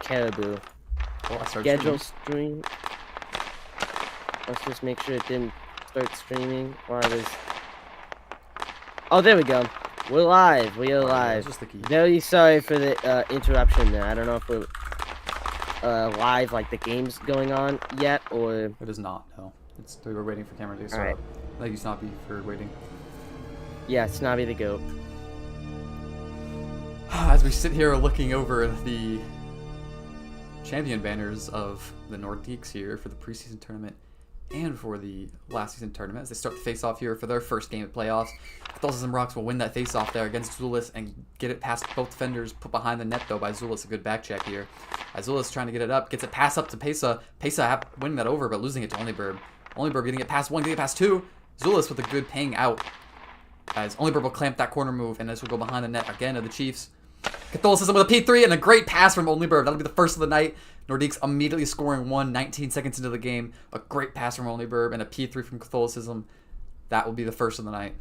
Caribou. Oh, I started Schedule streaming. stream. Let's just make sure it didn't start streaming while I was. Oh, there we go. We're live. We are Oh, yeah, live. that's just the key. Very sorry for the interruption there. I don't know if we're live, like the game's going on yet, or. It is not. No, we were waiting for camera to All start right. up. Thank you, Snoppy, for waiting. Yeah, Snobby the goat. As we sit here looking over the champion banners of the Nordiques here for the preseason tournament and for the last season tournament, as they start the face-off here for their first game of playoffs, Catholicism Rocks will win that face-off there against Zulus and get it past both defenders, put behind the net though by Zulus. A good back check here. As Zulus trying to get it up, gets it pass up to Pesa. Pesa winning that over, but losing it to Onlyburb. Onlyburb getting it past one, getting it past two. Zulus with a good ping out. As Onlyburb will clamp that corner move, and this will go behind the net again of the Chiefs. Catholicism with a P3 and a great pass from Onlyburb. That'll be the first of the night. Nordiques immediately scoring 19 seconds into the game. A great pass from Onlyburb and a P3 from Catholicism. That will be the first of the night.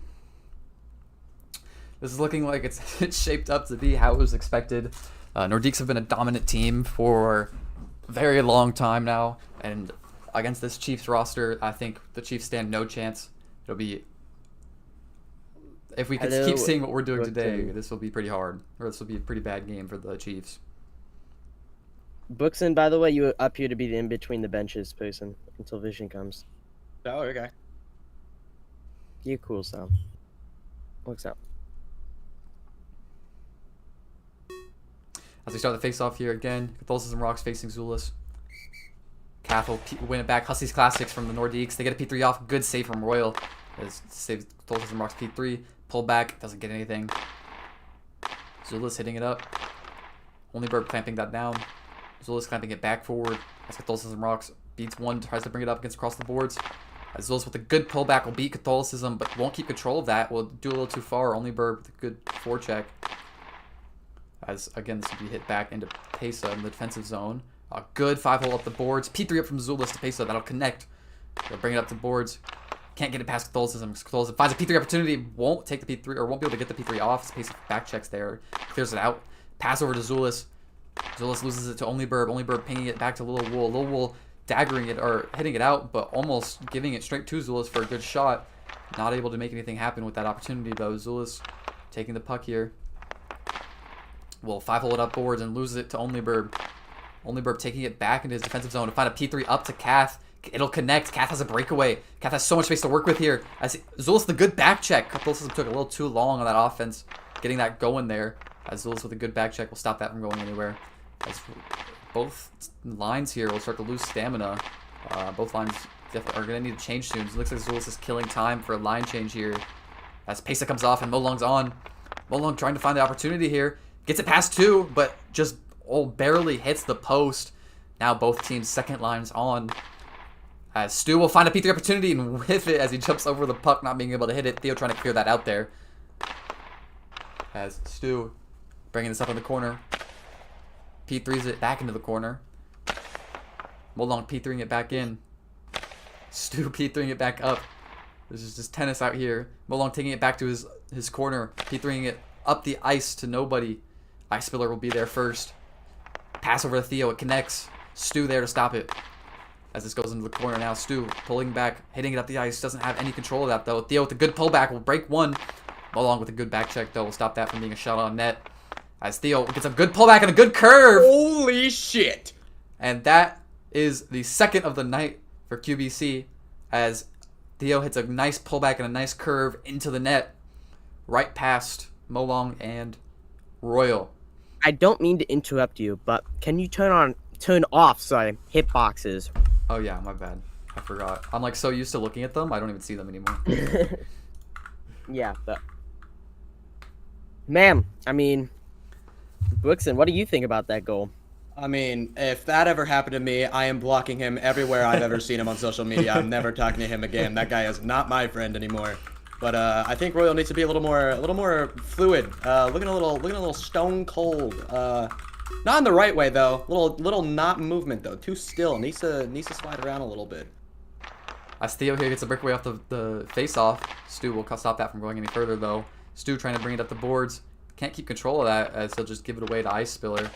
This is looking like it's shaped up to be how it was expected. Nordiques have been a dominant team for a very long time now. And against this Chiefs roster, I think the Chiefs stand no chance. It'll be... If we could keep seeing what we're doing today, this will be pretty hard. Or this will be a pretty bad game for the Chiefs. Bookson, by the way, you appear to be the in-between the benches person until Vision comes. Oh, okay. You're cool, Sam. What's up? As we start the face-off here again, Catholicism Rocks facing Zulus. Cath will win it back. Huskies Classics from the Nordiques. They get a P3 off. Good save from Royal. As saves Catholicism Rocks P3. Pull back. Doesn't get anything. Zulus hitting it up. Onlyburb clamping that down. Zulus clamping it back forward. As Catholicism Rocks beats one. Tries to bring it up against across the boards. As Zulus with a good pullback will beat Catholicism, but won't keep control of that. Will do a little too far. Onlyburb with a good forecheck. As, again, this will be hit back into Pesa in the defensive zone. A good 5-hole up the boards. P3 up from Zulus to Pesa. That'll connect. They'll bring it up the boards. Can't get it past Catholicism. Catholicism finds a P3 opportunity. Won't take the P3, or won't be able to get the P3 off. Pesa back checks there. Clears it out. Pass over to Zulus. Zulus loses it to Onlyburb. Onlyburb pinging it back to Little Wool. Little Wool daggering it, or hitting it out, but almost giving it straight to Zulus for a good shot. Not able to make anything happen with that opportunity, though. Zulus taking the puck here. Will 5-hole it up boards and loses it to Onlyburb. Onlyburb taking it back into his defensive zone to find a P3 up to Cath. It'll connect. Cath has a breakaway. Cath has so much space to work with here. As Zulus the good back check. Catholicism took a little too long on that offense, getting that going there. As Zulus with a good back check will stop that from going anywhere. As both lines here will start to lose stamina. Both lines definitely are going to need to change soon. It looks like Zulus is killing time for a line change here. As Pesa comes off and Molong's on. Molong trying to find the opportunity here. Gets it past two, but just barely hits the post. Now both teams' second lines on. As Stu will find a P3 opportunity and whiff it as he jumps over the puck, not being able to hit it. Theo trying to clear that out there. As Stu bringing this up in the corner. P3's it back into the corner. Molong P3ing it back in. Stu P3ing it back up. This is just tennis out here. Molong taking it back to his corner. P3ing it up the ice to nobody. Ice Spiller will be there first. Pass over to Theo. It connects. Stu there to stop it. As this goes into the corner now. Stu pulling back, hitting it up the ice. Doesn't have any control of that though. Theo with a good pullback will break one. Molong with a good back check though will stop that from being a shot on net. As Theo gets a good pullback and a good curve. Holy shit! And that is the second of the night for QBC. As Theo hits a nice pullback and a nice curve into the net. Right past Molong and Royal. I don't mean to interrupt you, but can you turn off, hitboxes? Oh yeah, my bad. I forgot. I'm like so used to looking at them, I don't even see them anymore. Yeah, but... Ma'am, I mean... Brookson, what do you think about that goal? I mean, if that ever happened to me, I am blocking him everywhere I've ever seen him on social media. I'm never talking to him again. That guy is not my friend anymore. But I think Royal needs to be a little more fluid. Looking a little stone cold. Not in the right way though. Little not movement though. Too still. Needs to slide around a little bit. As Theo here gets a breakaway off the face-off, Stu will stop that from going any further though. Stu trying to bring it up the boards. Can't keep control of that as he'll just give it away to Ice Spiller.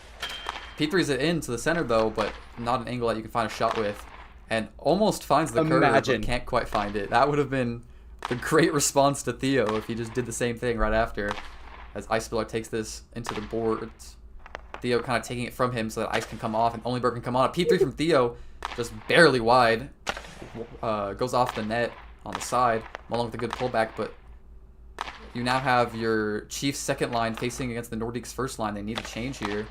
P3's it into the center though, but not an angle that you can find a shot with, and almost finds the curve, but can't quite find it. That would have been a great response to Theo if he just did the same thing right after, as Ice Spiller takes this into the boards. Theo kind of taking it from him so that Ice can come off and Onlyberg can come on. A P3 from Theo, just barely wide, goes off the net on the side, along with a good pullback, but you now have your Chiefs second line facing against the Nordiques first line. They need a change here.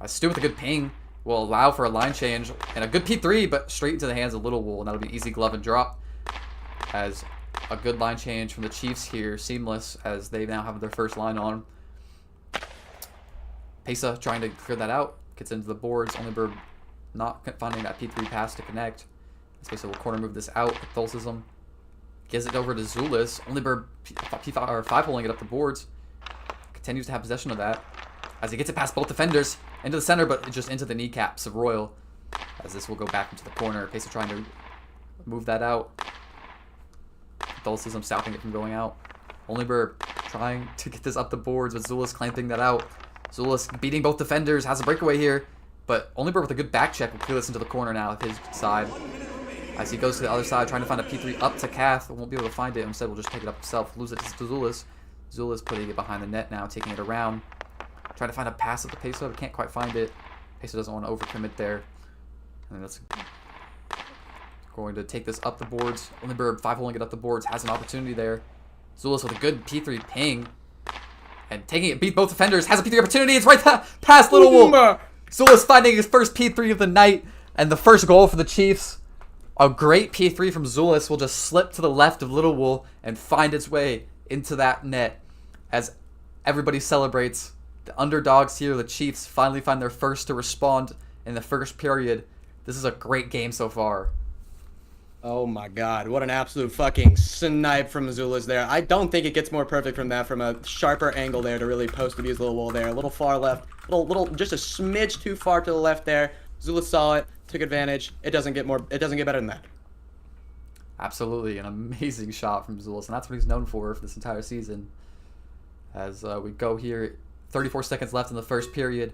Stu with a good ping will allow for a line change, and a good P3, but straight into the hands of Little Wool, and that'll be easy glove and drop, as a good line change from the Chiefs here, seamless, as they now have their first line on. Pesa trying to clear that out, gets into the boards. Onlyberg not finding that P3 pass to connect. Pesa will corner move this out. Catholicism gives it over to Zulis. Onlyberg five-holing it up the boards. Continues to have possession of that, as he gets it past both defenders into the center, but just into the kneecaps of Royal, as this will go back into the corner. Pesa trying to move that out. Catholicism stopping it from going out. Onlyberg trying to get this up the boards, but Zulis clamping that out. Zulis beating both defenders, has a breakaway here, but Onlyberg with a good back check will clear this into the corner now with his side. As he goes to the other side, trying to find a P3 up to Kath, won't be able to find it. Instead, will just pick it up himself, lose it to Zulis. Zulis putting it behind the net now, taking it around. Trying to find a pass at the Pesa, but can't quite find it. Pesa doesn't want to overcommit there. And that's going to take this up the boards. Onlyberg five-holing it up the boards, has an opportunity there. Zulis with a good P3 ping. And taking it, beat both defenders, has a P3 opportunity. It's right past Little Wolf. Zulis finding his first P3 of the night, and the first goal for the Chiefs. A great P3 from Zulis will just slip to the left of Little Wool and find its way into that net, as everybody celebrates. The underdogs here, the Chiefs, finally find their first to respond in the first period. This is a great game so far. Oh my god, what an absolute fucking snipe from Zulis there. I don't think it gets more perfect from that, from a sharper angle there to really post abuse Little Wool there. A little far left, little just a smidge too far to the left there. Zulis saw it, took advantage. It doesn't get better than that. Absolutely, an amazing shot from Zulis, and that's what he's known for this entire season. As we go here, 34 seconds left in the first period.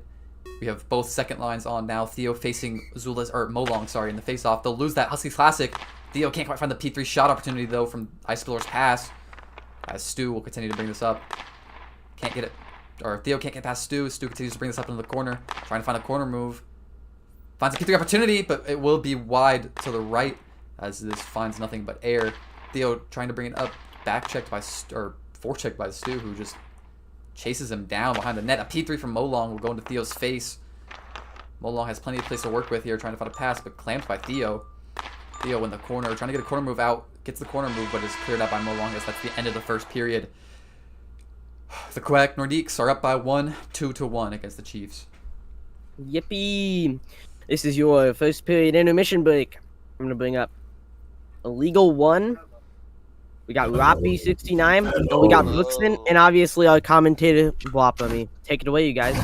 We have both second lines on now. Theo facing Zulis, or Molong, sorry, in the face-off. They'll lose that Huskies Classic. Theo can't quite find the P3 shot opportunity, though, from Ice Spiller's pass. As Stu will continue to bring this up. Can't get it, or Theo can't get past Stu. Stu continues to bring this up into the corner, trying to find a corner move. Finds a P3 opportunity, but it will be wide to the right, as this finds nothing but air. Theo trying to bring it up, back checked by, or forechecked by Stu, who just chases him down behind the net. A P3 from Molong will go into Theo's face. Molong has plenty of place to work with here, trying to find a pass, but clamped by Theo. Theo in the corner, trying to get a corner move out. Gets the corner move, but is cleared out by Molong, as that's the end of the first period. The Quebec Nordiques are up by 1, 2-1 against the Chiefs. Yippee! This is your first period intermission break. I'm going to bring up Illegal 1. We got Roppy69, and we got Buxton, and obviously our commentator, Blopami. Take it away, you guys.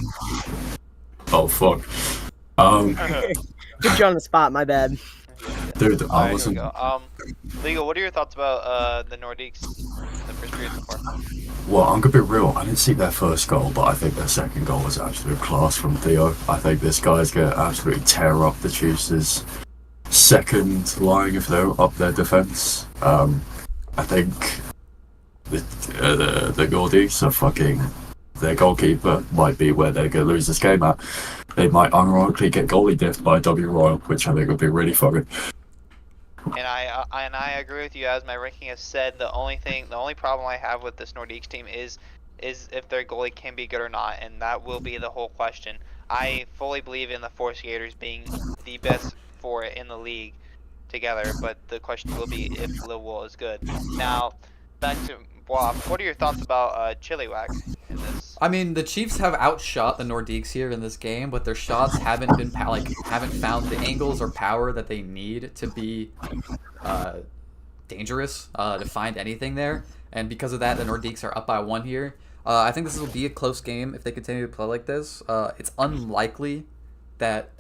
Oh, fuck. Put you on the spot, my bad. Dude, I wasn't... Legal, what are your thoughts about the Nordiques in the first period so far? Well, I'm gonna be real, I didn't see their first goal, but I think their second goal was absolute class from Theo. I think this guy's gonna absolutely tear up the Chiefs' second line if they're up their defense. I think the Nordiques are fucking... Their goalkeeper might be where they're going to lose this game at. They might unironically get goalie diffed by W Royal, which I think would be really fucking... And I agree with you. As my ranking has said, the only problem I have with this Nordiques team is if their goalie can be good or not, and that will be the whole question. I fully believe in the four skaters being the best for it in the league together, but the question will be if Lil Wool is good. Now, back to Bob. What are your thoughts about Chilliwack in this? I mean, the Chiefs have outshot the Nordiques here in this game, but their shots haven't found the angles or power that they need to be dangerous, to find anything there. And because of that, the Nordiques are up by 1 here. I think this will be a close game if they continue to play like this. It's unlikely that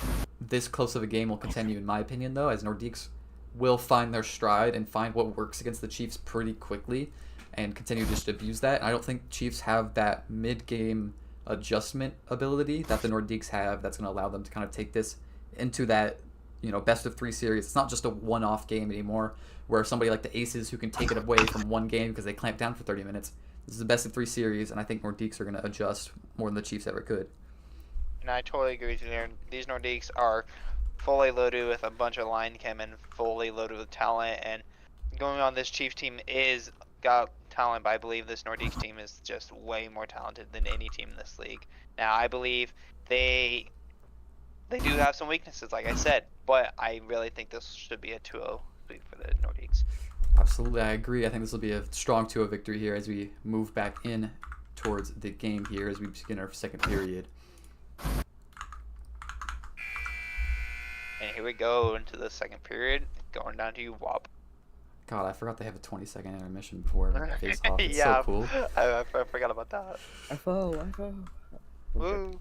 this close of a game will continue, in my opinion, though, as Nordiques will find their stride and find what works against the Chiefs pretty quickly and continue just to abuse that. And I don't think Chiefs have that mid-game adjustment ability that the Nordiques have that's going to allow them to kind of take this into that, best of 3 series. It's not just a one-off game anymore where somebody like the Aces who can take it away from one game because they clamp down for 30 minutes. This is the best of 3 series, and I think Nordiques are going to adjust more than the Chiefs ever could. And I totally agree with you there. These Nordiques are fully loaded with a bunch of line chem and fully loaded with talent, and going on, this Chiefs team is got talent, but I believe this Nordiques team is just way more talented than any team in this league. Now, I believe they do have some weaknesses, like I said, but I really think this should be a 2-0 sweep for the Nordiques. Absolutely, I agree. I think this will be a strong 2-0 victory here as we move back in towards the game here as we begin our second period. And here we go into the second period, going down to WAP. God, I forgot they have a 20-second intermission before face off. It's Yeah, so cool. I forgot about that. FO. Woo.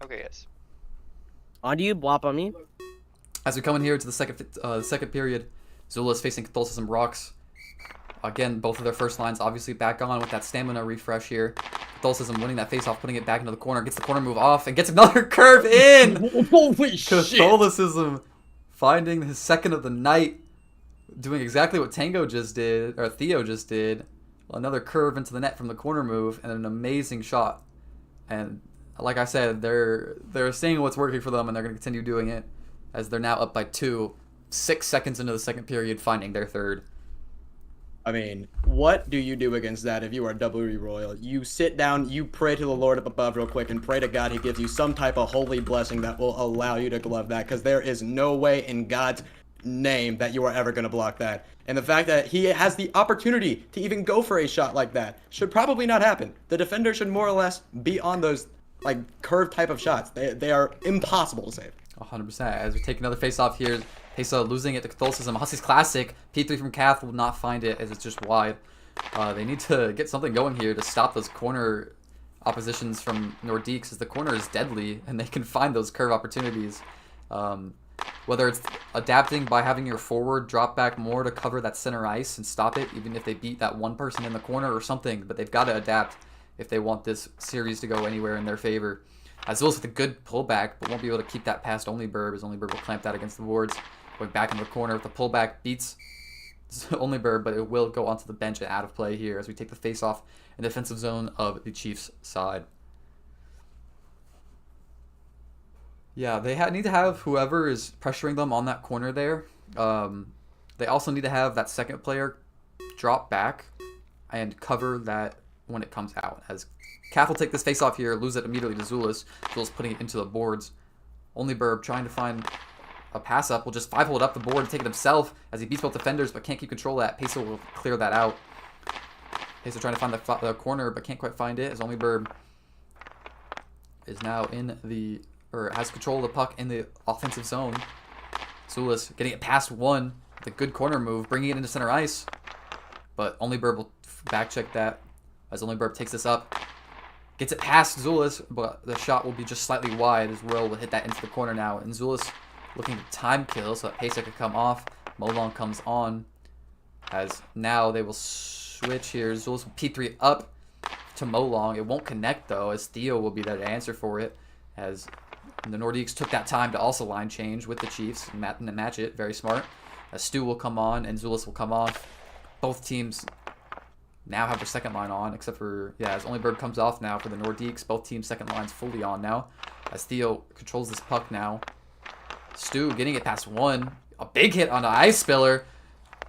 Okay, yes. On to you, Blop on me. As we come in here to the second period, Zula is facing Catholicism Rocks. Again, both of their first lines obviously back on with that stamina refresh here. Catholicism winning that face-off, putting it back into the corner, gets the corner move off, and gets another curve in! Holy shit! Catholicism finding his second of the night, doing exactly what Theo just did. Another curve into the net from the corner move, and an amazing shot. And like I said, they're seeing what's working for them, and they're going to continue doing it as they're now up by 2, 6 seconds into the second period, finding their third. I mean, what do you do against that if you are WE Royal? You sit down, you pray to the Lord up above real quick, and pray to God he gives you some type of holy blessing that will allow you to glove that, because there is no way in God's name that you are ever going to block that. And the fact that he has the opportunity to even go for a shot like that should probably not happen. The defender should more or less be on those like curved type of shots. They are impossible to save. 100%. As we take another face-off here, Pesa losing it to Catholicism. Huskies Classic. P3 from Cath will not find it as it's just wide. They need to get something going here to stop those corner oppositions from Nordiques, as the corner is deadly and they can find those curve opportunities. Whether it's adapting by having your forward drop back more to cover that center ice and stop it, even if they beat that one person in the corner or something, but they've got to adapt if they want this series to go anywhere in their favor. As well as with a good pullback, but won't be able to keep that past Only Burb, as Only Burb will clamp that against the boards. Going back in the corner with the pullback, beats Only Burb, but it will go onto the bench and out of play here as we take the face-off in the defensive zone of the Chiefs' side. Yeah, they need to have whoever is pressuring them on that corner there. They also need to have that second player drop back and cover that when it comes out. As Cath will take this face-off here, lose it immediately to Zulus. Zulus putting it into the boards. Only Burb trying to find a pass-up. Will just 5-hole it up the board and take it himself as he beats both defenders but can't keep control of that. Peso will clear that out. Peso trying to find the corner but can't quite find it as Only Burb is now in the... or has control of the puck in the offensive zone. Zulus getting it past one with a good corner move, bringing it into center ice. But Only Burb will back check that as Only Burb takes this up. Gets it past Zulus, but the shot will be just slightly wide as Royal will hit that into the corner now. And Zulus looking to time kill so that Pesa could come off. Molong comes on as now they will switch here. Zulus will P3 up to Molong. It won't connect though, as Theo will be there to answer for it, as the Nordiques took that time to also line change with the Chiefs and match it. Very smart. As Stu will come on and Zulus will come off. Both teams now have their second line on, except for, as Only Burb comes off now for the Nordiques. Both teams' second lines fully on now, as Theo controls this puck now. Stu getting it past one. A big hit on an ice spiller.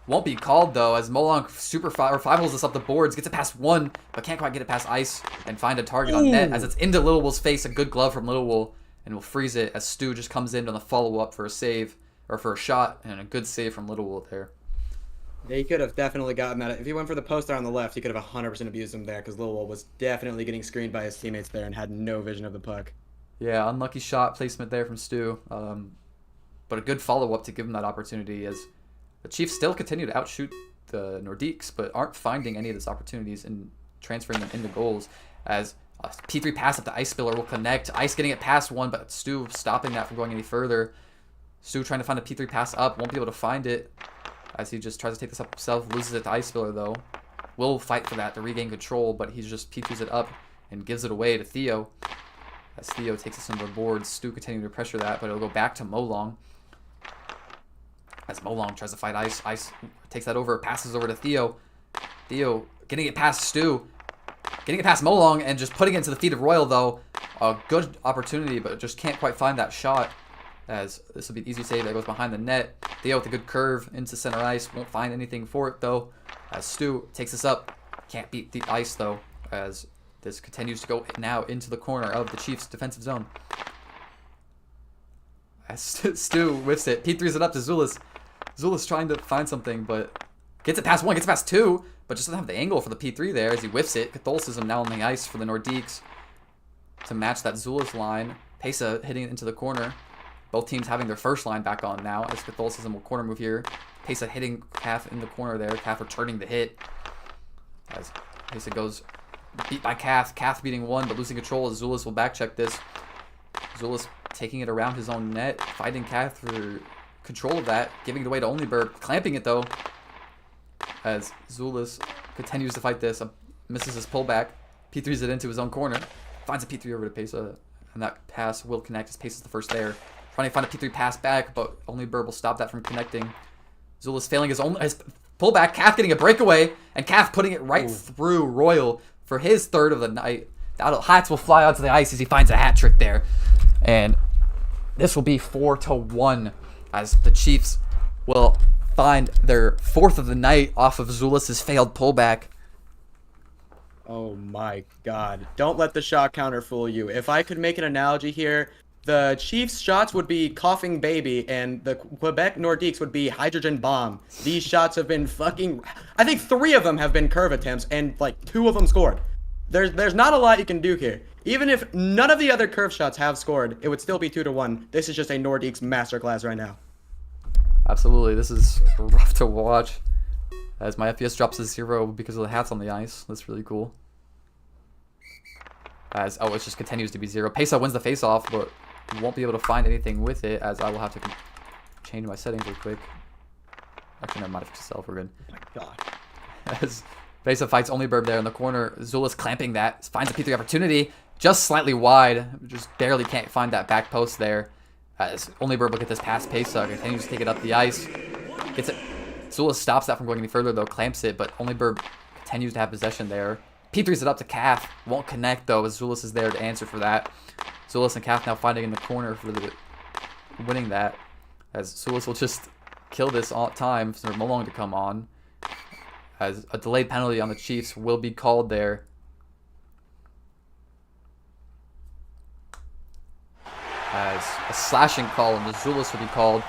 Won't be called, though, as Molong super 5-holes this up the boards. Gets it past one, but can't quite get it past ice and find a target on net, as it's into Little Wool's face. A good glove from Little Wool, and will freeze it as Stu just comes in on the follow-up for a save, or for a shot, and a good save from Little Wool there. He could have definitely gotten that. If he went for the poster on the left, he could have 100% abused him there, because Lil Will was definitely getting screened by his teammates there and had no vision of the puck. Yeah, unlucky shot placement there from Stu. But a good follow-up to give him that opportunity, as the Chiefs still continue to outshoot the Nordiques, but aren't finding any of those opportunities and transferring them into goals, as a P3 pass up the ice spiller will connect. Ice getting it past one, but Stu stopping that from going any further. Stu trying to find a P3 pass up, won't be able to find it, as he just tries to take this up himself, loses it to ice spiller though. Will fight for that to regain control, but he just P3s it up and gives it away to Theo. As Theo takes us into the boards, Stu continuing to pressure that, but it'll go back to Molong. As Molong tries to fight Ice, Ice takes that over, passes over to Theo. Theo getting it past Stu, getting it past Molong, and just putting it into the feet of Royal, though. A good opportunity, but just can't quite find that shot. As this will be an easy save that goes behind the net. Theo with a good curve into center ice. Won't find anything for it, though. As Stu takes us up. Can't beat the ice, though. As this continues to go now into the corner of the Chiefs' defensive zone. As Stu whiffs it. P3s it up to Zulus. Zulus trying to find something, but gets it past one, gets it past two, but just doesn't have the angle for the P3 there as he whiffs it. Catholicism now on the ice for the Nordiques to match that Zulus line. Pesa hitting it into the corner. Both teams having their first line back on now as Catholicism will corner move here. Pesa hitting Calf in the corner there. Calf returning the hit. As Pesa goes beat by Calf. Calf beating one but losing control as Zulus will back check this. Zulus taking it around his own net. Fighting Calf for control of that. Giving it away to Onlyberg. Clamping it though. As Zulus continues to fight this. Misses his pullback. P3s it into his own corner. Finds a P3 over to Pesa. And that pass will connect as Pesa's the first there. Trying to find a P3 pass back, but only Burb will stop that from connecting. Zulus failing his pullback. Calf getting a breakaway, and Calf putting it right through Royal for his third of the night. The hats will fly onto the ice as he finds a hat trick there. And this will be 4-1 as the Chiefs will find their fourth of the night off of Zulus's failed pullback. Oh my god. Don't let the shot counter fool you. If I could make an analogy here, the Chiefs' shots would be coughing baby, and the Quebec Nordiques would be hydrogen bomb. These shots have been fucking... I think 3 of them have been curve attempts, and like 2 of them scored. There's not a lot you can do here. Even if none of the other curve shots have scored, it would still be 2-1. This is just a Nordiques masterclass right now. Absolutely. This is rough to watch. As my FPS drops to 0 because of the hats on the ice. That's really cool. As, it just continues to be 0. Pesa wins the face-off, but won't be able to find anything with it, as I will have to change my settings real quick. Actually, never mind, fix itself, we're good. Oh my god. As Pesa fights Onlyberg there in the corner, Zulus clamping that, finds a P3 opportunity, just slightly wide, just barely can't find that back post there. As Onlyberg will get this past Pesa, continues to take it up the ice, gets it. Zulus stops that from going any further though, clamps it, but Onlyberg continues to have possession there. P3's it up to Calf, won't connect though, as Zulus is there to answer for that. Zulus and Calf now fighting in the corner for the winning that, as Zulus will just kill this all time for Molong to come on, as a delayed penalty on the Chiefs will be called there. As a slashing call on the Zulus will be called,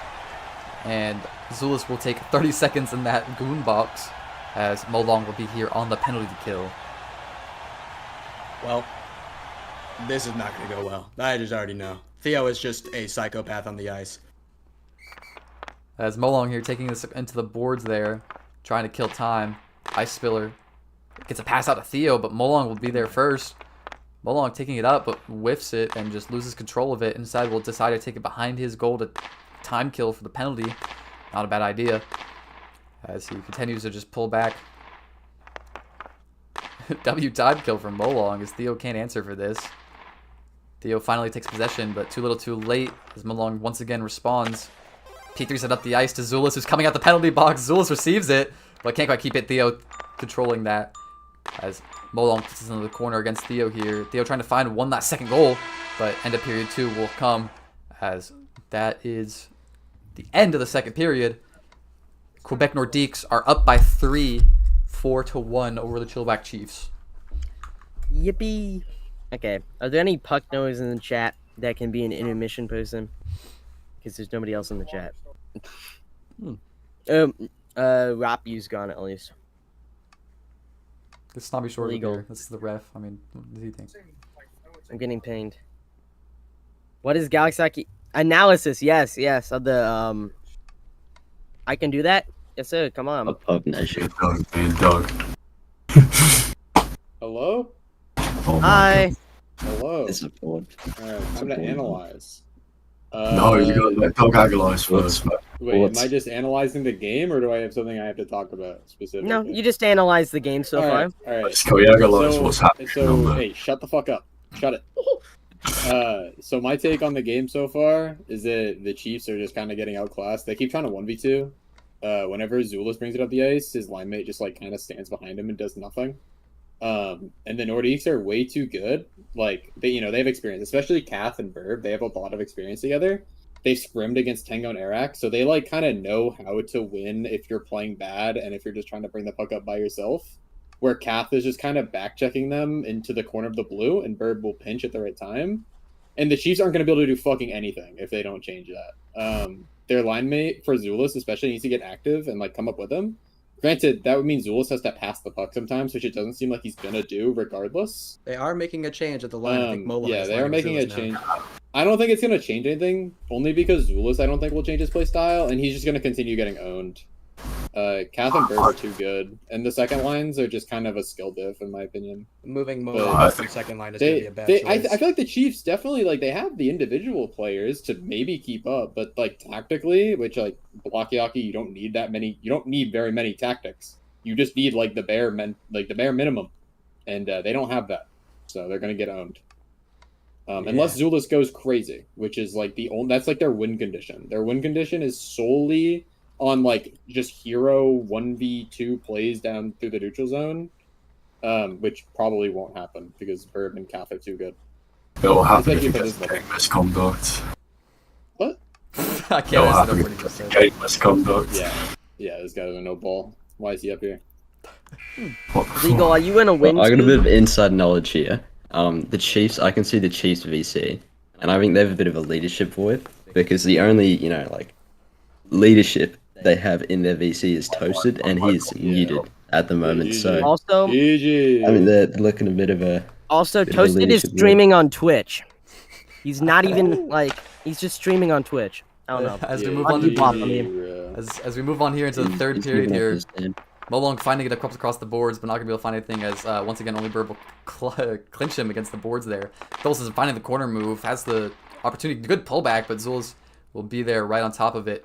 and Zulus will take 30 seconds in that goon box, as Molong will be here on the penalty kill. Well, this is not going to go well. I just already know. Theo is just a psychopath on the ice. As Molong here taking this into the boards there, trying to kill time. Ice Spiller gets a pass out to Theo, but Molong will be there first. Molong taking it up, but whiffs it and just loses control of it. Inside will decide to take it behind his goal to time kill for the penalty. Not a bad idea. As he continues to just pull back. W time kill from Molong as Theo can't answer for this. Theo finally takes possession, but too little too late as Molong once again responds. P3 set up the ice to Zulus, who's coming out the penalty box. Zulus receives it, but can't quite keep it. Theo controlling that as Molong puts it into the corner against Theo here. Theo trying to find one last second goal, but end of period 2 will come as that is the end of the second period. Quebec Nordiques are up by 3, 4-1 over the Chilliwack Chiefs. Yippee. Okay, are there any puck noise in the chat that can be an intermission person? Because there's nobody else in the chat. Rapi's gone at least. This snobby short Legal. here. This is the ref. I mean, what does he think? I'm getting pinged. What is Galaxy analysis? Yes, of the I can do that. Yes, sir. Come on. A pub measure. Doug. Hello? Oh my Hi. God. Hello. Disappoint. Alright, I'm gonna analyze. No, you gotta let Dog analyze first, man. Wait, What's- am I just analyzing the game, or do I have something I have to talk about specifically? No, you just analyze the game so far. All right. Let's go, analyze what's happening on So, there. hey, shut the fuck up. Shut it. So my take on the game so far is that the Chiefs are just kind of getting outclassed. They keep trying to 1v2. Whenever Zulus brings it up the ice, his line mate just like kind of stands behind him and does nothing. And the Nordiques are way too good. Like they have experience, especially Kath and Burb. They have a lot of experience together. They've scrimmed against Tango and Arak, so they like kind of know how to win if you're playing bad and if you're just trying to bring the puck up by yourself. Where Kath is just kind of back checking them into the corner of the blue, and Burb will pinch at the right time. And the Chiefs aren't going to be able to do fucking anything if they don't change that. Their line mate for Zulus especially needs to get active and like come up with him. Granted, that would mean Zulus has to pass the puck sometimes, which it doesn't seem like he's gonna do regardless. They are making a change at the line. I think Molon Yeah, is they are lining making a Zulus now. change. I don't think it's gonna change anything, only because Zulus I don't think will change his play style, and he's just gonna continue getting owned. Kath and Bird are too good, and the second lines are just kind of a skill diff in my opinion. Moving But- Molon from second line is going to be a bad choice. I feel like the Chiefs definitely like they have the individual players to maybe keep up, but like tactically, which like Blocky, you don't need that many. You don't need very many tactics. You just need like the bare minimum, and they don't have that, so they're gonna get owned. Unless Zulus goes crazy, which is like that's like their win condition. Their win condition is solely on like just hero 1v2 plays down through the neutral zone. Which probably won't happen because Verb and Kath are too good. It'll happen if Especially you for get this level. game misconduct. What? I It'll can't answer happen what he if just you said. get game misconduct. Yeah, this guy doesn't know ball. Why is he up here? What the Legal, fuck? are you in a win? Well, I got a bit streak? of inside knowledge here. The Chiefs, I can see the Chiefs VC, and I think they have a bit of a leadership void because the only, leadership they have in their VC is Toasted, and he's muted at the moment. So, Also, GG. I mean, they're looking a bit of a. also Bit of a Toasted is leadership role. streaming on Twitch. He's not even like he's just streaming on Twitch. I don't know. As we Yeah, move on GG. to Pop on bro. as we move on here into the third he's period moving up here, his stand. Molong finding it across the boards, but not gonna be able to find anything as once again only Burb will clinch him against the boards there. Thuls is finding the corner move, has the opportunity, good pullback, but Zulus will be there right on top of it.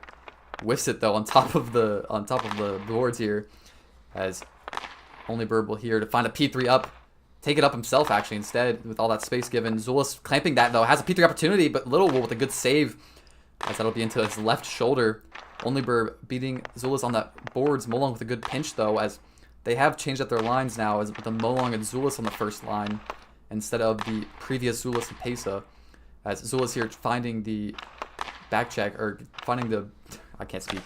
Whiffs it though on top of the boards here, as only Burb will here to find a P3 up, take it up himself actually instead with all that space given. Zulus clamping that though, has a P3 opportunity, but Little Wool with a good save, as that'll be into his left shoulder. Only Burb beating Zulus on that boards. Molong with a good pinch though, as they have changed up their lines now, as with the Molong and Zulus on the first line instead of the previous Zulus and Pesa. As Zulus here finding the back check, or finding the, I can't speak.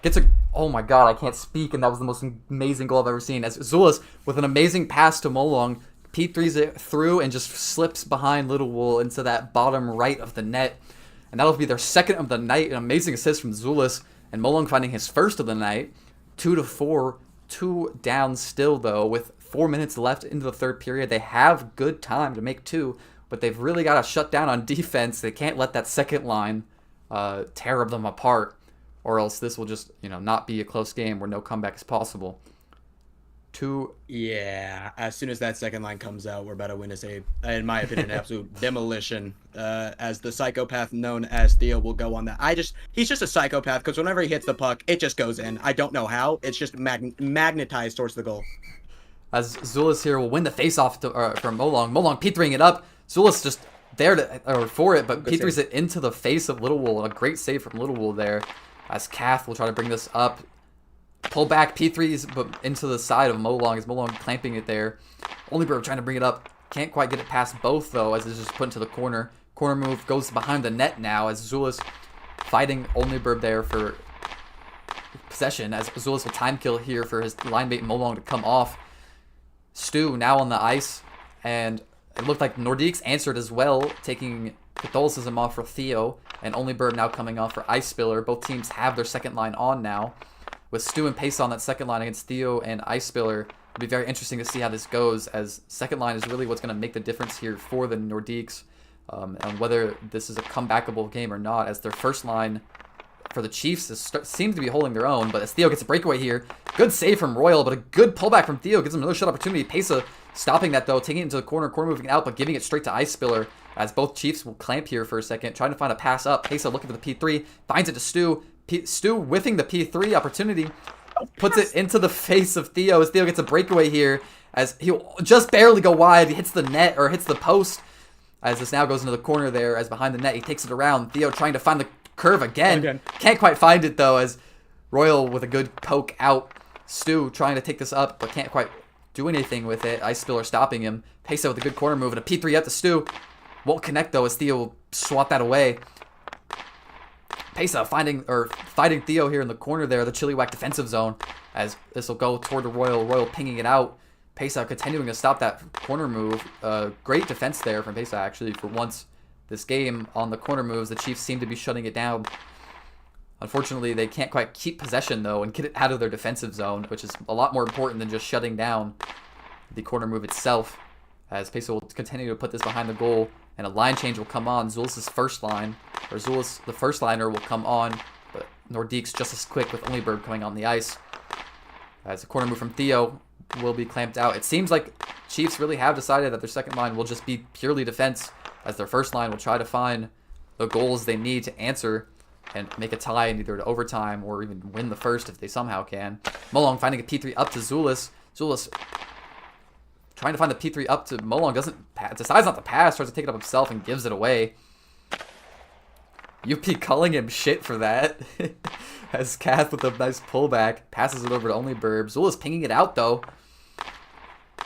Gets a, oh my god, I can't speak, and that was the most amazing goal I've ever seen. As Zulus with an amazing pass to Molong, P3s it through and just slips behind Little Wool into that bottom right of the net. And that'll be their second of the night. An amazing assist from Zulus. And Molong finding his first of the night. 2-4. 2 down still, though, with 4 minutes left into the third period. They have good time to make 2, but they've really got to shut down on defense. They can't let that second line tear them apart, or else this will just, not be a close game where no comeback is possible. Yeah, as soon as that second line comes out, we're about to witness in my opinion, an absolute demolition. As the psychopath known as Theo will go on that. He's just a psychopath because whenever he hits the puck, it just goes in. I don't know how. It's just magnetized towards the goal. As Zulus here will win the face-off from Molong. Molong P3ing it up. Zulus just there for it, but Good P3's save. it into the face of Little Wool. A great save from Little Wool there. As Kath will try to bring this up. Pull back P3's but into the side of Molong, as Molong clamping it there. Only Burb trying to bring it up. Can't quite get it past both though, as it's just put into the corner. Corner move goes behind the net now, as Zulus fighting Only Burb there for possession, as Zulus will time kill here for his line mate Molong to come off. Stu now on the ice, and it looked like Nordiques answered as well, taking Catholicism off for Theo, and Only Burb now coming off for Ice Spiller. Both teams have their second line on now. With Stu and Pace on that second line against Theo and Ice Spiller, it'll be very interesting to see how this goes, as second line is really what's going to make the difference here for the Nordiques, and whether this is a comebackable game or not, as their first line for the Chiefs seems to be holding their own, but as Theo gets a breakaway here, good save from Royal, but a good pullback from Theo, gives him another shot opportunity. Pesa stopping that though, taking it into the corner moving out, but giving it straight to Ice Spiller, as both Chiefs will clamp here for a second, trying to find a pass up. Pesa looking for the P3, finds it to Stu. Stu whiffing the P3 opportunity, puts it into the face of Theo as Theo gets a breakaway here as he'll just barely go wide. He hits the net or hits the post as this now goes into the corner there as behind the net. He takes it around. Theo trying to find the curve again. Can't quite find it though as Royal with a good poke out. Stu trying to take this up but can't quite do anything with it. Ice Spiller stopping him. Pesa with a good corner move and a P3 up to Stu. Won't connect though as Theo will swat that away. Pesa fighting Theo here in the corner there, the Chilliwack defensive zone, as this will go toward the Royal. Royal pinging it out. Pesa continuing to stop that corner move. Great defense there from Pesa actually for once this game on the corner moves. The Chiefs seem to be shutting it down. Unfortunately, they can't quite keep possession though and get it out of their defensive zone, which is a lot more important than just shutting down the corner move itself. As Pesa will continue to put this behind the goal. And a line change will come on. Zulis' first line, or Zulis, the first liner, will come on. But Nordiques just as quick with Onlyberg coming on the ice. As a corner move from Theo will be clamped out. It seems like Chiefs really have decided that their second line will just be purely defense, as their first line will try to find the goals they need to answer and make a tie in either to overtime or even win the first if they somehow can. Molong finding a P3 up to Zulis. Zulis trying to find the P3 up to Molong, decides not to pass, tries to take it up himself and gives it away. UP calling him shit for that. As Kath with a nice pullback, passes it over to Onlyberb. Zulis pinging it out though.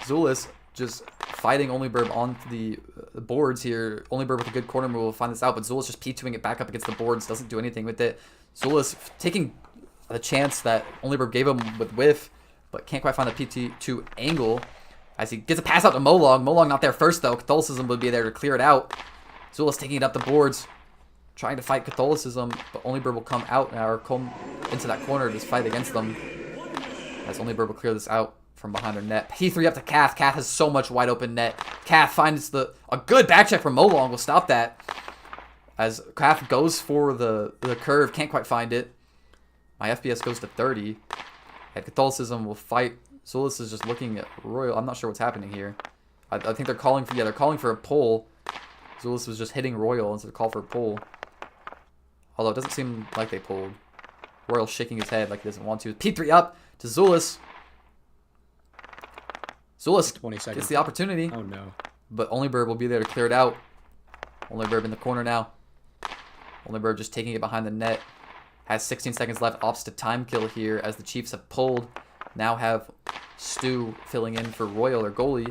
Zulis just fighting Onlyberb on the boards here. Onlyberb with a good corner move will find this out, but Zulis just P2ing it back up against the boards, doesn't do anything with it. Zulis taking the chance that Onlyberb gave him with whiff, but can't quite find the P2 angle. As he gets a pass out to Molong. Molong not there first, though. Catholicism would be there to clear it out. Zulis taking it up the boards. Trying to fight Catholicism, but Onlyberg will come out now, or come into that corner to just fight against them. As Onlyberg will clear this out from behind their net. P3 up to Kath. Kath has so much wide open net. Kath finds a good back check from Molong. Will stop that. As Kath goes for the curve. Can't quite find it. My FPS goes to 30. And Catholicism will fight. Zulis is just looking at Royal. I'm not sure what's happening here. I think they're calling for a pull. Zulis was just hitting Royal instead of call for a pull. Although it doesn't seem like they pulled. Royal shaking his head like he doesn't want to. P3 up to Zulis. Zulis 20 seconds. gets the opportunity. Oh no. But Onlyberg will be there to clear it out. Onlyberg in the corner now. Onlyberg just taking it behind the net. Has 16 seconds left. Opts to time kill here as the Chiefs have pulled. Now have Stu filling in for Royal, or goalie.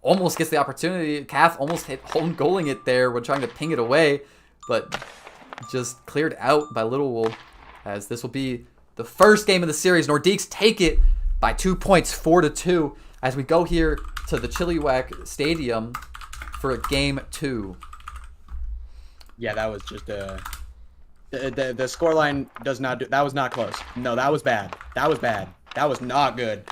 Almost gets the opportunity. Kath almost hit home goaling it there when trying to ping it away, but just cleared out by Little Wool. As this will be the first game of the series. Nordiques take it by 2 points, 4-2, as we go here to the Chilliwack Stadium for game 2. Yeah, that was just the scoreline does not do. That was not close. No, that was bad. That was bad. That was not good.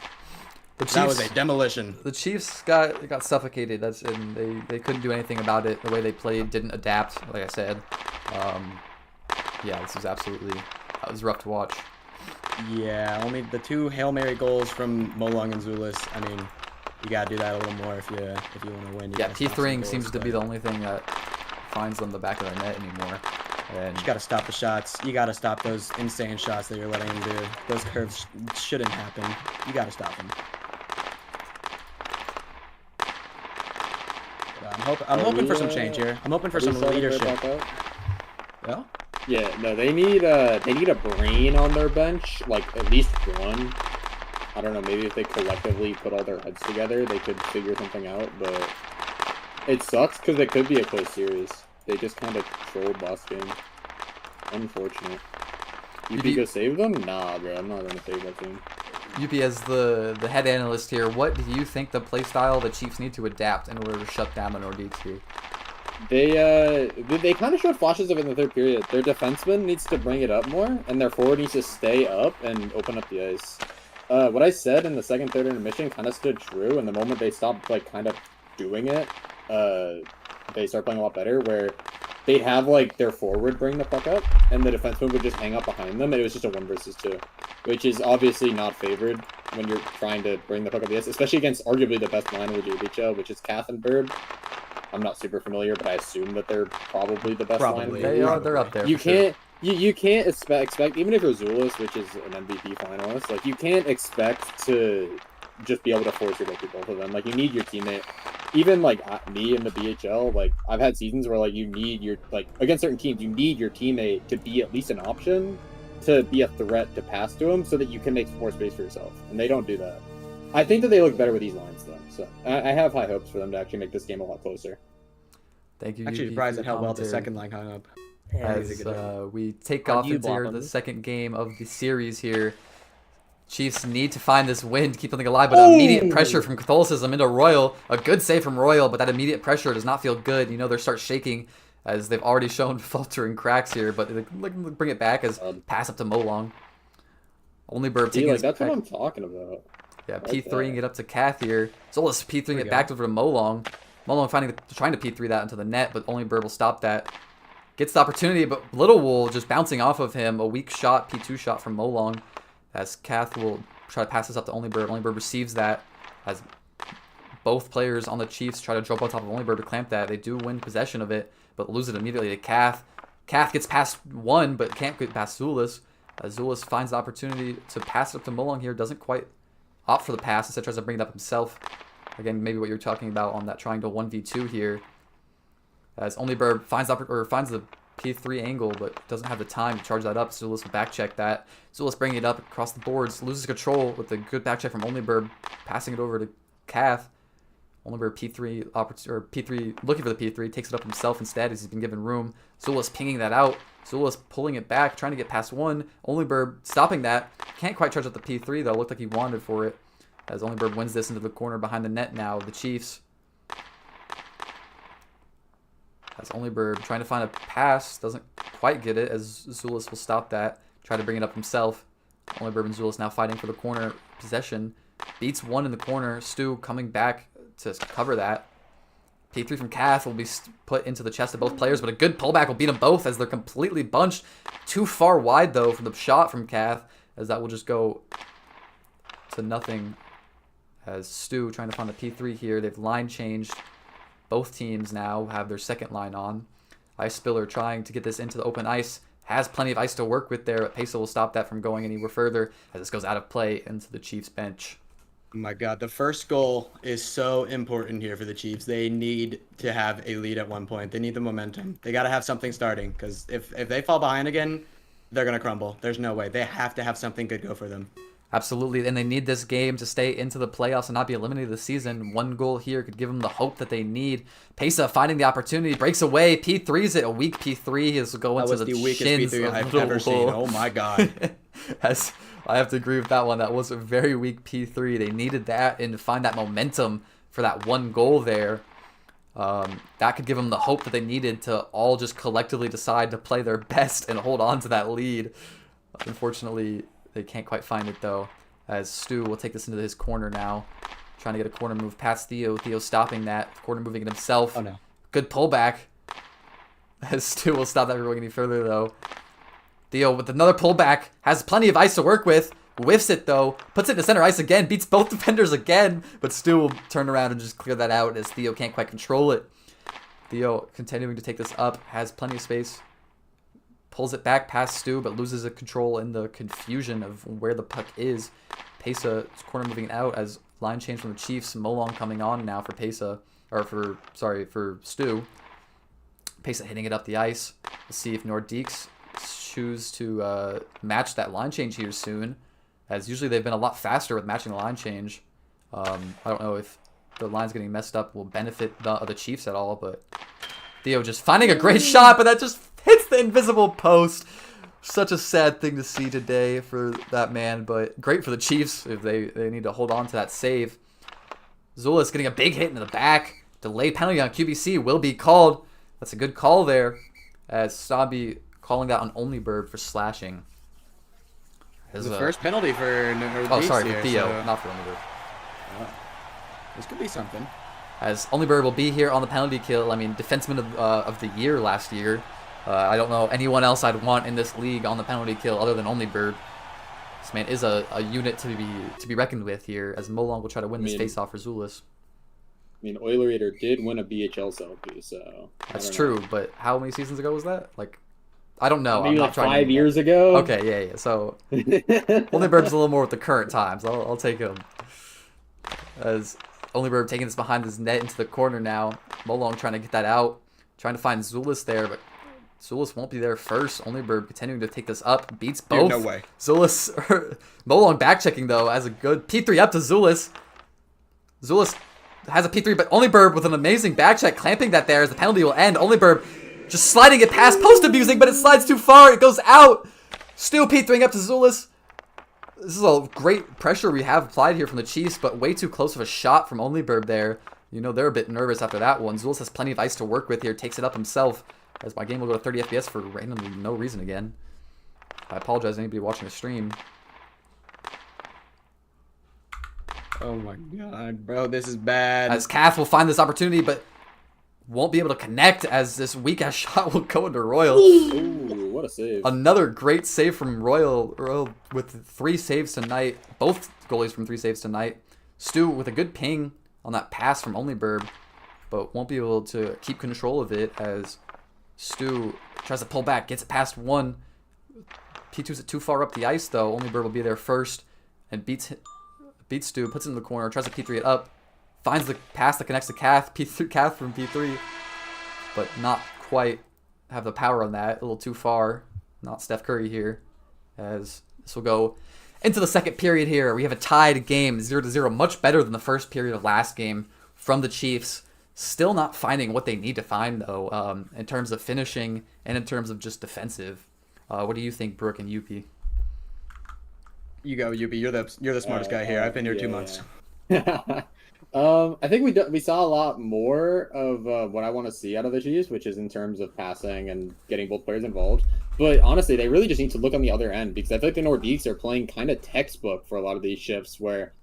That was a demolition. The Chiefs got suffocated. And they couldn't do anything about it. The way they played didn't adapt. Like I said, yeah, this was that was rough to watch. Yeah, only the 2 Hail Mary goals from Molong and Zulis. I mean, you gotta do that a little more if you want to win. Yeah, P3ing seems to be the only thing that finds them the back of their net anymore. And you gotta stop the shots. You gotta stop those insane shots that you're letting them do. Those curves shouldn't happen. You gotta stop them. I'm hoping for some change here. I'm hoping for some leadership. Well? Yeah, no, they need a brain on their bench, like at least one. I don't know, maybe if they collectively put all their heads together, they could figure something out. But it sucks because it could be a close series. They just kind of trolled last game. Unfortunate. UP go save them? Nah, bro. I'm not gonna save that team. UP as the head analyst here, what do you think the play style the Chiefs need to adapt in order to shut down the Nordiques here? They kind of showed flashes of it in the third period. Their defenseman needs to bring it up more, and their forward needs to stay up and open up the ice. What I said in the second, third intermission kind of stood true, and the moment they stopped like kind of doing it, they start playing a lot better, where they'd have like their forward bring the puck up, and the defenseman would just hang up behind them, and it was just a 1 versus 2, which is obviously not favored when you're trying to bring the puck up the ice, especially against arguably the best line in the JBHL, which is Kath and Bird. I'm not super familiar, but I assume that they're probably the best Probably. line in the They league. are. They're up there. You for sure. can't expect even if you're Zulus, which is an MVP finalist, like you can't expect to just be able to force your way through both of them. Like you need your teammate. Even like me in the BHL, like I've had seasons where like you need your like against certain teams, you need your teammate to be at least an option, to be a threat to pass to them, so that you can make more space for yourself. And they don't do that. I think that they look better with these lines though. So I have high hopes for them to actually make this game a lot closer. Thank you. Actually UP, surprised for at how well the commentary. second line hung up. As we take Are off you into here, the bobbing? second game of the series here. Chiefs need to find this win to keep something alive, but immediate pressure from Catholicism into Royal. A good save from Royal, but that immediate pressure does not feel good. You know, they start shaking as they've already shown faltering cracks here, but they bring it back as pass up to Molong. Only Burb See, taking like his that's back. what I'm talking about. Yeah, Like P3ing that. it up to Kath here. Zolas P3ing it back over to Molong. Molong trying to P3 that into the net, but only Burb will stop that. Gets the opportunity, but Little Wool just bouncing off of him. A weak shot, P2 shot from Molong. As Kath will try to pass this up to Only Burb. Only Burb receives that. As both players on the Chiefs try to jump on top of Only Burb to clamp that. They do win possession of it, but lose it immediately to Kath. Kath gets past one, but can't get past Zulis. As Zulis finds the opportunity to pass it up to Molong here. Doesn't quite opt for the pass. Instead tries to bring it up himself. Again, maybe what you're talking about on that trying to 1v2 here. As Only Burb finds the P3 angle, but doesn't have the time to charge that up. Zulis will back check that. Zulis bringing it up across the boards. Loses control with a good back check from Only Burb. Passing it over to Kath. Only Burb P3 looking for the P3. Takes it up himself instead as he's been given room. Zulis pinging that out. Zulis pulling it back, trying to get past one. Only Burb stopping that. Can't quite charge up the P3 though. Looked like he wanted for it. As Only Burb wins this into the corner behind the net now. The Chiefs. As Only Burb trying to find a pass. Doesn't quite get it as Zulis will stop that. Try to bring it up himself. Only Burb and Zulis now fighting for the corner possession. Beats one in the corner. Stu coming back to cover that. P3 from Kath will be put into the chest of both players, but a good pullback will beat them both as they're completely bunched. Too far wide, though, from the shot from Kath, as that will just go to nothing. As Stu trying to find the P3 here. They've line changed. Both teams now have their second line on. Ice Spiller trying to get this into the open ice. Has plenty of ice to work with there, but Pesa will stop that from going anywhere further as this goes out of play into the Chiefs bench. Oh my God, the first goal is so important here for the Chiefs. They need to have a lead at one point. They need the momentum. They got to have something starting because if they fall behind again, they're going to crumble. There's no way. They have to have something good go for them. Absolutely, and they need this game to stay into the playoffs and not be eliminated this season. One goal here could give them the hope that they need. Pesa finding the opportunity, breaks away, P3's it, a weak P3. He'll go That into was the the weakest shins P3 of I've Little ever seen. Wool. Oh my God. As I have to agree with that one. That was a very weak P3. They needed that and to find that momentum for that one goal there. That could give them the hope that they needed to all just collectively decide to play their best and hold on to that lead. Unfortunately, they can't quite find it though. As Stu will take this into his corner now. Trying to get a corner move past Theo. Theo stopping that. Corner moving it himself. Oh no. Good pullback. As Stu will stop that from going any further though. Theo with another pullback. Has plenty of ice to work with. Whiffs it though. Puts it to center ice again. Beats both defenders again. But Stu will turn around and just clear that out as Theo can't quite control it. Theo continuing to take this up. Has plenty of space. Pulls it back past Stu, but loses the control in the confusion of where the puck is. Pesa corner moving it out as line change from the Chiefs. Molong coming on now for Pesa, or for Stu. Pesa hitting it up the ice. We'll see if Nordiques choose to match that line change here soon, as usually they've been a lot faster with matching the line change. I don't know if the line's getting messed up will benefit the Chiefs at all, but Theo just finding a great shot, but that just hits the invisible post. Such a sad thing to see today for that man, but great for the Chiefs if they need to hold on to that save. Zulis getting a big hit in the back. Delay penalty on QBC will be called. That's a good call there, as Sabi calling that on Only Burb for slashing. The first penalty for Nordiques Oh, sorry, here, for Theo, so not for Only Burb. this could be something. As Only Bird will be here on the penalty kill. I mean, defenseman of the year last year. I don't know anyone else I'd want in this league on the penalty kill other than Only Bird. This man is a unit to be reckoned with here, as Molong will try to win this face-off for Zulis. mean, Oilerator did win a BHL selfie, so I That's don't true, know. but how many seasons ago was that? Like, I don't know. Maybe I'm like not trying 5 to... years ago. Okay, yeah. So Only Burb's a little more with the current times. I'll take him. As Only Burb taking this behind his net into the corner now. Molong trying to get that out. Trying to find Zulus there, but Zulus won't be there first. Only Burb continuing to take this up. Beats both. Dude, no way. Zulus... Molong back-checking, though, as a good P3 up to Zulus. Zulus has a P3, but Only Burb with an amazing back-check, clamping that there as the penalty will end. Only Burb just sliding it past, post-abusing, but it slides too far. It goes out. Still P3ing up to Zulus. This is a great pressure we have applied here from the Chiefs, but way too close of a shot from Only Burb there. You know, they're a bit nervous after that one. Zulus has plenty of ice to work with here. Takes it up himself. As my game will go to 30 FPS for randomly no reason again. I apologize to anybody watching the stream. Oh my god, bro, this is bad. As Cath will find this opportunity, but won't be able to connect as this weak-ass shot will go into Royal. Ooh, what a save. Another great save from Royal. Royal with 3 saves tonight. Both goalies from 3 saves tonight. Stu with a good ping on that pass from Only Burb, but won't be able to keep control of it as Stu tries to pull back, gets it past 1. P2's it too far up the ice, though. Only Burb will be there first and beats Stu, puts it in the corner, tries to P3 it up, finds the pass that connects to Cath, Cath from P3, but not quite have the power on that. A little too far. Not Steph Curry here, as this will go into the second period here. We have a tied game, 0-0, much better than the first period of last game from the Chiefs. Still not finding what they need to find, though, in terms of finishing and in terms of just defensive. What do you think, Brooke and Yupi? You go, Yubi. You're the smartest guy here. I've been here 2 months. I think we saw a lot more of what I want to see out of the Chiefs, which is in terms of passing and getting both players involved. But honestly, they really just need to look on the other end, because I feel like the Nordiques are playing kind of textbook for a lot of these shifts, where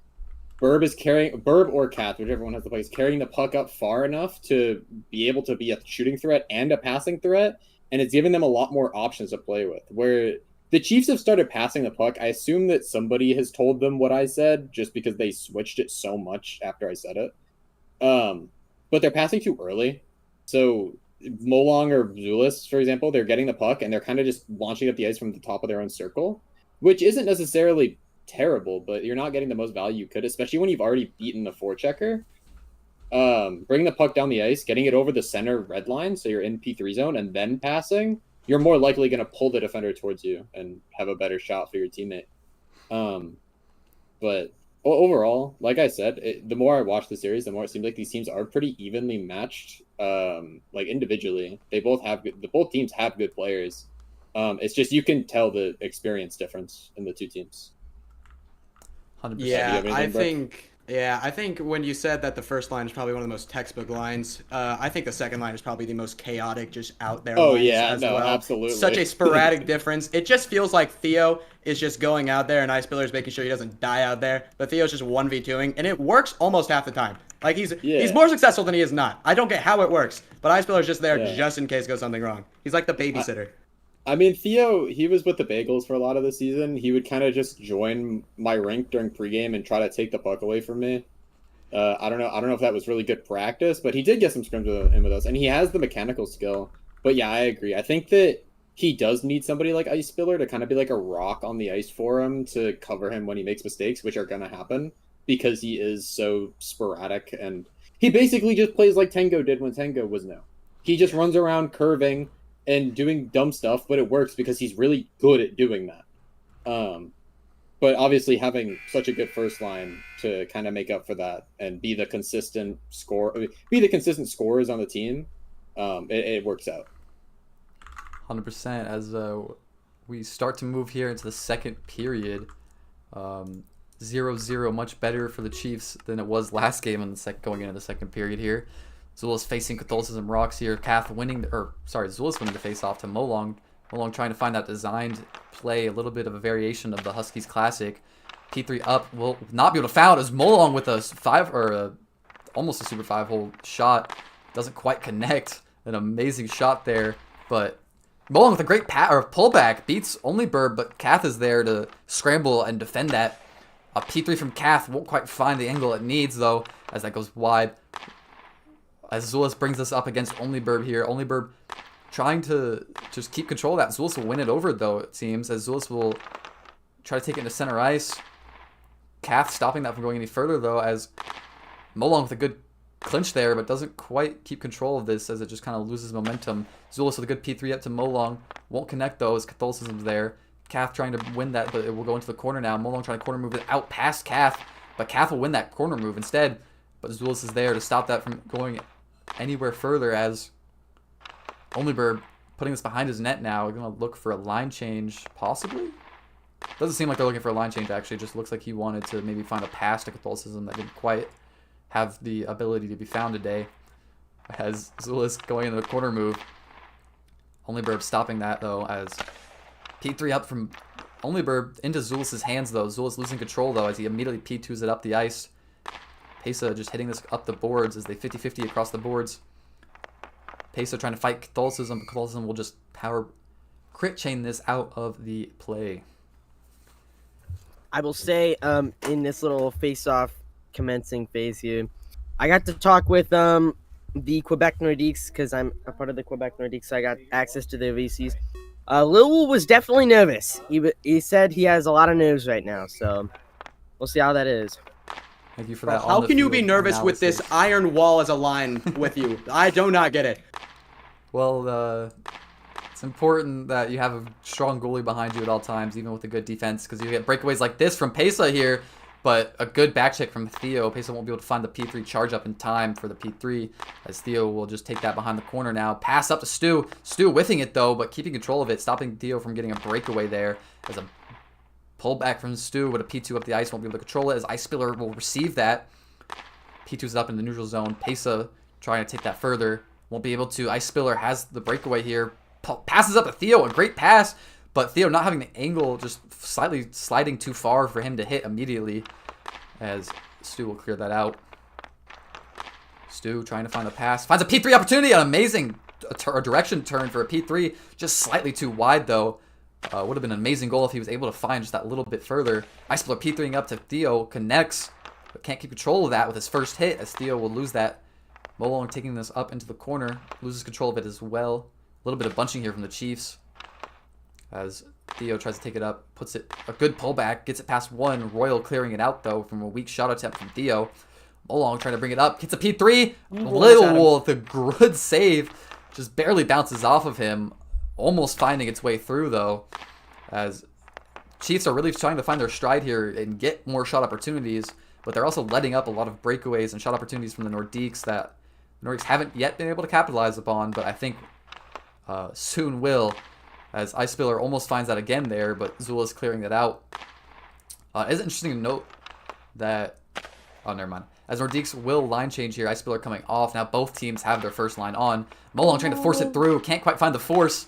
Burb or Cath, whichever one has the play, is carrying the puck up far enough to be able to be a shooting threat and a passing threat, and it's giving them a lot more options to play with. Where the Chiefs have started passing the puck, I assume that somebody has told them what I said, just because they switched it so much after I said it. But they're passing too early. So Molong or Zulus, for example, they're getting the puck and they're kind of just launching up the ice from the top of their own circle, which isn't necessarily terrible, but you're not getting the most value you could, especially when you've already beaten the forechecker. Bringing the puck down the ice, getting it over the center red line, so you're in P3 zone, and then passing, you're more likely going to pull the defender towards you and have a better shot for your teammate. But overall, like I said, the more I watch the series, the more it seems like these teams are pretty evenly matched. Like individually, both teams have good players. It's just you can tell the experience difference in the two teams. 100%. Yeah, anything, I think when you said that the first line is probably one of the most textbook lines, I think the second line is probably the most chaotic, just out there. Oh lines yeah, as no, well. absolutely. Such a sporadic difference. It just feels like Theo is just going out there and Ice Pillar is making sure he doesn't die out there. But Theo's just 1v2ing, and it works almost half the time. Like he's more successful than he is not. I don't get how it works, but Ice Pillar is just there just in case goes something wrong. He's like the babysitter. I mean, Theo, he was with the Bagels for a lot of the season. He would kind of just join my rink during pregame and try to take the puck away from me. I don't know if that was really good practice, but he did get some scrims in with us, and he has the mechanical skill. But yeah, I agree. I think that he does need somebody like Ice Spiller to kind of be like a rock on the ice for him to cover him when he makes mistakes, which are going to happen because he is so sporadic, and he basically just plays like Tango did when Tango was new. He just runs around curving and doing dumb stuff, but it works because he's really good at doing that. But obviously having such a good first line to kind of make up for that and be the consistent scorers on the team, it works out. 100%. As we start to move here into the second period, 0-0, much better for the Chiefs than it was last game in the going into the second period here. Zulus facing Catholicism Rocks here. Zulus winning the face-off to Molong. Molong trying to find that designed play, a little bit of a variation of the Huskies classic. P3 up, will not be able to foul as Molong with a almost a super 5-hole shot. Doesn't quite connect. An amazing shot there, but Molong with a great pullback beats Only Burb, but Cath is there to scramble and defend that. A P3 from Cath won't quite find the angle it needs though, as that goes wide. As Zulus brings this up against OnlyBurb here. OnlyBurb trying to just keep control of that. Zulus will win it over, though, it seems, as Zulus will try to take it into center ice. Kath stopping that from going any further, though, as Molong with a good clinch there, but doesn't quite keep control of this as it just kind of loses momentum. Zulus with a good P3 up to Molong. Won't connect, though, as Catholicism's there. Kath trying to win that, but it will go into the corner now. Molong trying to corner move it out past Kath, but Kath will win that corner move instead. But Zulus is there to stop that from going anywhere further, as OnlyBurb putting this behind his net now. We're going to look for a line change, possibly? Doesn't seem like they're looking for a line change, actually. It just looks like he wanted to maybe find a pass to Catholicism that didn't quite have the ability to be found today. As Zulus going into the corner move. OnlyBurb stopping that, though, as P3 up from OnlyBurb into Zulus' hands, though. Zulus losing control, though, as he immediately P2s it up the ice. Pesa just hitting this up the boards as they 50-50 across the boards. Pesa trying to fight Catholicism, but Catholicism will just power crit chain this out of the play. I will say, in this little face-off commencing phase here, I got to talk with the Quebec Nordiques because I'm a part of the Quebec Nordiques, so I got access to their VCs. Lil was definitely nervous. He said he has a lot of nerves right now, so we'll see how that is. Thank you for that. How can you be nervous with this iron wall as a line with you? I do not get it. Well, it's important that you have a strong goalie behind you at all times, even with a good defense, because you get breakaways like this from Pesa here, but a good back check from Theo. Pesa won't be able to find the P3 charge up in time for the P3, as Theo will just take that behind the corner now. Pass up to Stu. Stu whiffing it, though, but keeping control of it, stopping Theo from getting a breakaway there, as a pullback from Stu with a P2 up the ice. Won't be able to control it, as Ice Spiller will receive that. P2's up in the neutral zone. Pesa trying to take that further. Won't be able to. Ice Spiller has the breakaway here. Passes up to Theo. A great pass. But Theo not having the angle, just slightly sliding too far for him to hit immediately. As Stu will clear that out. Stu trying to find a pass. Finds a P3 opportunity. An amazing direction turn for a P3. Just slightly too wide, though. Would have been an amazing goal if he was able to find just that little bit further. Ice Spiller P3ing up to Theo. Connects. But can't keep control of that with his first hit, as Theo will lose that. Molong taking this up into the corner. Loses control of it as well. A little bit of bunching here from the Chiefs. As Theo tries to take it up. Puts it a good pullback. Gets it past one. Royal clearing it out, though, from a weak shot attempt from Theo. Molong trying to bring it up. Hits a P3. Little Wolf, the good save. Just barely bounces off of him. Almost finding its way through, though. As Chiefs are really trying to find their stride here and get more shot opportunities. But they're also letting up a lot of breakaways and shot opportunities from the Nordiques that the Nordiques haven't yet been able to capitalize upon, but I think soon will, as Ice Spiller almost finds that again there, but Zula's clearing that out. It's interesting to note that... Oh, never mind. As Nordiques will line change here, Ice Spiller coming off. Now both teams have their first line on. Molong trying to force it through. Can't quite find the force.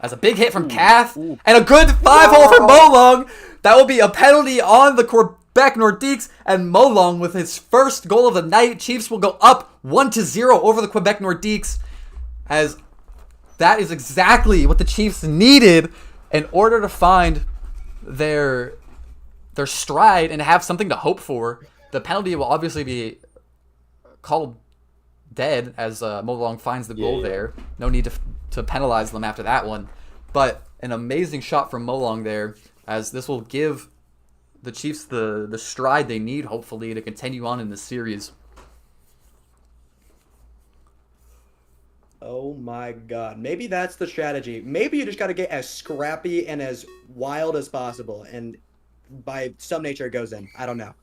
As a big hit from Kath. And a good 5-hole from Molong. That will be a penalty on the Quebec Nordiques. And Molong with his first goal of the night. Chiefs will go up 1-0 over the Quebec Nordiques. As that is exactly what the Chiefs needed in order to find their stride and have something to hope for. The penalty will obviously be called dead as Molong finds the goal there. No need to penalize them after that one. But an amazing shot from Molong there, as this will give the Chiefs the stride they need, hopefully, to continue on in this series. Oh my god. Maybe that's the strategy. Maybe you just got to get as scrappy and as wild as possible. And by some nature, it goes in. I don't know.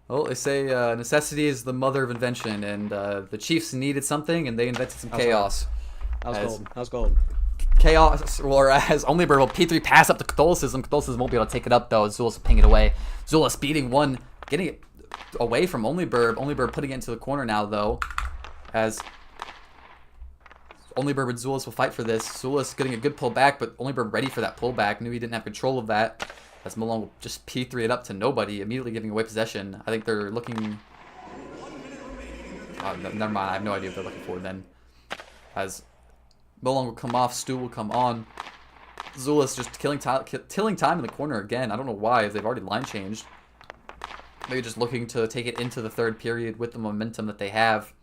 Well, they say necessity is the mother of invention, and the Chiefs needed something, and they invented some chaos. How's gold? Chaos, or as OnlyBurb will P3 pass up to Catholicism. Catholicism won't be able to take it up, though, as Zulus will ping it away. Zulus beating one, getting it away from OnlyBurb. OnlyBurb putting it into the corner now, though, as OnlyBurb and Zulus will fight for this. Zulus getting a good pull back, but OnlyBurb ready for that pullback. Knew he didn't have control of that. As Molong will just P3 it up to nobody, immediately giving away possession. I think they're looking... never mind, I have no idea what they're looking for then. As Molong will come off, Stu will come on. Zulus just killing time in the corner again. I don't know why, as they've already line changed. maybe just looking to take it into the third period with the momentum that they have.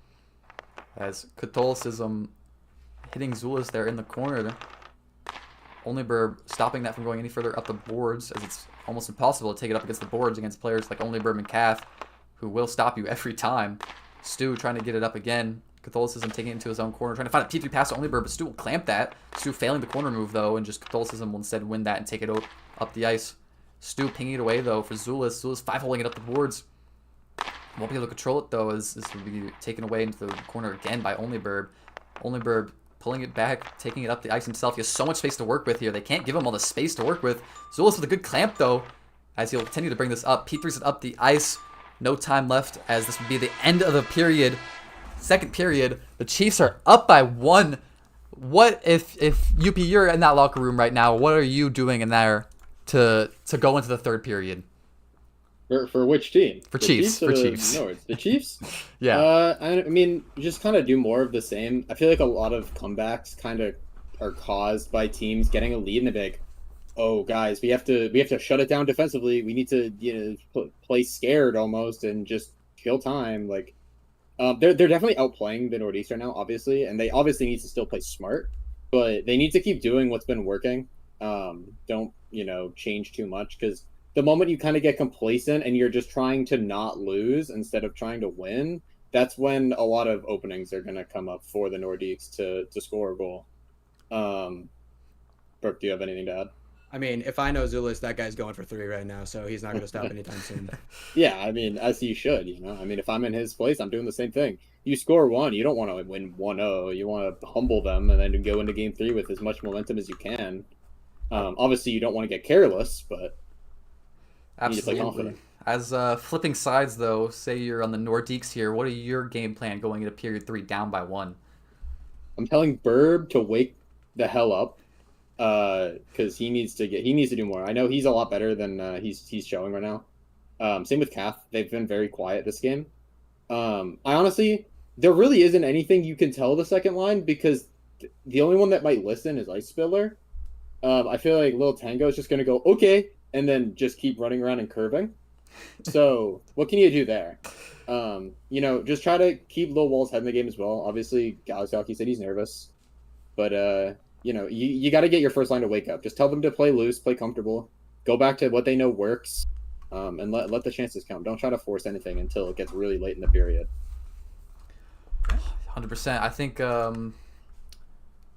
As Catholicism hitting Zulus there in the corner. Onlyberb stopping that from going any further up the boards, as it's almost impossible to take it up against the boards against players like Onlyberb and Calf, who will stop you every time. Stu trying to get it up again. Catholicism taking it into his own corner, trying to find a P3 pass to Onlyberb, but Stu will clamp that. Stu failing the corner move, though, and just Catholicism will instead win that and take it up the ice. Stu pinging it away, though, for Zulus. Zulus 5-holing it up the boards. Won't be able to control it, though, as this will be taken away into the corner again by Onlyberb. Onlyberb pulling it back, taking it up the ice himself. He has so much space to work with here. They can't give him all the space to work with. Zulus with a good clamp, though, as he'll continue to bring this up. P3's it up the ice. No time left, as this would be the end of the period. Second period. The Chiefs are up by 1. What if UP, you're in that locker room right now, what are you doing in there to go into the third period? For which team? For the Chiefs. For the Chiefs. Nords? The Chiefs? Yeah. I mean, just kind of do more of the same. I feel like a lot of comebacks kind of are caused by teams getting a lead and they're like, oh guys, we have to shut it down defensively. We need to play scared almost and just kill time. Like, they're definitely outplaying the Nordiques right now, obviously, and they obviously need to still play smart, but they need to keep doing what's been working. Don't change too much, because the moment you kind of get complacent and you're just trying to not lose instead of trying to win, that's when a lot of openings are going to come up for the Nordiques to score a goal. Brooke, do you have anything to add? I mean, if I know Zulus, that guy's going for 3 right now, so he's not going to stop anytime soon. Yeah, I mean, as he should, I mean, if I'm in his place, I'm doing the same thing. You score 1, you don't want to win 1-0. You want to humble them and then go into game 3 with as much momentum as you can. Obviously, you don't want to get careless, but absolutely. As flipping sides, though, say you're on the Nordiques here, what are your game plan going into period 3 down by 1? I'm telling Burb to wake the hell up, because he needs to do more. I know he's a lot better than he's showing right now. Same with Calf. They've been very quiet this game. I honestly, there really isn't anything you can tell the second line, because the only one that might listen is Ice Spiller. I feel like Lil Tango is just going to go, okay, and then just keep running around and curving. So what can you do there? Just try to keep Lil Wall's head in the game as well. Obviously, Galaxy said he's nervous. But, you got to get your first line to wake up. Just tell them to play loose, play comfortable, go back to what they know works, and let the chances come. Don't try to force anything until it gets really late in the period. 100%. I think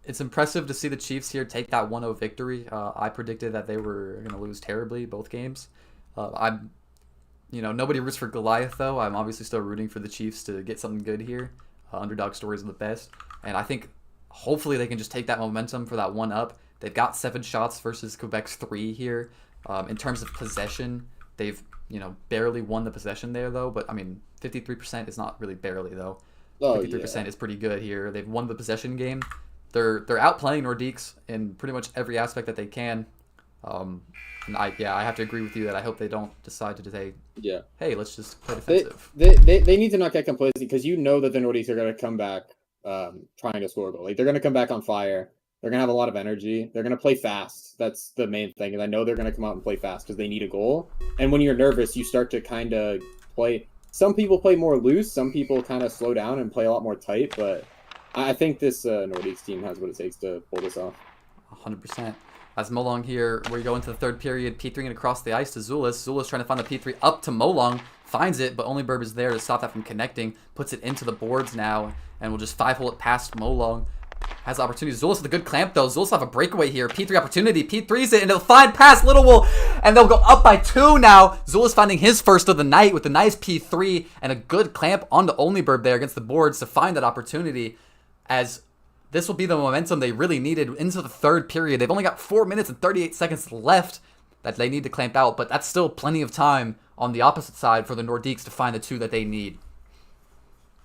it's impressive to see the Chiefs here take that 1-0 victory. I predicted that they were going to lose terribly both games. Nobody roots for Goliath, though. I'm obviously still rooting for the Chiefs to get something good here. Underdog stories are the best. And I think hopefully they can just take that momentum for that 1-up. They've got 7 shots versus Quebec's 3 here. In terms of possession, they've barely won the possession there, though. But, I mean, 53% is not really barely, though. 53% is pretty good here. They've won the possession game. They're outplaying Nordiques in pretty much every aspect that they can. And I have to agree with you that I hope they don't decide to say, hey, let's just play defensive. They need to not get complacent, because that the Nordiques are going to come back trying to score a goal. Like, they're going to come back on fire. They're going to have a lot of energy. They're going to play fast. That's the main thing. And I know they're going to come out and play fast because they need a goal. And when you're nervous, you start to kind of play. Some people play more loose. Some people kind of slow down and play a lot more tight. But I think this Nordiques team has what it takes to pull this off. 100%. As Molong here, we go into the third period, P3 across the ice to Zulus. Zulus trying to find the P3 up to Molong. Finds it, but only Burb is there to stop that from connecting. Puts it into the boards now, and will just 5-hole it past Molong. Has the opportunity. Zulus with a good clamp, though. Zulus have a breakaway here. P3 opportunity. P3's it, and they'll find past Little Wool, and they'll go up by 2 now. Zulus finding his first of the night with a nice P3 and a good clamp onto only Burb there against the boards to find that opportunity, as this will be the momentum they really needed into the third period. They've only got 4 minutes and 38 seconds left that they need to clamp out, but that's still plenty of time on the opposite side for the Nordiques to find the 2 that they need.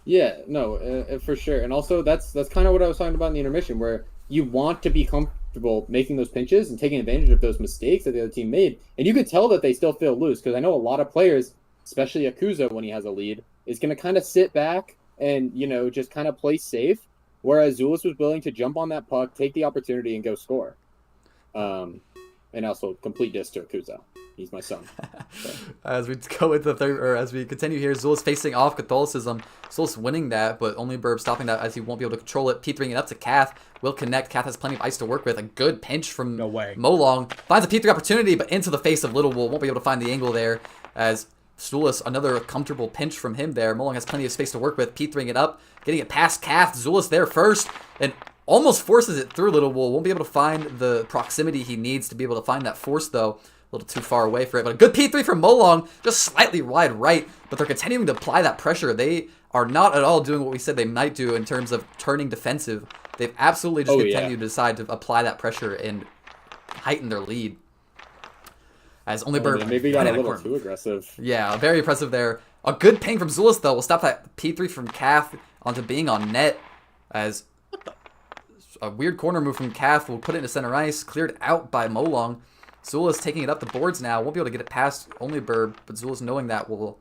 Yeah, no, for sure. And also, that's kind of what I was talking about in the intermission, where you want to be comfortable making those pinches and taking advantage of those mistakes that the other team made. And you could tell that they still feel loose, because I know a lot of players, especially Yakuza when he has a lead, is going to kind of sit back and, just kind of play safe, whereas Zulus was willing to jump on that puck, take the opportunity, and go score. And also complete diss to Yakuza. He's my son. So. As we go into the third, or as we continue here, Zulus facing off Catholicism. Zulus winning that, but only Burb stopping that as he won't be able to control it. P3ing it up to Kath. Will connect. Kath has plenty of ice to work with. A good pinch from Molong. Finds a P3 opportunity, but into the face of Little Wool. Won't be able to find the angle there. As Zulus, another comfortable pinch from him there. Molong has plenty of space to work with. P3ing it up. Getting it past Kath. Zulus there first. And almost forces it through Little Wool. Won't be able to find the proximity he needs to be able to find that force, though. A little too far away for it. But a good P3 from Molong. Just slightly wide right. But they're continuing to apply that pressure. They are not at all doing what we said they might do in terms of turning defensive. They've absolutely just continued to decide to apply that pressure and heighten their lead. As only Burb maybe got a little too aggressive. Yeah, very impressive there. A good ping from Zulus, though. Will stop that P3 from Kath onto being on net. As a weird corner move from Kath will put it into center ice. Cleared out by Molong. Zulus taking it up the boards now. Won't be able to get it past only Burb, but Zulus knowing that will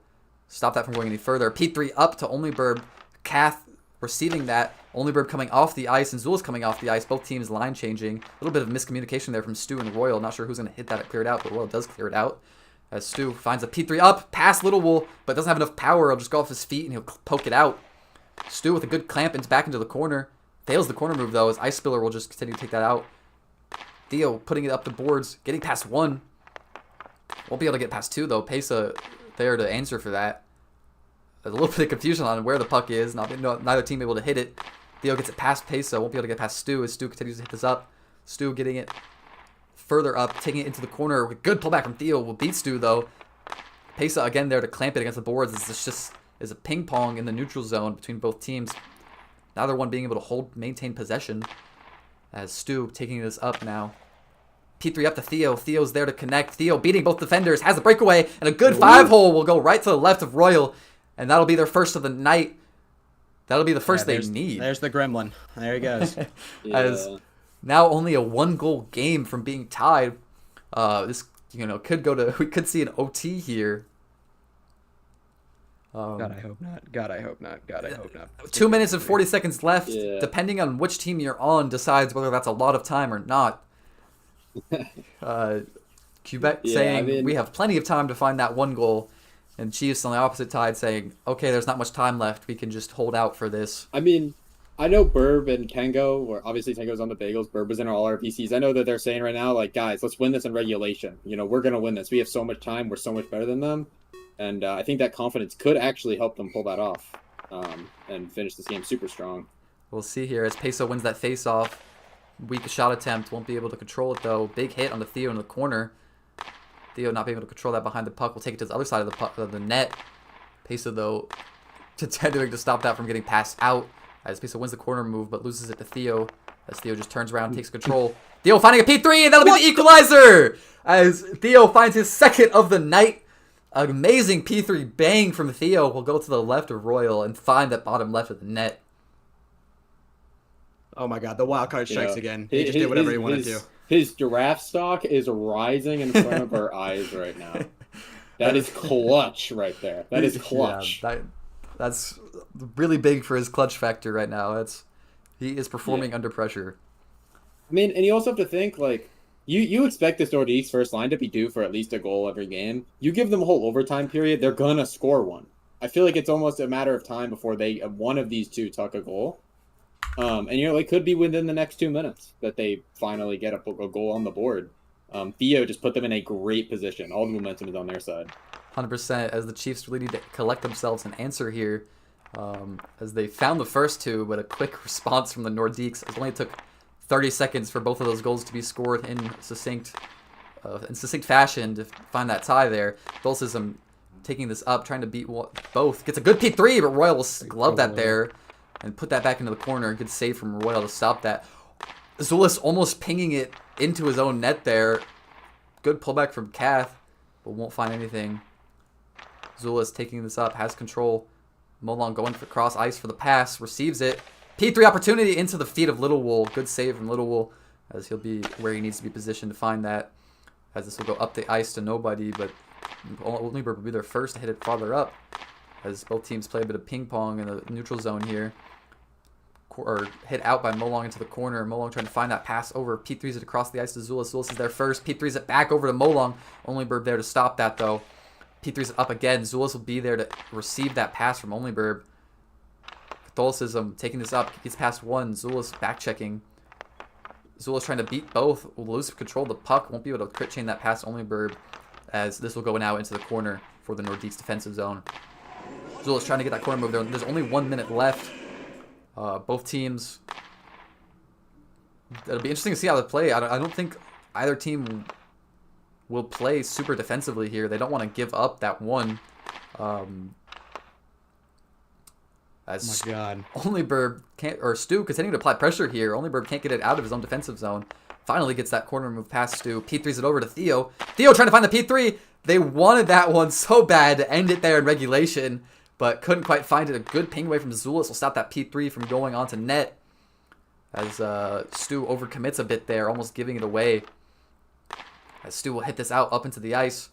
stop that from going any further. P3 up to only Burb. Kath receiving that. Only Burb coming off the ice and Zulus coming off the ice. Both teams line changing. A little bit of miscommunication there from Stu and Royal. Not sure who's going to hit that and clear it out, but Royal does clear it out. As Stu finds a P3 up past Little Wool, but doesn't have enough power. He'll just go off his feet and he'll poke it out. Stu with a good clamp and back into the corner. Fails the corner move, though, as Ice Spiller will just continue to take that out. Theo putting it up the boards, getting past one. Won't be able to get past two, though. Pesa there to answer for that. There's a little bit of confusion on where the puck is. Neither team able to hit it. Theo gets it past Pesa. Won't be able to get past Stu as Stu continues to hit this up. Stu getting it further up, taking it into the corner. Good pullback from Theo. Will beat Stu, though. Pesa again there to clamp it against the boards. This just is a ping pong in the neutral zone between both teams. Neither one being able to maintain possession. As Stu taking this up now. P3 up to Theo. Theo's there to connect. Theo beating both defenders. Has the breakaway. And a good 5-hole will go right to the left of Royal. And that'll be their first of the night. That'll be the first they need. There's the gremlin. There he goes. As now only a 1-goal game from being tied. This could go to. We could see an OT here. God, I hope not. God, I hope not. God, I hope not. 2 minutes and 40 seconds left. Yeah. Depending on which team you're on, decides whether that's a lot of time or not. Quebec saying we have plenty of time to find that 1 goal. And Chiefs on the opposite side saying, okay, there's not much time left. We can just hold out for this. I mean, I know Burb and Kengo, or obviously Kengo's on the Bagels. Burb was in all our PCs. I know that they're saying right now, like, guys, let's win this in regulation. We're going to win this. We have so much time. We're so much better than them. And I think that confidence could actually help them pull that off and finish this game super strong. We'll see here as Peso wins that face-off. Weak shot attempt. Won't be able to control it, though. Big hit on the Theo in the corner. Theo not being able to control that behind the puck. Will take it to the other side of the puck, of the net. Peso, though, continuing to stop that from getting passed out. As Peso wins the corner move, but loses it to Theo. As Theo just turns around and takes control. Theo finding a P3, and that'll be the equalizer! As Theo finds his second of the night. Amazing P3 bang from Theo. Will go to the left of Royal and find that bottom left of the net. Oh my God, the wild card strikes again. He just did whatever he wanted to. His giraffe stock is rising in front of our eyes right now. That is clutch right there. That is clutch. Yeah, that's really big for his clutch factor right now. He is performing under pressure. I mean, and you also have to think, like, you expect this Nordiques first line to be due for at least a goal every game. You give them a whole overtime period, they're gonna score one. I feel like it's almost a matter of time before one of these two tuck a goal. And it could be within the next 2 minutes that they finally get a goal on the board. Theo just put them in a great position. All the momentum is on their side. 100%. As the Chiefs really need to collect themselves and answer here, as they found the first two, but a quick response from the Nordiques. It only took 30 seconds for both of those goals to be scored in succinct fashion to find that tie there. Dulcism taking this up, trying to beat both. Gets a good P3, but Royal will glove that there and put that back into the corner. Good save from Royal to stop that. Zulus almost pinging it into his own net there. Good pullback from Kath, but won't find anything. Zulus taking this up, has control. Molong going for cross ice for the pass, receives it. P3 opportunity into the feet of Little Wool. Good save from Little Wool, as he'll be where he needs to be positioned to find that. As this will go up the ice to nobody, but only will be their first to hit it farther up. As both teams play a bit of ping pong in the neutral zone here. or hit out by Molong into the corner. Molong trying to find that pass over. P3's it across the ice to Zulus. Zulus is there first. P3's it back over to Molong. Onlyberb there to stop that though. P3's up again. Zulus will be there to receive that pass from Onlyberb. Catholicism taking this up. Gets past one. Zulus back checking. Zulus trying to beat both. Will lose control of the puck. Won't be able to crit chain that pass Onlyberb, as this will go now into the corner for the Nordiques defensive zone. Zulus trying to get that corner move there. There's only 1 minute left. Both teams. It'll be interesting to see how they play. I don't think either team will play super defensively here. They don't want to give up that one. As Oh my God. Onlyberb can't, or Stu continuing to apply pressure here. Onlyberb can't get it out of his own defensive zone. Finally gets that corner move past Stu. P3's it over to Theo. Theo trying to find the P3. They wanted that one so bad to end it there in regulation, but couldn't quite find it. A good ping away from Zulus will stop that P3 from going onto net. As Stu overcommits a bit there, almost giving it away. As Stu will hit this out up into the ice.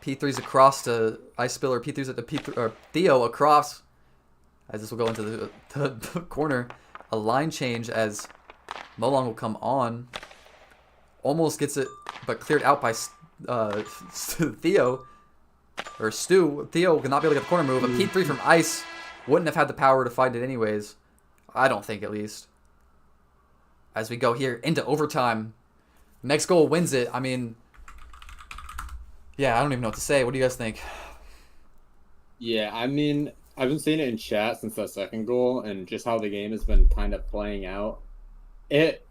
P3's across to Ice Spiller. P3's at the P3, or Theo across. As this will go into the corner. A line change as Molong will come on. Almost gets it, but cleared out by Theo. Or Stu. Theo will not be able to get the corner move. A P3 from ice wouldn't have had the power to find it anyways. I don't think, at least. As we go here into overtime. Next goal wins it. I mean, yeah, I don't even know what to say. What do you guys think? Yeah, I mean, I've been seeing it in chat since that second goal, and just how the game has been kind of playing out.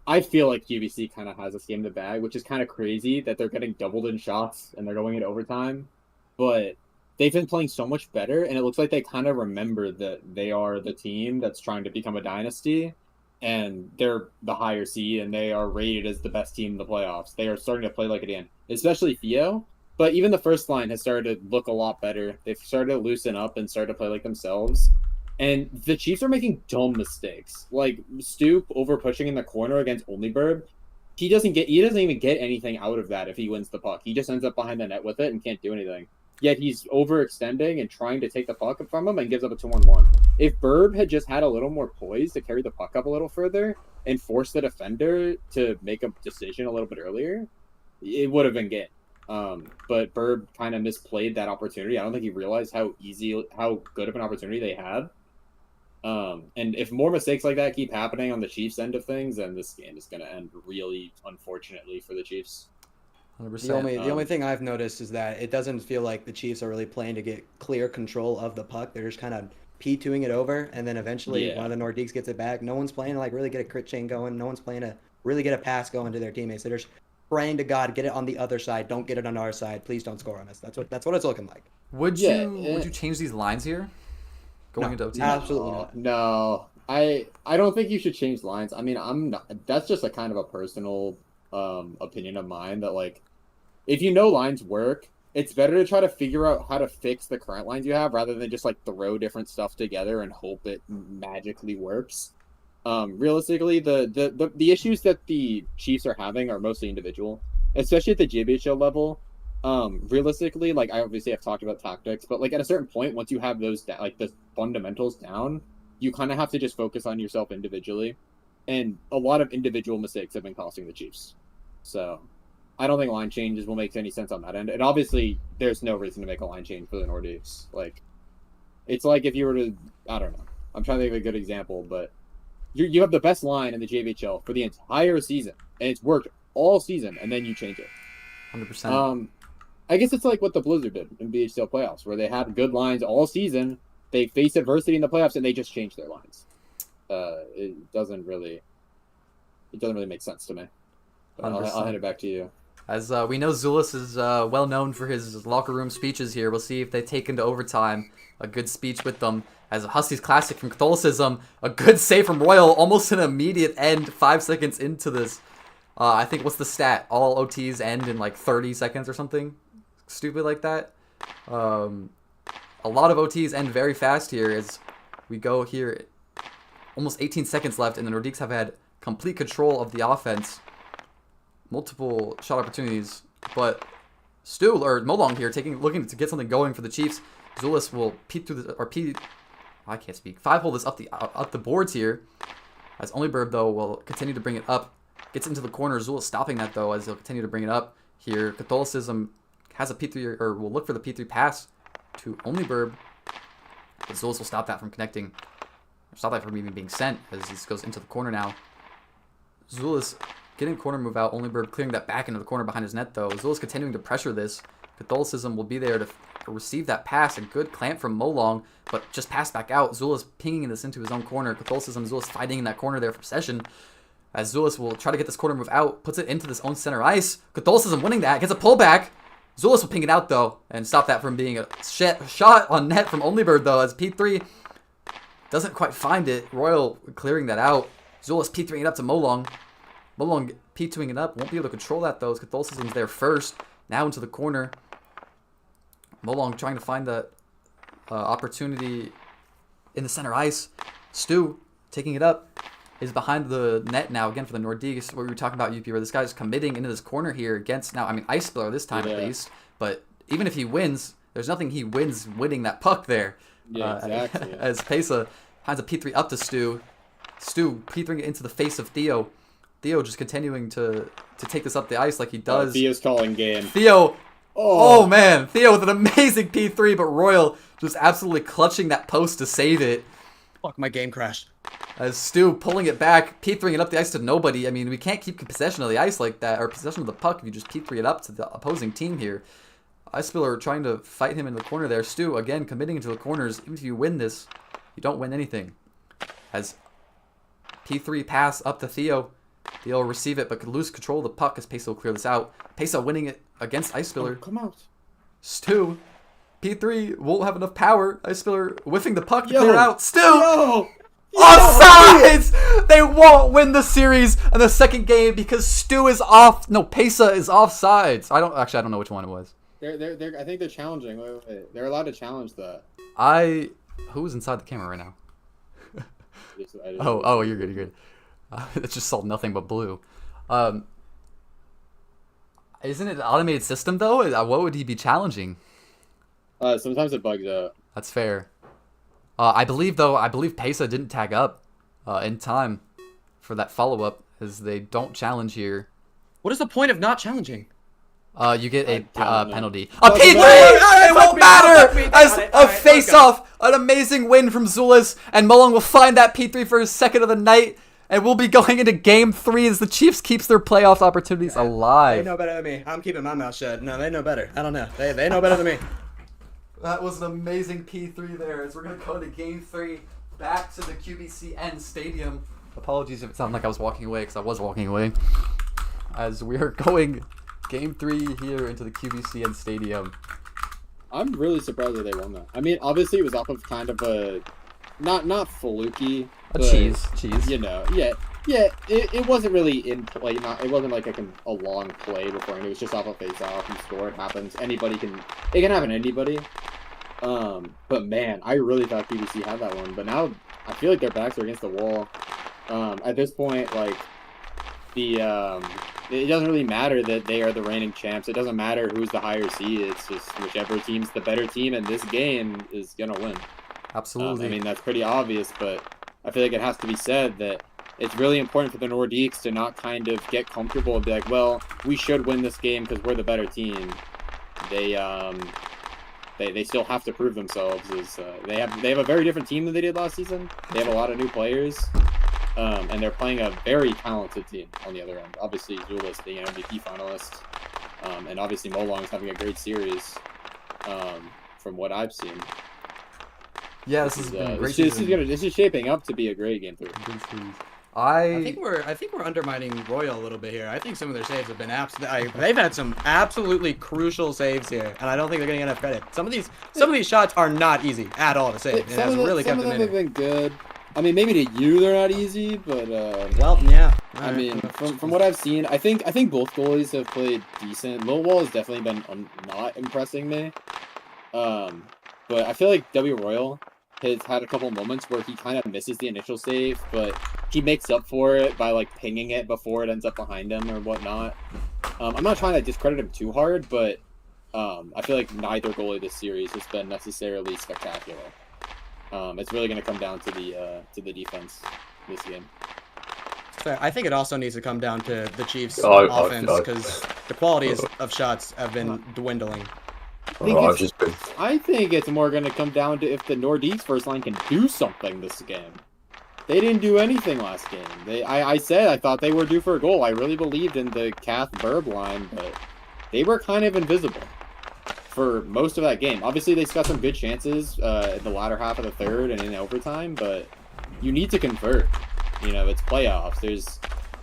I feel like GBC kind of has this game in the bag, which is kind of crazy that they're getting doubled in shots and they're going into overtime. But they've been playing so much better, and it looks like they kind of remember that they are the team that's trying to become a dynasty, and they're the higher seed, and they are rated as the best team in the playoffs. They are starting to play like it again, especially Theo. But even the first line has started to look a lot better. They've started to loosen up and start to play like themselves. And the Chiefs are making dumb mistakes. Like Stoop over pushing in the corner against Onlyberg. He doesn't even get anything out of that if he wins the puck. He just ends up behind the net with it and can't do anything. Yet he's overextending and trying to take the puck from him and gives up a 2-on-1. If Burb had just had a little more poise to carry the puck up a little further and force the defender to make a decision a little bit earlier, it would have been game. But Burb kind of misplayed that opportunity. I don't think he realized how good of an opportunity they had. And if more mistakes like that keep happening on the Chiefs' end of things, then this game is going to end really unfortunately for the Chiefs. 100%. The only thing I've noticed is that it doesn't feel like the Chiefs are really playing to get clear control of the puck. They're just kind of P2ing it over, and then eventually one of the Nordiques gets it back. No one's playing to like really get a crit chain going. No one's playing to really get a pass going to their teammates. They're just praying to God, get it on the other side. Don't get it on our side. Please don't score on us. That's what it's looking like. Would you change these lines here? Going into OT? Absolutely not. No. I don't think you should change lines. I mean, I'm not, that's just a kind of a personal opinion of mine that like if you know lines work, it's better to try to figure out how to fix the current lines you have rather than just like throw different stuff together and hope it magically works. Realistically, the issues that the Chiefs are having are mostly individual, especially at the JBHL level. Realistically, like I obviously have talked about tactics, but like at a certain point, once you have those like the fundamentals down, you kind of have to just focus on yourself individually, and a lot of individual mistakes have been costing the Chiefs. So I don't think line changes will make any sense on that end, and obviously there's no reason to make a line change for the Nordiques. Like it's like if you were to, I don't know, I'm trying to think of a good example, but you have the best line in the JBHL for the entire season, and it's worked all season, and then you change it. 100%. I guess it's like what the Blizzard did in BHL playoffs, where they had good lines all season. They faced adversity in the playoffs, and they just changed their lines. It doesn't really make sense to me. But I'll hand it back to you. As we know, Zulus is well known for his locker room speeches here. We'll see if they take into overtime a good speech with them. As a Huskies classic from Catholicism, a good save from Royal, almost an immediate end 5 seconds into this. I think, what's the stat? All OTs end in like 30 seconds or something stupid like that. A lot of OTs end very fast here as we go here. Almost 18 seconds left, and the Nordiques have had complete control of the offense. Multiple shot opportunities, but Molong here looking to get something going for the Chiefs. Zulus will P I can't speak. 5-hole is up the boards here. As Onlyberb, though, will continue to bring it up. Gets into the corner. Zula stopping that, though, as he'll continue to bring it up here. Catholicism has a P3, or will look for the P3 pass to Onlyberb. But Zulus will stop that from connecting. Or stop that from even being sent, as this goes into the corner now. Zulus getting corner move out. Onlyberb clearing that back into the corner behind his net, though. Zulus continuing to pressure this. Catholicism will be there to receive that pass. A good clamp from Molong, but just pass back out. Zulus pinging this into his own corner. Catholicism, Zulus fighting in that corner there for possession. As Zulus will try to get this corner move out, puts it into this own center ice. Catholicism winning that, gets a pullback. Zulus will ping it out, though, and stop that from being a shot on net from Onlyberg, though, as P3 doesn't quite find it. Royal clearing that out. Zulus P3ing it up to Molong. Molong P2ing it up. Won't be able to control that, though, as Catholicism's there first. Now into the corner. Molong trying to find the opportunity in the center ice. Stu taking it up. Is behind the net now again for the Nordiques. What we were talking about, UP, where this guy's committing into this corner here against now. I mean, Ice Spiller this time at least. But even if he wins, there's nothing he wins winning that puck there. Yeah, exactly. As Pesa finds a P3 up to Stu. Stu P3ing it into the face of Theo. Theo just continuing to take this up the ice like he does. Theo's calling game. Theo. Oh man, Theo with an amazing P3, but Royal just absolutely clutching that post to save it. Fuck, my game crashed. As Stu pulling it back, P3ing it up the ice to nobody. I mean, we can't keep possession of the ice like that, or possession of the puck if you just P3 it up to the opposing team here. Ice Spiller trying to fight him in the corner there. Stu, again, committing into the corners. Even if you win this, you don't win anything. As P3 pass up to Theo. Theo will receive it, but could lose control of the puck as Pesa will clear this out. Pesa winning it against Ice Spiller. Oh, come out. Stu, P3 won't have enough power. Ice Spiller whiffing the puck to clear out. Stu! Offsides! They won't win the series in the second game because Stu is off. No, Pesa is offsides. I don't know which one it was. I think they're challenging. Wait. They're allowed to challenge that. Who's inside the camera right now? I just Oh, you're good. It just saw nothing but blue. Isn't it an automated system though? What would he be challenging? Sometimes it bugs out. That's fair. I believe Pesa didn't tag up in time for that follow-up, as they don't challenge here. What is the point of not challenging? You get a penalty. A P3! It won't matter! As a face-off, an amazing win from Zulus, and Molong will find that P3 for his second of the night, and we'll be going into Game 3 as the Chiefs keeps their playoff opportunities alive. They know better than me. I'm keeping my mouth shut. No, they know better. I don't know. They know better than me. That was an amazing P3 there, as we're going to go to Game 3, back to the QBCN Stadium. Apologies if it sounded like I was walking away, because I was walking away. As we are going Game 3 here into the QBCN Stadium. I'm really surprised that they won that. I mean, obviously it was off of kind of a, not fluky. Cheese. You know, yeah. It wasn't really in play. It wasn't like a long play before, and it was just off a face-off. You score, it happens. It can happen to anybody. But man, I really thought QBC had that one. But now I feel like their backs are against the wall. At this point, like it doesn't really matter that they are the reigning champs. It doesn't matter who's the higher seed. It's just whichever team's the better team in this game is gonna win. Absolutely. I mean, that's pretty obvious, but I feel like it has to be said that it's really important for the Nordiques to not kind of get comfortable and be like, well, we should win this game because we're the better team. They still have to prove themselves. They have a very different team than they did last season. They have a lot of new players, and they're playing a very talented team on the other end. Obviously, Zulus being an MVP finalist, and obviously Molong's having a great series, from what I've seen. Yeah, this has been great. This is shaping up to be a great game for them. I think we're undermining Royal a little bit here. I think some of their saves have been they've had some absolutely crucial saves here, and I don't think they're getting enough credit. Some of these shots are not easy at all to save. It has really kept them in. Some of them have been good. I mean, maybe to you they're not easy, but well, yeah. I mean, from what I've seen, I think both goalies have played decent. Lowell has definitely been not impressing me. But I feel like W Royal has had a couple moments where he kind of misses the initial save, but he makes up for it by like pinging it before it ends up behind him or whatnot. I'm not trying to discredit him too hard, but I feel like neither goalie this series has been necessarily spectacular. It's really going to come down to the defense this game. Fair. I think it also needs to come down to the Chiefs' Oh, offense oh. because the quality of shots have been dwindling. I think it's more going to come down to if the Nordiques first line can do something this game. They didn't do anything last game. I said I thought they were due for a goal. I really believed in the Kath Burb line, but they were kind of invisible for most of that game. Obviously, they got some good chances in the latter half of the third and in overtime, but you need to convert. You know, it's playoffs.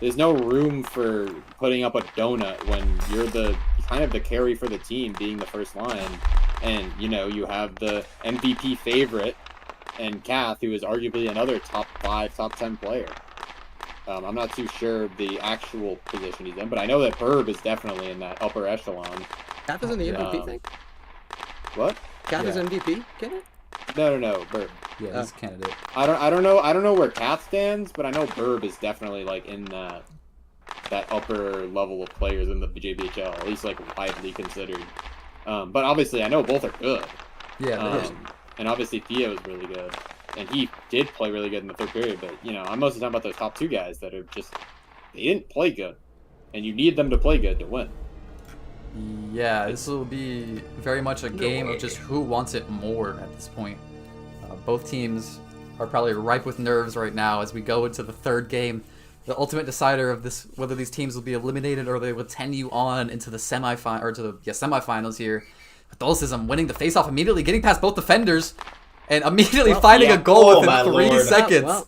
There's no room for putting up a donut when you're the kind of the carry for the team, being the first line, and you know you have the MVP favorite and Kath, who is arguably another top 5, top 10 player. I'm not too sure the actual position he's in, but I know that Burb is definitely in that upper echelon. Kath is in the MVP thing? What? Kath is MVP? Get it? No, Burb. Yeah, he's a candidate. I don't know where Kath stands, but I know Burb is definitely like in that upper level of players in the JBHL, at least like widely considered. But obviously, I know both are good. Yeah, and obviously Theo is really good, and he did play really good in the third period. But you know, I'm mostly talking about those top 2 guys that are just they didn't play good, and you need them to play good to win. Yeah, this will be very much a game of just who wants it more at this point. Both teams are probably ripe with nerves right now as we go into the third game. The ultimate decider of this, whether these teams will be eliminated or they will continue on into the semifinal or to the semifinals here. Catholicism winning the faceoff immediately, getting past both defenders, and immediately finding a goal within 3 seconds.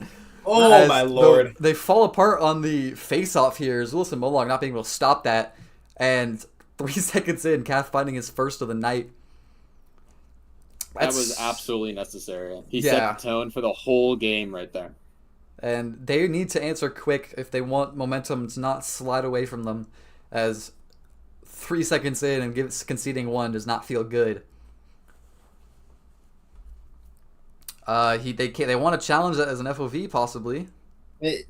Oh my lord! They fall apart on the faceoff here. Zulus and Molong not being able to stop that, and 3 seconds in, Kath finding his first of the night. That was absolutely necessary. He set the tone for the whole game right there. And they need to answer quick if they want momentum to not slide away from them, as 3 seconds in and conceding 1 does not feel good. They want to challenge that as an FOV possibly.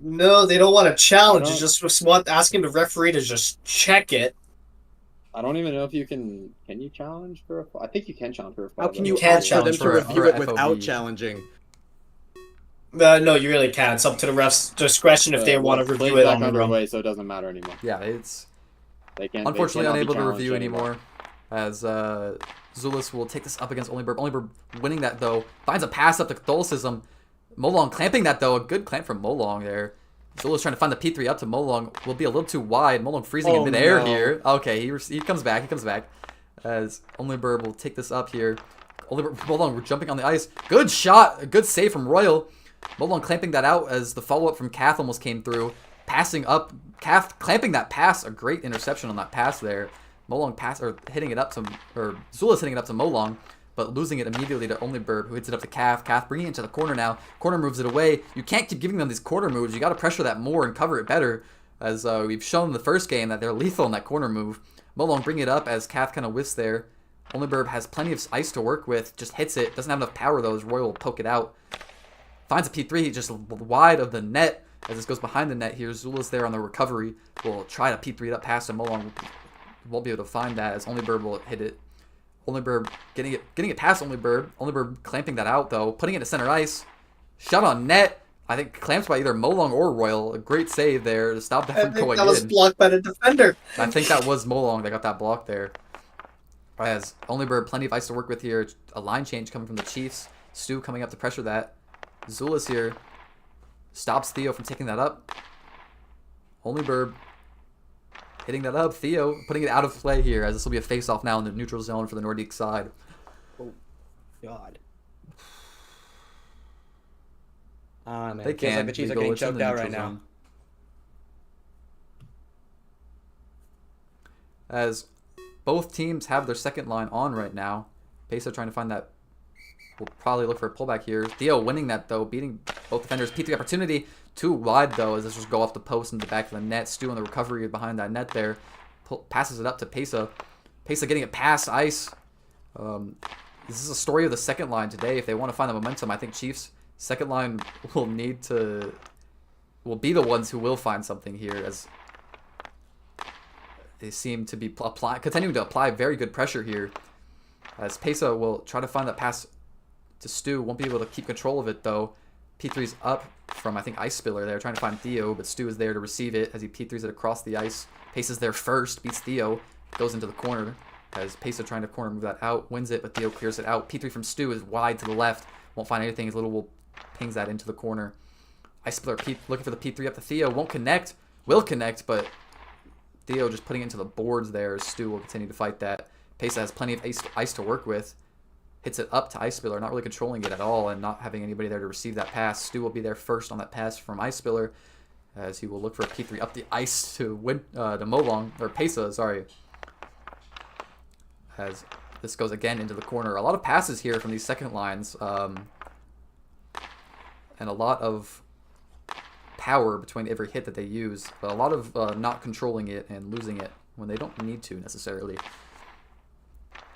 No, they don't want to challenge. They just want asking the referee to just check it. I don't even know if you can. Can you challenge for a foul? I think you can challenge for a foul. How can you ask for them to review it without challenging? No, you really can't. It's up to the ref's discretion if they want to review it on their own. So it doesn't matter anymore. Yeah, it's unfortunately unable to review anymore. As Zulus will take this up against Onlyburb. Onlyburb winning that though. Finds a pass up to Catholicism. Molong clamping that though. A good clamp from Molong there. Zulus trying to find the P3 up to Molong. Will be a little too wide. Molong freezing in midair here. Okay, he comes back. He comes back. As Onlyburb will take this up here. Molong, we're jumping on the ice. Good shot. A good save from Royal. Molong clamping that out as the follow-up from Kath almost came through. Passing up. Kath clamping that pass. A great interception on that pass there. Molong hitting it up to, or Zulus hitting it up to Molong, but losing it immediately to Onlyburb, who hits it up to Kath. Kath bringing it into the corner now. Corner moves it away. You can't keep giving them these corner moves. You got to pressure that more and cover it better, as we've shown in the first game that they're lethal in that corner move. Molong bring it up as Kath kind of whisks there. Onlyburb has plenty of ice to work with, just hits it. Doesn't have enough power though, as Royal will poke it out. Finds a P3 just wide of the net as this goes behind the net here. Zulus there on the recovery will try to P3 it up past him. Molong won't be able to find that as Onlyburb will hit it. Onlyburb getting it past Onlyburb. Onlyburb clamping that out though, putting it to center ice. Shot on net. I think clamped by either Molong or Royal. A great save there to stop that from going in. That was blocked by the defender. I think that was Molong that got that block there. As Onlyburb, plenty of ice to work with here. A line change coming from the Chiefs. Stu coming up to pressure that. Zulus here stops Theo from taking that up. Onlyburb hitting that up. Theo putting it out of play here, as this will be a face-off now in the neutral zone for the Nordiques side. Oh, God. Man. They can't. Like the Chiefs are getting choked out right now. As both teams have their second line on right now. Peso trying to find that. We'll probably look for a pullback here. Theo winning that though, beating both defenders. P3 opportunity. Too wide though, as this will go off the post into the back of the net. Stu on the recovery behind that net there. Passes it up to Pesa. Pesa getting it past ice. This is a story of the second line today. If they want to find the momentum, I think Chiefs second line will be the ones who will find something here, as they seem to be continuing to apply very good pressure here. As Pesa will try to find that pass to Stu. Won't be able to keep control of it, though. P3's up from, I think, Ice Spiller there, trying to find Theo, but Stu is there to receive it as he P3s it across the ice. Pace is there first, beats Theo, goes into the corner as Pesa trying to corner move that out, wins it, but Theo clears it out. P3 from Stu is wide to the left, won't find anything. His little will pings that into the corner. Ice Spiller looking for the P3 up to Theo, won't connect, will connect, but Theo just putting it into the boards there as Stu will continue to fight that. Pesa has plenty of ice to work with. Hits it up to Ice Spiller, not really controlling it at all and not having anybody there to receive that pass. Stu will be there first on that pass from Ice Spiller as he will look for a P3 up the ice to win to Molong, or Pesa, sorry. As this goes again into the corner. A lot of passes here from these second lines and a lot of power between every hit that they use, but a lot of not controlling it and losing it when they don't need to necessarily.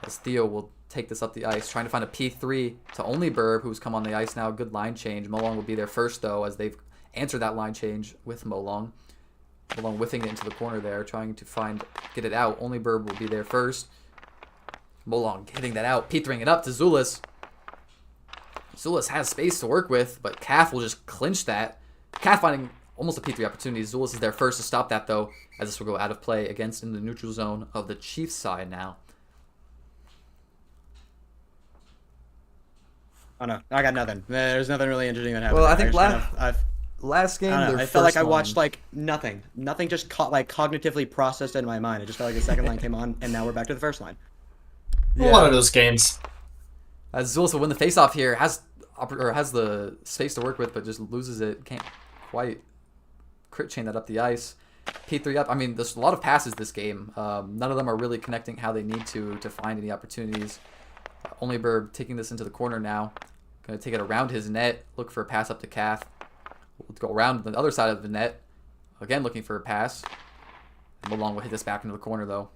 As Theo will take this up the ice, trying to find a P3 to only Burb, who's come on the ice now. Good line change. Molong will be there first, though, as they've answered that line change with Molong. Molong whiffing it into the corner there, trying to get it out. Only Burb will be there first. Molong hitting that out, P3ing it up to Zulus. Zulus has space to work with, but Calf will just clinch that. Calf finding almost a P3 opportunity. Zulus is there first to stop that, though, as this will go out of play against in the neutral zone of the Chiefs side now. Oh no, I got nothing. There's nothing really interesting that happened. Well, I think last game, I felt like I watched like nothing. Nothing just cognitively processed in my mind. It just felt like the second line came on, and now we're back to the first line. Yeah. One of those games. As Zulus will win the faceoff here, has the space to work with, but just loses it. Can't quite crit chain that up the ice. P3 up. I mean, there's a lot of passes this game. None of them are really connecting how they need to find any opportunities. Only Burb taking this into the corner now. Going to take it around his net. Look for a pass up to Kath. We'll go around the other side of the net. Again, looking for a pass. Molong will hit this back into the corner, though.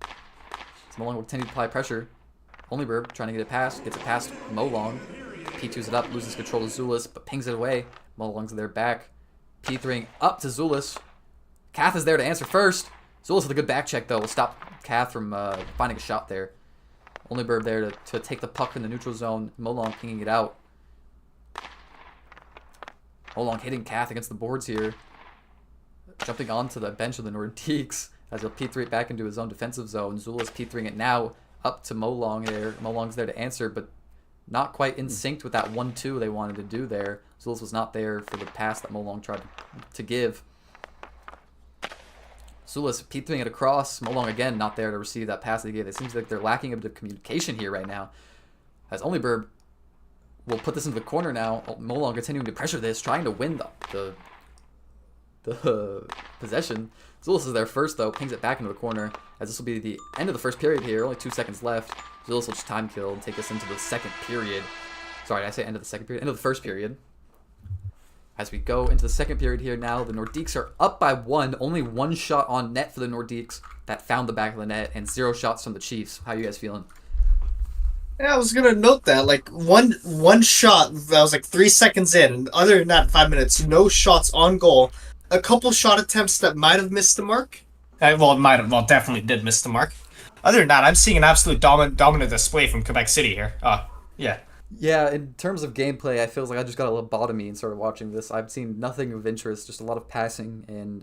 So Molong will continue to apply pressure. Only Burb trying to get it past. Gets it past Molong. P2s it up. Loses control to Zulus, but pings it away. Molong's there back. P3ing up to Zulus. Kath is there to answer first. Zulus with a good back check, though. Will stop Kath from finding a shot there. Only Burb there to take the puck in the neutral zone. Molong pinging it out. Molong hitting Kath against the boards here. Jumping onto the bench of the Nordiques as he'll P3 it back into his own defensive zone. Zulus P3ing it now up to Molong there. Molong's there to answer, but not quite in sync with that 1-2 they wanted to do there. Zulus was not there for the pass that Molong tried to give. Zulus P3ing it across. Molong again not there to receive that pass they gave. It seems like they're lacking a bit of communication here right now. As Only Burb will put this into the corner now. Molong continuing to pressure this, trying to win the possession. Zulus is there first, though. Pings it back into the corner. As this will be the end of the first period here. Only 2 seconds left. Zulus will just time kill and take us into the second period. Sorry, did I say end of the second period? End of the first period. As we go into the second period here now, the Nordiques are up by 1. Only 1 shot on net for the Nordiques that found the back of the net, and 0 shots from the Chiefs. How are you guys feeling? Yeah, I was gonna note that. Like one shot that was like 3 seconds in, and other than that, 5 minutes, no shots on goal. A couple shot attempts that might have missed the mark. Definitely did miss the mark. Other than that, I'm seeing an absolute dominant display from Quebec City here. Yeah. Yeah, in terms of gameplay, I feel like I just got a lobotomy and started watching this. I've seen nothing of interest, just a lot of passing and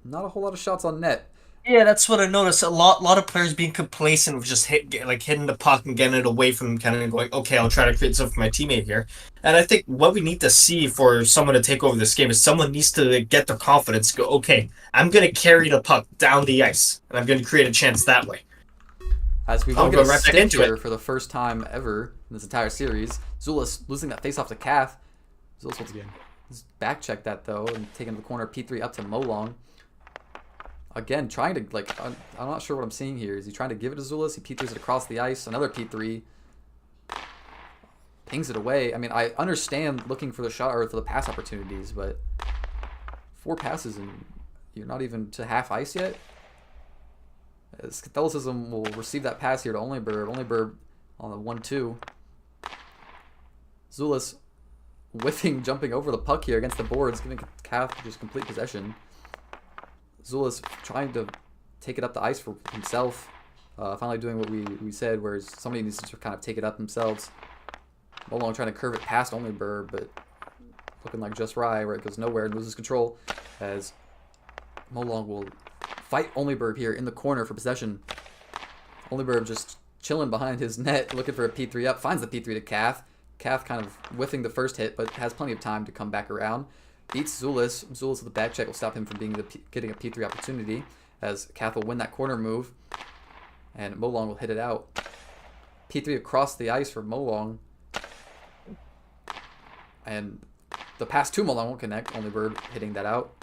not a whole lot of shots on net. Yeah, that's what I noticed. A lot of players being complacent with just hitting the puck and getting it away from them, kind of going, okay, I'll try to create something for my teammate here. And I think what we need to see for someone to take over this game is someone needs to get their confidence, go, okay, I'm going to carry the puck down the ice, and I'm going to create a chance that way. As we will get a stick here for the first time ever in this entire series. Zulus losing that face off to Kath. Zulus once again back check that, though, and taking the corner P3 up to Molong. Again, trying to, like, I'm not sure what I'm seeing here. Is he trying to give it to Zulus? He P3s it across the ice. Another P3. Pings it away. I mean, I understand looking for the shot or for the pass opportunities, but 4 passes and you're not even to half ice yet? As Catholicism will receive that pass here to Only Burb. Only Burb on the 1-2. Zulus whiffing, jumping over the puck here against the boards, giving Kath just complete possession. Zulus trying to take it up the ice for himself. Finally doing what we said, whereas somebody needs to kind of take it up themselves. Molong trying to curve it past Onlyberg, but looking like just right, where it goes nowhere and loses control, as Molong will fight Onlyberg here in the corner for possession. Onlyberg just chilling behind his net, looking for a P3 up, finds the P3 to Cath. Cath kind of whiffing the first hit, but has plenty of time to come back around. Beats Zulus. Zulus with the back check will stop him from getting a P3 opportunity, as Cath will win that corner move, and Molong will hit it out. P3 across the ice for Molong, and the pass to Molong won't connect, Onlyberg hitting that out.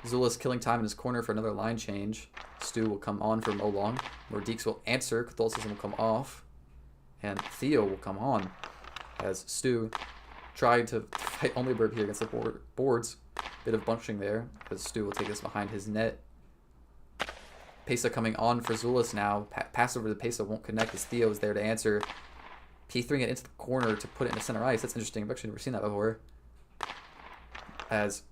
Zulus killing time in his corner for another line change. Stu will come on for Molong. Nordiques will answer, Catholicism will come off, and Theo will come on, as Stu tried to fight Onlyberg here against the boards. Bit of bunching there, as Stu will take this behind his net. Pesa coming on for Zulus now. Pass over to Pesa won't connect, as Theo is there to answer. P3ing it into the corner to put it into center ice. That's interesting. I've actually never seen that before. As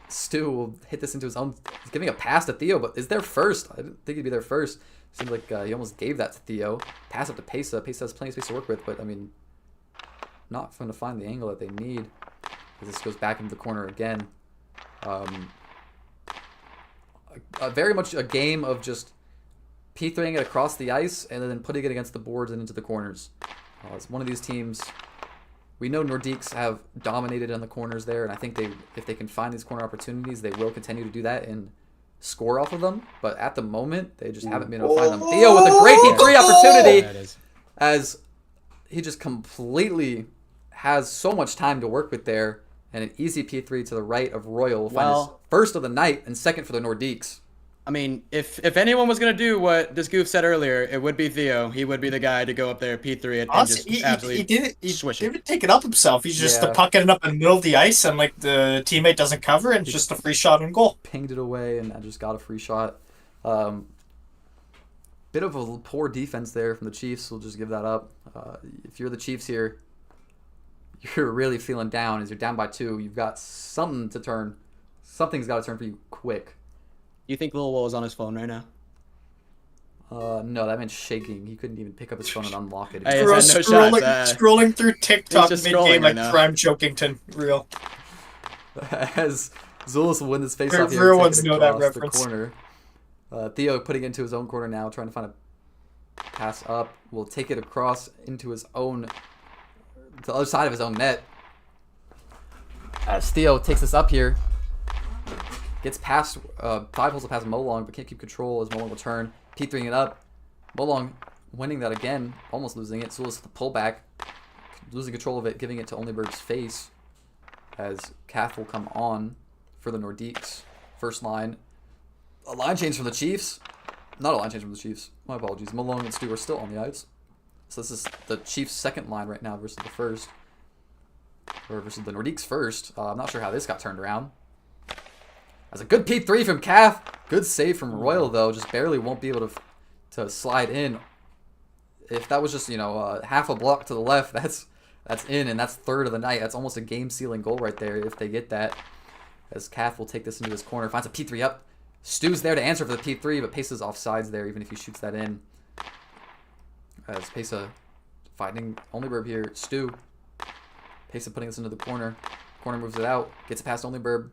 Stu will hit this into his own. He's giving a pass to Theo, but is there first? I didn't think he'd be there first. Seems like he almost gave that to Theo. Pass up to Pesa. Pesa has plenty of space to work with, but I mean, not going to find the angle that they need. As this goes back into the corner again. Very much a game of just P3ing it across the ice and then putting it against the boards and into the corners. It's one of these teams. We know Nordiques have dominated on the corners there, and I think if they can find these corner opportunities, they will continue to do that and score off of them. But at the moment, they just haven't been able to find them. Theo with a great P3 opportunity, as he just completely has so much time to work with there, and an easy P3 to the right of Royal will find his first of the night and second for the Nordiques. I mean, if anyone was going to do what this goof said earlier, it would be Theo. He would be the guy to go up there, P3 it, and just absolutely swish it. He didn't take it up himself. He's just pucking it up in the middle of the ice, and like the teammate doesn't cover, and it's just a free shot and goal. Pinged it away, and I just got a free shot. Bit of a poor defense there from the Chiefs. We'll just give that up. If you're the Chiefs here, you're really feeling down. As you're down by 2, you've got something to turn. Something's got to turn for you quick. You think Lil Will is on his phone right now? No, that meant shaking. He couldn't even pick up his phone and unlock it. Hey, no scrolling through TikTok mid-game like Prime Chokington. Real. As Zulus will win this face-off here. Everyone's know that reference. The corner. Theo putting it into his own corner now, trying to find a pass up. Will take it across into his own, the other side of his own net. As Theo takes this up here. Gets past, 5 holes to pass Molong, but can't keep control as Molong will turn. P3ing it up. Molong winning that again, almost losing it. Zulus the pullback, losing control of it, giving it to Onlyberg's face. As Cath will come on for the Nordiques. First line. A line change from the Chiefs. Not a line change from the Chiefs. My apologies. Molong and Stu are still on the ice. So this is the Chiefs' second line right now versus the first. Or versus the Nordiques' first. I'm not sure how this got turned around. That's a good P3 from Cath. Good save from Royal, though. Just barely won't be able to slide in. If that was just, half a block to the left, that's in, and that's third of the night. That's almost a game-sealing goal right there if they get that. As Cath will take this into his corner. Finds a P3 up. Stu's there to answer for the P3, but Pesa's offsides there even if he shoots that in. As Pesa finding Onlyberg here. Stu. Pesa putting this into the corner. Corner moves it out. Gets it past Onlyberg.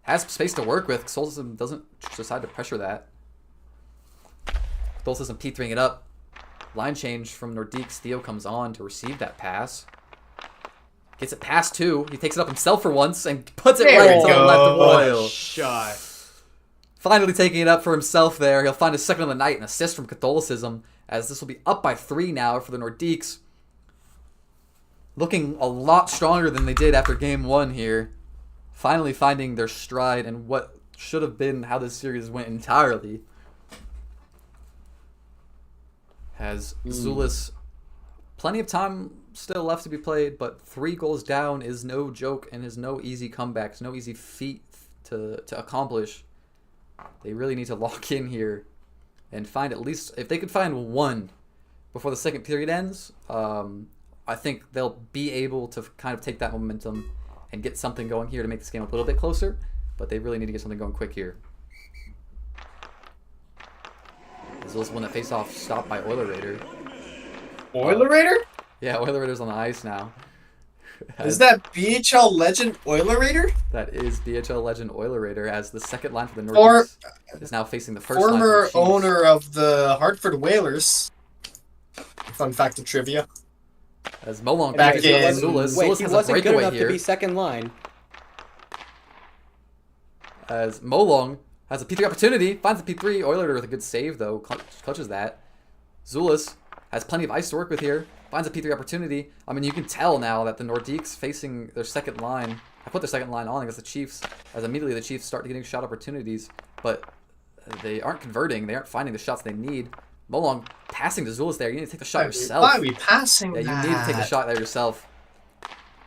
Has space to work with. Solstice doesn't decide to pressure that. Solstice P3ing it up. Line change from Nordiques. Theo comes on to receive that pass. Gets it past 2. He takes it up himself for once and puts it right to the left of Royal. Shot. Finally taking it up for himself there. He'll find his second of the night, an assist from Catholicism, as this will be up by 3 now for the Nordiques. Looking a lot stronger than they did after game 1 here. Finally finding their stride and what should have been how this series went entirely. Has Zulus plenty of time still left to be played, but 3 goals down is no joke and is no easy comebacks, no easy feat to accomplish. They really need to lock in here and find at least, if they could find 1 before the second period ends, I think they'll be able to kind of take that momentum and get something going here to make this game a little bit closer, but they really need to get something going quick here. Zulus won that face-off stopped by Oiler Raider. Oiler Raider? Yeah, Oiler Raider's on the ice now. Is that BHL legend Oiler Raider? That is BHL legend Oiler Raider, as the second line for the Or- Nordiques is now facing the first line for the Former Chiefs. owner of the Hartford Whalers. Fun fact of trivia. As Molong Back catches up in- with Zulus. Wait, Zulus he has a wasn't good breakaway enough here. to be second line. As Molong has a P3 opportunity, finds the P3. Oiler with a good save, though, clutches that. Zulus has plenty of ice to work with here, finds a P3 opportunity. I mean, you can tell now that the Nordiques facing their second line. I put their second line on against the Chiefs, as immediately the Chiefs start getting shot opportunities, but they aren't converting. They aren't finding the shots they need. Molong passing to Zulus there. You need to take the shot yourself. Why are we passing Yeah, that? you need to take the shot there yourself.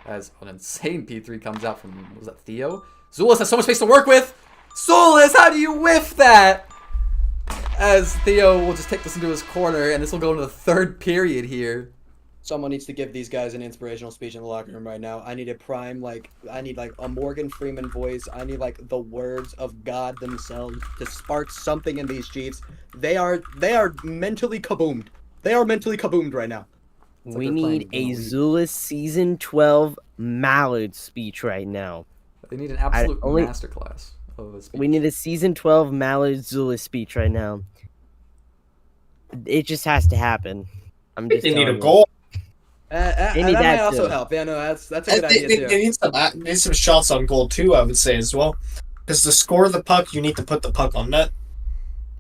As an insane P3 comes out from, was that Theo? Zulus has so much space to work with. Zulus, how do you whiff that? As Theo will just take this into his corner, and this will go into the third period here. Someone needs to give these guys an inspirational speech in the locker room right now. I need a prime, I need a Morgan Freeman voice. I need the words of God themselves to spark something in these Chiefs. They are mentally kaboomed. They are mentally kaboomed right now. It's like We they're need playing a League. Zulus season 12 Mallard speech right now. They need an absolute only- masterclass of a speech. We need a season 12 Mallard Zulus speech right now. It just has to happen. I'm just They need a telling you. goal. That need might that also too. help. Yeah, no, that's a good idea They too. need some shots on goal too, I would say as well. Because to score the puck, you need to put the puck on net.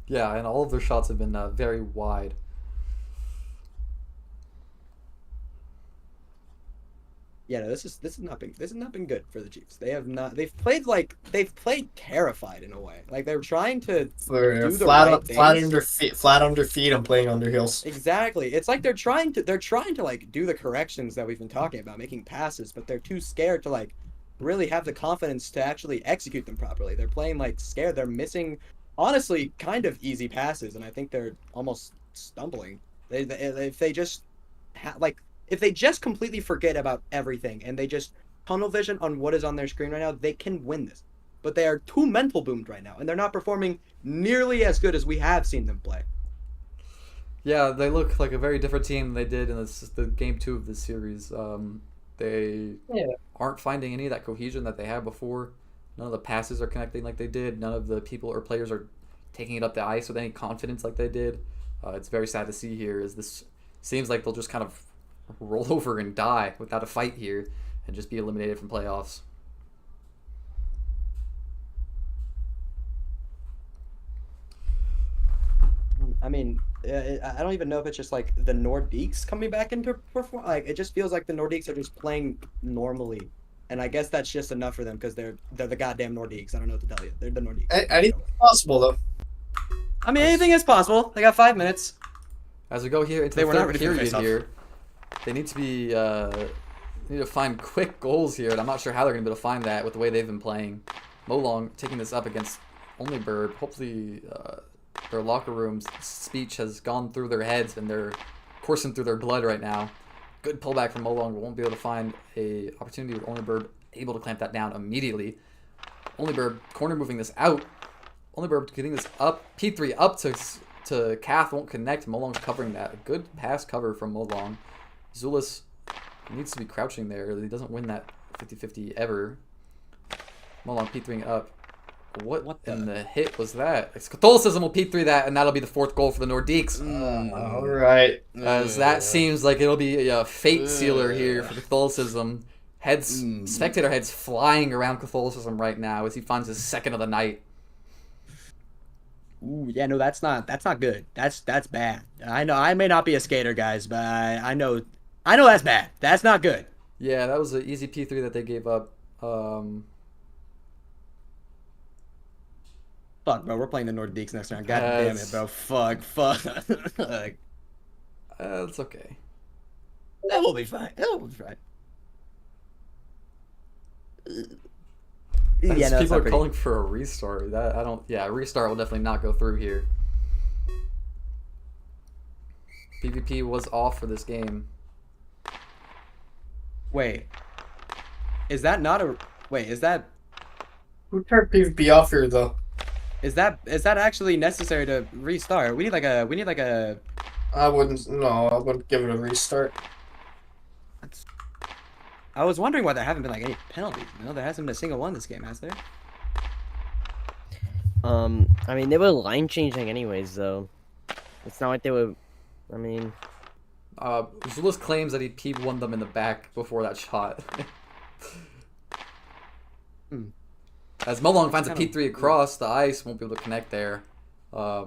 Yeah, and all of their shots have been very wide. Yeah, no, this has not been good for the Chiefs. They've played terrified in a way. They're trying to They're do the flat, right flat under feet. I'm playing under heels. Exactly. It's like they're trying to do the corrections that we've been talking about, making passes, but they're too scared to really have the confidence to actually execute them properly. They're playing scared. They're missing honestly kind of easy passes, and I think they're almost stumbling. If they just if they just completely forget about everything and they just tunnel vision on what is on their screen right now, they can win this. But they are too mental boomed right now, and they're not performing nearly as good as we have seen them play. Yeah, they look like a very different team than they did in the game 2 of this series. They aren't finding any of that cohesion that they had before. None of the passes are connecting like they did. None of the people or players are taking it up the ice with any confidence like they did. It's very sad to see here, as this seems like they'll just kind of roll over and die without a fight here and just be eliminated from playoffs. I mean, I don't even know if it's just the Nordiques coming back into perform. It just feels like the Nordiques are just playing normally, and I guess that's just enough for them because they're the goddamn Nordiques. I don't know what to tell you. They're the Nordiques. Anything's possible though. I mean, anything is possible. They got 5 minutes. As we go here into They the were not third ready for the period face-off. here, they need to be need to find quick goals here, and I'm not sure how they're going to be able to find that with the way they've been playing. Molong taking this up against Only Bird. Hopefully, their locker room's speech has gone through their heads and they're coursing through their blood right now. Good pullback from Molong, but won't be able to find a opportunity with Only Bird able to clamp that down immediately. Only Bird corner moving this out. Only Bird getting this up. P3 up to Kath, won't connect. Molong's covering that. A good pass cover from Molong. Zulus needs to be crouching there. He doesn't win that 50-50 ever. Molong P3ing up. What in the hit was that? Catholicism will P3 that, and that'll be the 4th goal for the Nordiques. All right. As that seems like it'll be a fate sealer here for Catholicism. Spectator heads flying around Catholicism right now as he finds his 2nd of the night. Ooh, yeah, no, that's not good. That's bad. I know I may not be a skater, guys, but I know that's bad. That's not good. Yeah, that was an easy P3 that they gave up. Fuck, bro, we're playing the Nordiques next round. God damn it, bro. Fuck. It's okay. That will be fine. Yeah, no, People are calling for a restart. A restart will definitely not go through here. PvP was off for this game. Wait. Is that not a... Wait, is that... Who turned PvP off here though? Is that actually necessary to restart? We need like a. I wouldn't give it a restart. I was wondering why there haven't been like any penalties. No, there hasn't been a single one this game, has there? I mean, they were line changing anyways, though. It's not like they were. I mean, Zulus claims that he P1'd them in the back before that shot. As Molong finds a P3 across, the ice won't be able to connect there. I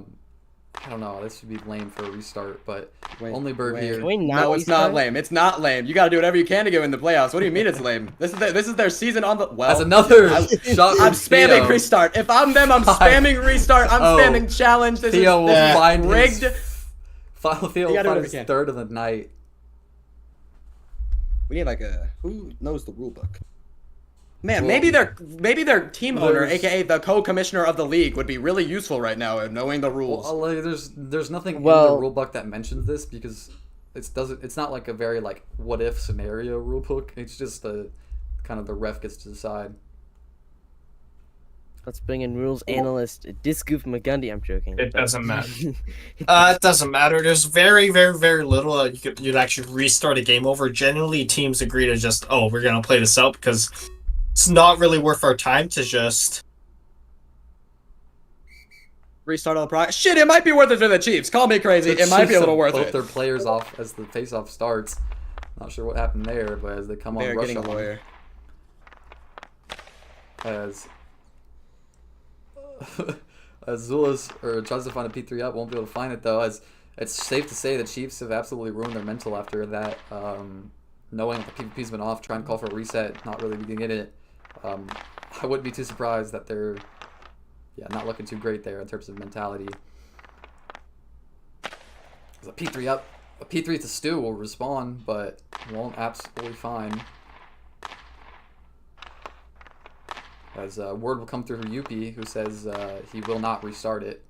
don't know. This would be lame for a restart, but only Bird here. can we not No, it's not restart? lame. It's not lame. You gotta do whatever you can to get in the playoffs. What do you mean it's lame? This is their season on the. Well, As another shot I'm from spamming Theo. restart. If I'm them, I'm spamming restart. I'm Oh. spamming challenge. This Theo will is find rigged. Theo You will gotta do find what his you can. third of the night. We need like a who knows the rule book. Man, maybe their team owner, aka the co-commissioner of the league, would be really useful right now in knowing the rules. Well, like, there's nothing in Well- the rule book that mentions this because it's not like a very like what if scenario rule book. It's just the kind of the ref gets to decide. Let's bring in rules analyst Discoof McGundy. I'm joking. It doesn't matter. It doesn't matter. There's very, very, very little that you'd actually restart a game over. Generally, teams agree to just, we're gonna play this out because it's not really worth our time to just. Restart all the progress. Shit, it might be worth it for the Chiefs. Call me crazy. The It might be a Chiefs little have worth both it. their players off as the face-off starts. Not sure what happened there, but as they come They're on, rush getting a on. lawyer. As Zulus tries to find a P3 up, won't be able to find it though. As it's safe to say the Chiefs have absolutely ruined their mental after that. Knowing that the PvP's been off, trying to call for a reset, not really being in it. I wouldn't be too surprised that they're not looking too great there in terms of mentality. There's a P3 up. A P3 to Stu will respawn, but won't absolutely fine. As word will come through from Yuppie, who says he will not restart it.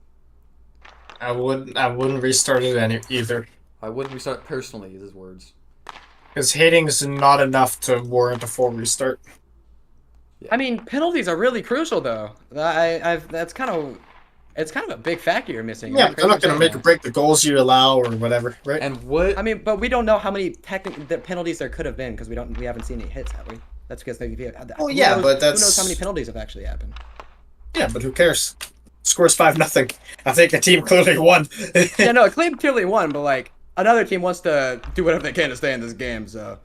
I wouldn't restart it either. I wouldn't restart it personally, is his words. Because hitting is not enough to warrant a full restart. I mean, penalties are really crucial, though. It's kind of a big factor you're missing. Yeah, but they're not gonna make or break the goals you allow or whatever, right? And what? I mean, but we don't know how many the penalties there could have been because we haven't seen any hits, have we? That's because they. Well, yeah, but who knows how many penalties have actually happened? Yeah, but who cares? Scores 5-0. I think the team clearly won. Yeah, no, Claim clearly won, but like another team wants to do whatever they can to stay in this game. So,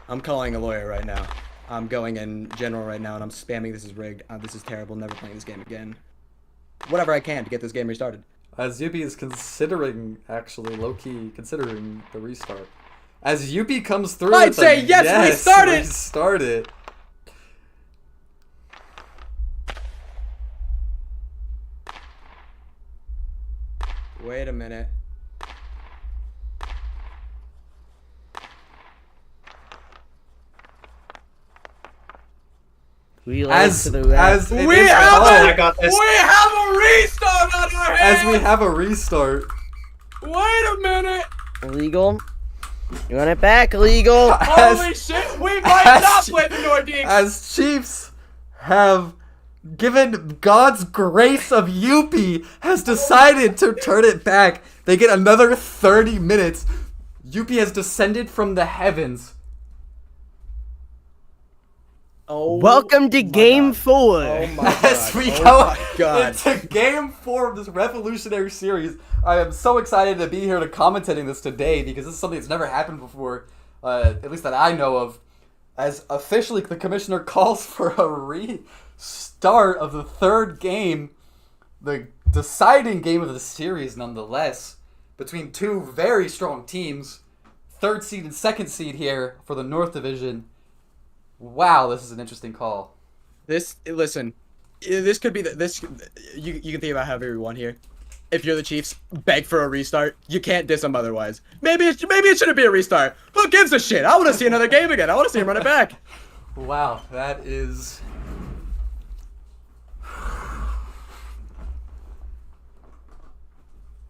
I'm calling a lawyer right now. I'm going in general right now, and I'm spamming. This is rigged. This is terrible. Never playing this game again. Whatever I can to get this game restarted. As Yuppie is considering, actually, low-key considering the restart. As Yuppie comes through, I'd with say, a yes, restart it! Restart it. Wait a minute. As I got this. We have a restart on our hands. As we have a restart. Wait a minute. illegal. You want it back? Illegal. Holy shit! We might not play the Nordiques. As Chiefs have given God's grace of Yuppie has decided to turn it back. They get another 30 minutes. Yuppie has descended from the heavens. Oh, Welcome to Game 4. Oh my As god. we Oh go my god. into Game 4 of this revolutionary series, I am so excited to be here to commentating this today because this is something that's never happened before, at least that I know of. As officially the commissioner calls for a restart of the third game, the deciding game of the series nonetheless, between two very strong teams, third seed and second seed here for the North Division. Wow, this is an interesting call. This could be you can think about however you want here. If you're the Chiefs, beg for a restart. You can't diss them otherwise. Maybe it shouldn't be a restart. Who gives a shit? I want to see another game again. I want to see him run it back. Wow, that is...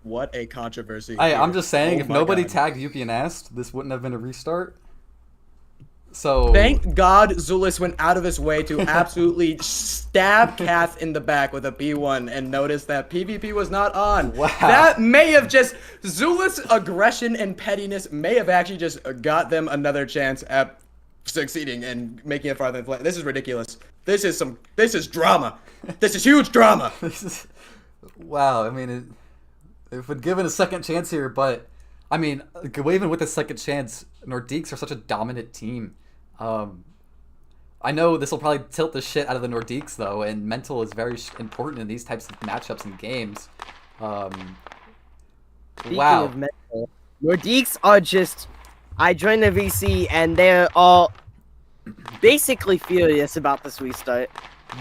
What a controversy. I'm just saying, Oh if my nobody God. tagged Yuppie and asked, this wouldn't have been a restart. So Thank God Zulus went out of his way to absolutely stab Kath in the back with a B1 and noticed that PvP was not on. Wow. That may have just, Zulus' aggression and pettiness may have actually just got them another chance at succeeding and making it farther than flat. This is ridiculous. This is drama. This is huge drama. this is, wow. I mean, if we'd given a second chance here, but I mean, even with a second chance, Nordiques are such a dominant team. I know this will probably tilt the shit out of the Nordiques though, and mental is very important in these types of matchups and games. Speaking Wow. of mental, Nordiques are just. I joined the VC and they're all basically furious about this restart.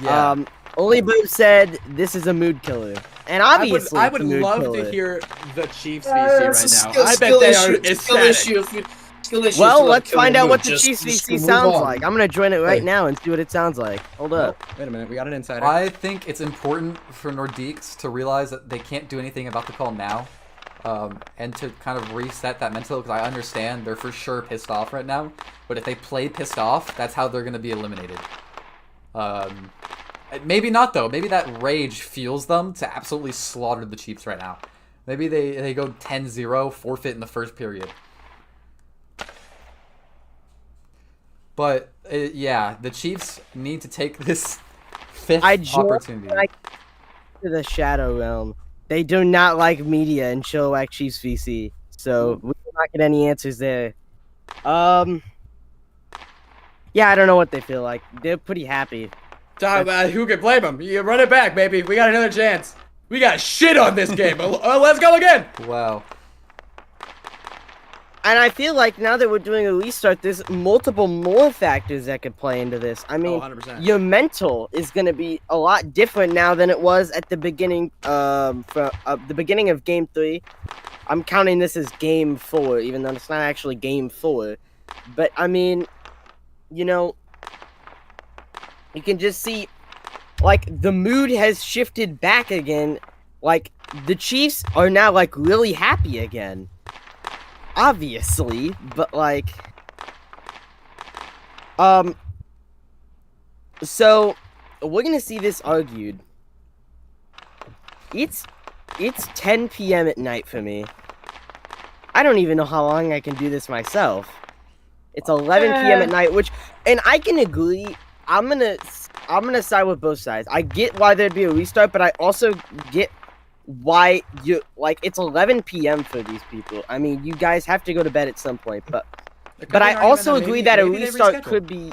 Yeah. Only Boob said this is a mood killer, and obviously I it's would a mood love killer. to hear the Chiefs VC It's a right now. I bet skill they are issue. Skill ecstatic. issue. Skill issue. Well, for let's killing find out mood. what the Just Chiefs VC move sounds on. like. I'm gonna join it right Hey. now and see what it sounds like. Hold up. Wait a minute, we got an insider. I think it's important for Nordiques to realize that they can't do anything about the call now, and to kind of reset that mental, because I understand they're for sure pissed off right now, but if they play pissed off, that's how they're going to be eliminated. Maybe not, though. Maybe that rage fuels them to absolutely slaughter the Chiefs right now. Maybe they go 10-0, forfeit in the first period. But, yeah, the Chiefs need to take this fifth opportunity. To the Shadow Realm. They do not like media in Chilliwack Chiefs VC, so we will not get any answers there. Yeah, I don't know what they feel like. They're pretty happy. Who can blame them? You run it back, baby. We got another chance. We got shit on this game. Let's go again. Wow. And I feel like now that we're doing a restart, there's multiple more factors that could play into this. I mean, 100%. your mental is going to be a lot different now than it was at the beginning. The beginning of Game 3. I'm counting this as Game 4, even though it's not actually Game 4. But I mean, you know, you can just see, like, the mood has shifted back again. Like, the Chiefs are now, like, really happy again. Obviously, but, like... So, we're gonna see this argued. It's 10 p.m. at night for me. I don't even know how long I can do this myself. It's 11 p.m. at night, which... And I can agree... I'm gonna side with both sides. I get why there'd be a restart, but I also get why it's 11 p.m. for these people. I mean, you guys have to go to bed at some point, but I also agree that a restart could be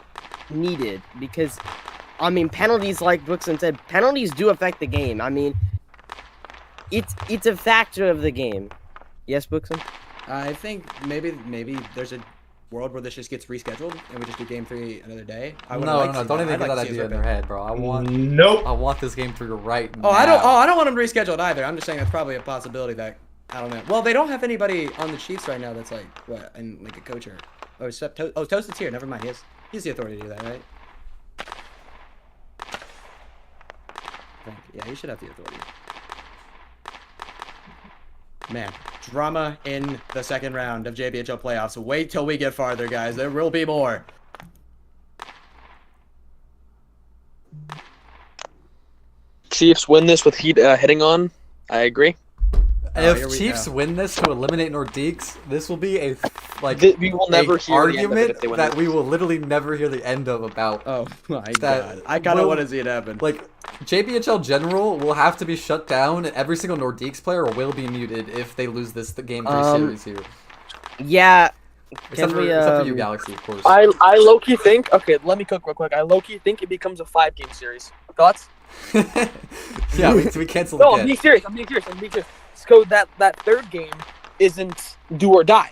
needed because, I mean, penalties, like Brookson said, penalties do affect the game. I mean, it's a factor of the game. Yes, Brookson? I think maybe there's a world where this just gets rescheduled and we just do Game 3 another day. No, don't even get that idea in their head, bro. I want this Game 3 right now. I don't want them to reschedule it either. I'm just saying that's probably a possibility that, I don't know. Well, they don't have anybody on the Chiefs right now that's like, what, and like a coach or, Toasted's here. Never mind. He has the authority to do that, right? Yeah, he should have the authority. Man, drama in the second round of JBHL playoffs. Wait till we get farther, guys. There will be more. Chiefs win this with heat hitting on. I agree. If Chiefs win this to eliminate Nordiques, this will be a we will never hear argument the end of it if they win that this. we will literally never hear the end of about. Oh my god! I kind of want to see it happen. Like, JBHL General will have to be shut down, and every single Nordiques player will be muted if they lose this Game 3 series here. Yeah. Except for you, Galaxy, of course. I low-key think... Okay, let me cook real quick. I low-key think it becomes a 5-game series. Thoughts? Yeah, we cancel No, again. I'm being serious. So that third game isn't do or die.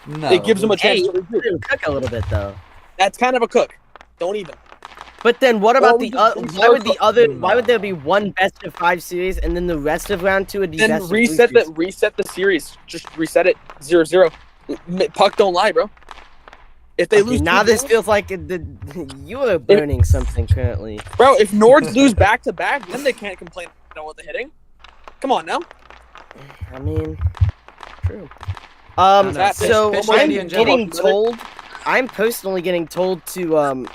No. It gives them a chance to regroup. Cook a little bit though. That's kind of a cook. Don't even. But then what about the other? No. Why would there be one best of 5 series and then the rest of round 2 would be Then best of 3 series? reset the series. Just reset it 0-0. Puck don't lie, bro. If they lose, now 2 this games- feels like you are burning something currently. bro. If Nords lose back to back, then they can't complain about the hitting. Come on now. I mean, true. no, So pitch I'm Andy and Joe. getting told. I'm personally getting told to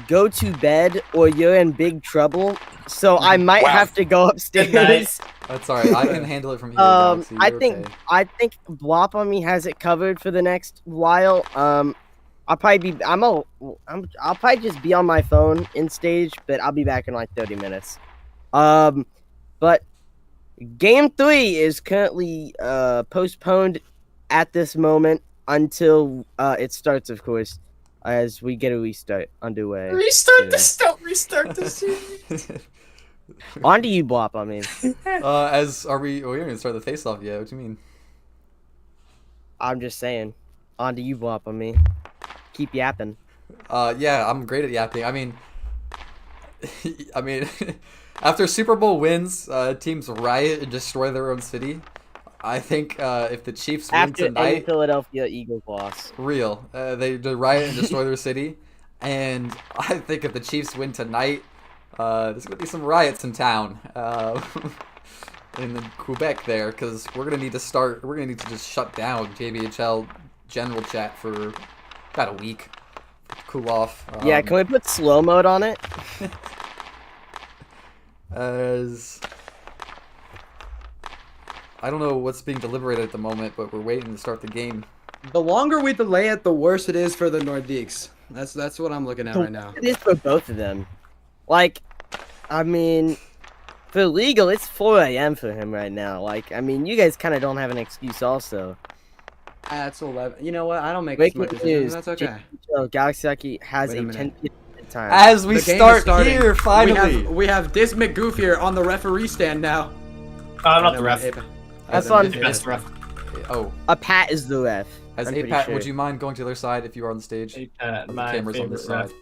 go to bed or you're in big trouble. So I might have to go upstairs. That's alright. I can handle it from here. Galaxy. I You're think okay. I think Blop on me has it covered for the next while. I'll probably be I'll probably just be on my phone in stage, but I'll be back in like 30 minutes. But game 3 is currently postponed at this moment until it starts, of course, as we get a restart underway. Restart this. Don't restart this. On to you, Blop. I mean, we haven't even started the face off yet. What do you mean? I'm just saying. On to you, Blop. I mean, keep yapping. Yeah, I'm great at yapping. I mean, after Super Bowl wins, teams riot and destroy their own city. I think if the Chiefs win After any tonight, Philadelphia Eagles loss. they riot and destroy their city, and I think if the Chiefs win tonight, there's gonna be some riots in town, in Quebec there, because we're gonna need to just shut down JBHL general chat for about a week, to cool off. Yeah, can we put slow mode on it? As I don't know what's being deliberated at the moment, but we're waiting to start the game. The longer we delay it, the worse it is for the Nordiques. That's what I'm looking at right now. It is for both of them. Like, I mean, for legal, it's 4 a.m. for him right now. Like, I mean, you guys kind of don't have an excuse also. That's 11. You know what? I don't make as much as him. That's okay. Galaxy Hockey has Wait a a minute. 10 p.m. time. As we The game is start starting. here, finally. We have Diz McGoofier on the referee stand now. I'm not the ref. Have fun. The best ref. Oh, A Pat is the ref. as I'm pretty APAT, sure. would you mind going to the other side if you are on the stage? APAT, The my camera's on this favorite side.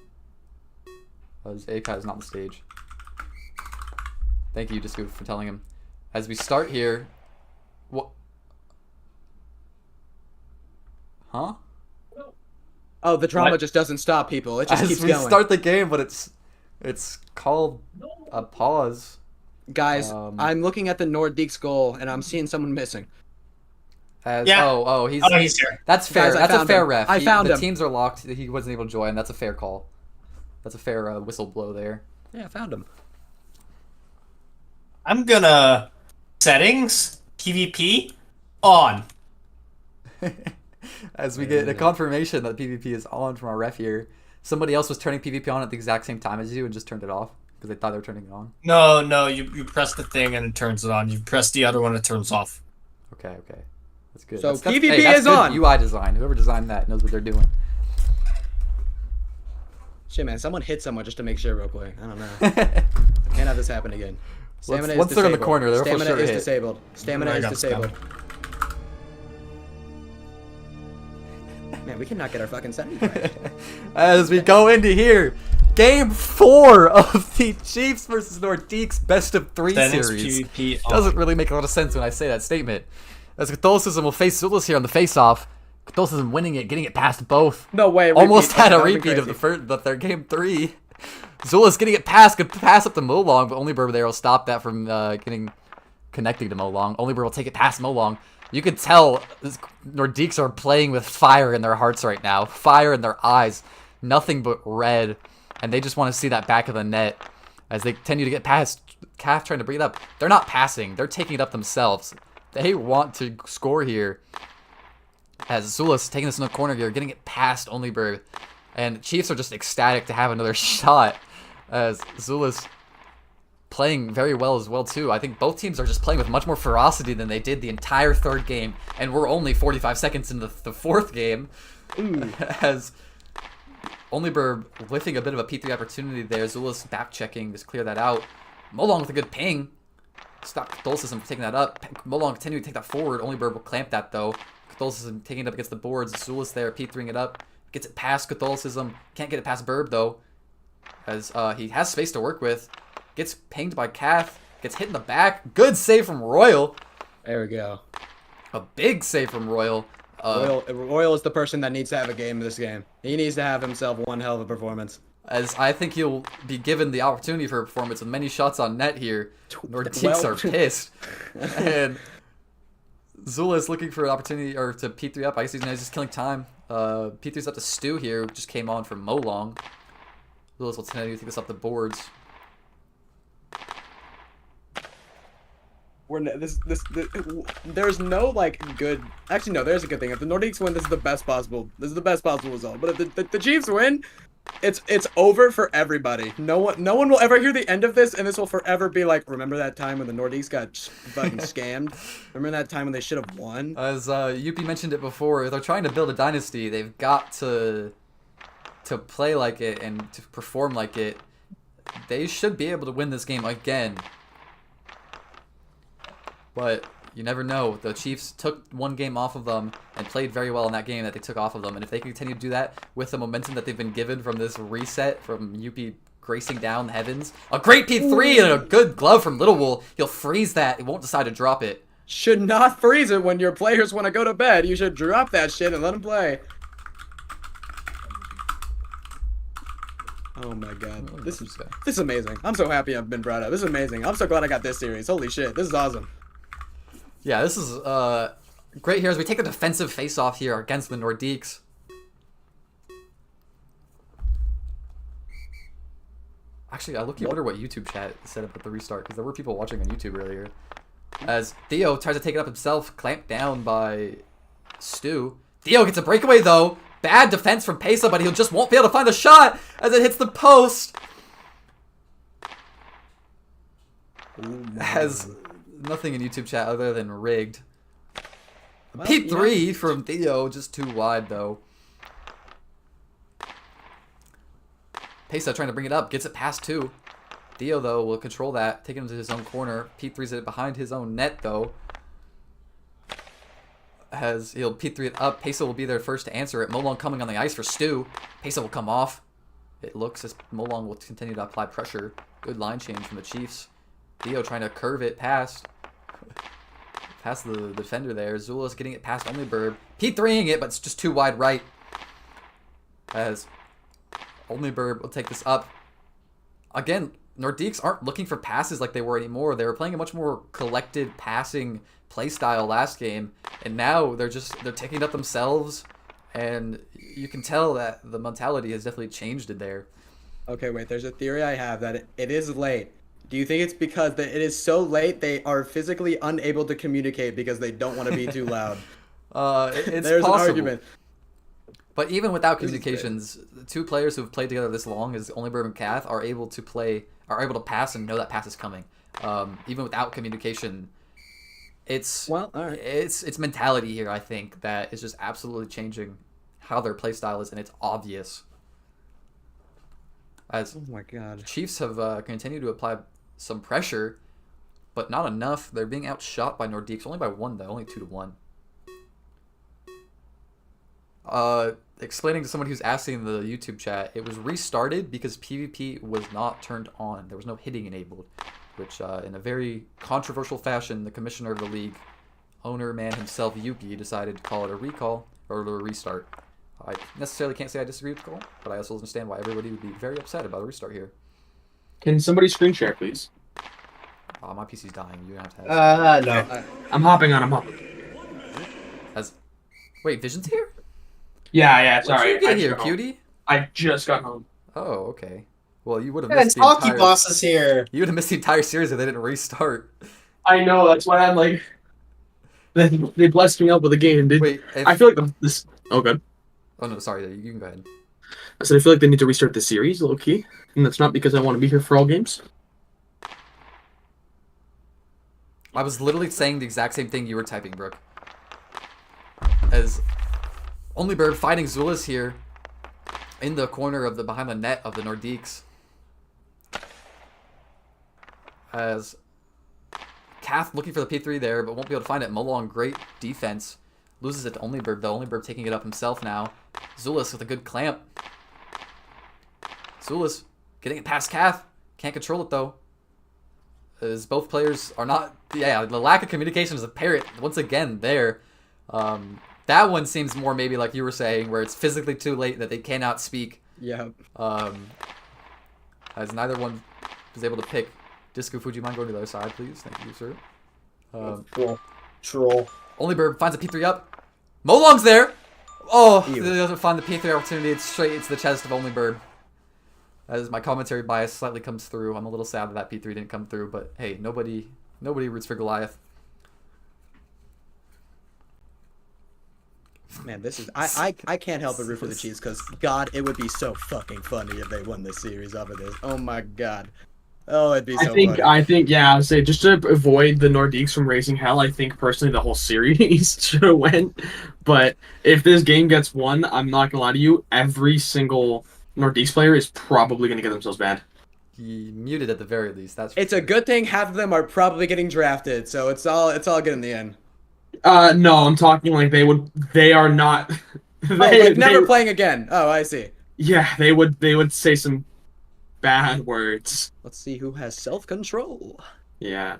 ref. As APAT is not on the stage. Thank you, Disco, for telling him. As we start here, what? Huh? Oh, the drama What? just doesn't stop, people. It just As keeps we going. start the game, but it's called a pause. Guys, I'm looking at the Nordiques goal, and I'm seeing someone missing. As, Yeah. he's He's here. that's fair. Guys, I That's a found fair him. ref. I found the him. teams are locked. He wasn't able to join. That's a fair call. That's a fair whistle blow there. Yeah, I found him. I'm gonna settings PvP on. As we get a confirmation that PvP is on from our ref here. Somebody else was turning PvP on at the exact same time as you and just turned it off because they thought they were turning it on. No, you press the thing and it turns it on. You press the other one, it turns off. Okay. That's good. So that's, PvP that's is good on. UI design. Whoever designed that knows what they're doing. Shit, man, someone hit someone just to make sure real quick. I don't know. Can't have this happen again. Stamina Once is they're in the disabled. corner, they're for Stamina sure is hit. disabled. Stamina I is got disabled. Man, we cannot get our fucking settings right. As we go into here, Game 4 of the Chiefs versus Nordiques best of 3 Settings series. PvP on. Doesn't really make a lot of sense when I say that statement. As Catholicism will face Zulus here on the face-off. Catholicism winning it, getting it past both. No way. Almost repeat. had a That would've repeat been of the crazy. first, but their Game 3. Zulus getting it past, could pass up to Molong, but only there will stop that from connecting to Molong. Only will take it past Molong. You could tell Nordiques are playing with fire in their hearts right now. Fire in their eyes. Nothing but red. And they just want to see that back of the net. As they continue to get past Calf trying to bring it up. They're not passing. They're taking it up themselves. They want to score here. As Zulus taking this in the corner here. Getting it past Onlyberg. And Chiefs are just ecstatic to have another shot. As Zulus playing very well as well too. I think both teams are just playing with much more ferocity than they did the entire third game, and we're only 45 seconds into the fourth game. As Onlyberg whiffing a bit of a P3 opportunity there. Zulus back checking, just clear that out. Molong with a good ping. Stop Catholicism from taking that up. Molong continuing to take that forward. Onlyberg will clamp that though. Catholicism taking it up against the boards. Zulus there, P3ing it up. Gets it past Catholicism. Can't get it past Burb though. As he has space to work with. Gets pinged by Kath. Gets hit in the back. Good save from Royal. There we go. A big save from Royal. Royal is the person that needs to have a game in this game. He needs to have himself one hell of a performance. As I think he'll be given the opportunity for a performance with many shots on net here. Nordiques are pissed. And Zula is looking for an opportunity or to P3 up. I guess he's just killing time. P3's up to Stu here, who just came on from Molong. Zulus will tend to take this up the boards. There's no like good. Actually, no. There's a good thing. If the Nordiques win, this is the best possible. This is the best possible result. But if the Chiefs win, it's over for everybody. No one will ever hear the end of this, and this will forever be like, remember that time when the Nordiques got fucking scammed? Remember that time when they should have won? As Yuppie mentioned it before, if they're trying to build a dynasty, they've got to play like it and to perform like it. They should be able to win this game again. But you never know. The Chiefs took one game off of them and played very well in that game that they took off of them. And if they continue to do that with the momentum that they've been given from this reset, from UP gracing down the heavens, a great P3 and a good glove from Little Wool, he'll freeze that. He won't decide to drop it. Should not freeze it when your players want to go to bed. You should drop that shit and let them play. Oh my god. This is amazing. I'm so happy I've been brought up. This is amazing. I'm so glad I got this series. Holy shit. This is awesome. Yeah, this is great here as we take a defensive face-off here against the Nordiques. Actually, I wonder what YouTube chat set up at the restart, because there were people watching on YouTube earlier. As Theo tries to take it up himself, clamped down by Stu. Theo gets a breakaway, though. Bad defense from Pesa, but he just won't be able to find the shot as it hits the post. Has nothing in YouTube chat other than rigged. Well, P3 from Theo, just too wide, though. Pesa trying to bring it up, gets it past 2. Theo, though, will control that, take him to his own corner. P3's it behind his own net, though. He'll P3 it up. Pesa will be there first to answer it. Molong coming on the ice for Stu. Pesa will come off. It looks as Molong will continue to apply pressure. Good line change from the Chiefs. Theo trying to curve it past the defender there. Zulus getting it past Onlyberg. P3ing it, but it's just too wide right. As Onlyberg will take this up. Again, Nordiques aren't looking for passes like they were anymore. They were playing a much more collected passing play style last game, and now they're taking it up themselves, and you can tell that the mentality has definitely changed it there. Okay, wait. There's a theory I have that it is late. Do you think it's because it is so late they are physically unable to communicate because they don't want to be too loud? It's There's possible. an argument. But even without communications, the two players who have played together this long as Onlyberg and Kath are able to pass and know that pass is coming. Even without communication, it's mentality here, I think, that is just absolutely changing how their play style is, and it's obvious. As oh my god, Chiefs have continued to apply some pressure, but not enough. They're being outshot by Nordiques, only by 1 though, only 2-1. Explaining to someone who's asking in the YouTube chat, it was restarted because PvP was not turned on. There was no hitting enabled, which in a very controversial fashion, the commissioner of the league, owner man himself, Yuppie, decided to call it a recall or a restart. I necessarily can't say I disagree with the call, but I also understand why everybody would be very upset about a restart here. Can somebody screen share, please? My PC's dying. You have to have no. I'm hopping on. Wait, Vision's here? Yeah, sorry. When did you get here, cutie? I just got home. Oh, okay. Well, you would have Yeah, missed it's Hockey Boss is here. You would have missed the entire series if they didn't restart. I know, that's why I'm like... They blessed me up with a game, dude. Wait, I feel like this... Oh, good. Oh, no, sorry. You can go ahead. I said I feel like they need to restart the series, low-key. And that's not because I want to be here for all games. I was literally saying the exact same thing you were typing, Brooke. As Onlyberg fighting Zulus here in the corner of behind the net of the Nordiques. As Kath looking for the P3 there, but won't be able to find it. Molong, great defense. Loses it to Onlyberg, though. Onlyberg taking it up himself now. Zulus with a good clamp. Zulus getting it past Kath. Can't control it, though. As both players are not... Yeah, the lack of communication is apparent once again there. That one seems more maybe like you were saying, where it's physically too late that they cannot speak. Yeah. As neither one was able to pick. Disco Fuji, mind going to the other side, please? Thank you, sir. Troll. Onlyberg finds a P3 up. Molong's there! Oh, Ew. he doesn't find the P3 opportunity. It's straight into the chest of Only Bird. As my commentary bias slightly comes through, I'm a little sad that P3 didn't come through, but hey, nobody roots for Goliath. Man, this is I can't help but root for the Chiefs because God, it would be so fucking funny if they won this series off of this. Oh my God. Oh, it'd be so funny. I think, yeah, I'd say just to avoid the Nordiques from raising hell, I think personally the whole series should have went. But if this game gets won, I'm not gonna lie to you, every single Nordiques player is probably gonna get themselves banned. He muted at the very least. That's It's a good thing half of them are probably getting drafted, so it's all good in the end. No, I'm talking like they are not. Like never playing again. Oh, I see. Yeah, they would say some bad words. Let's see who has self-control. Yeah.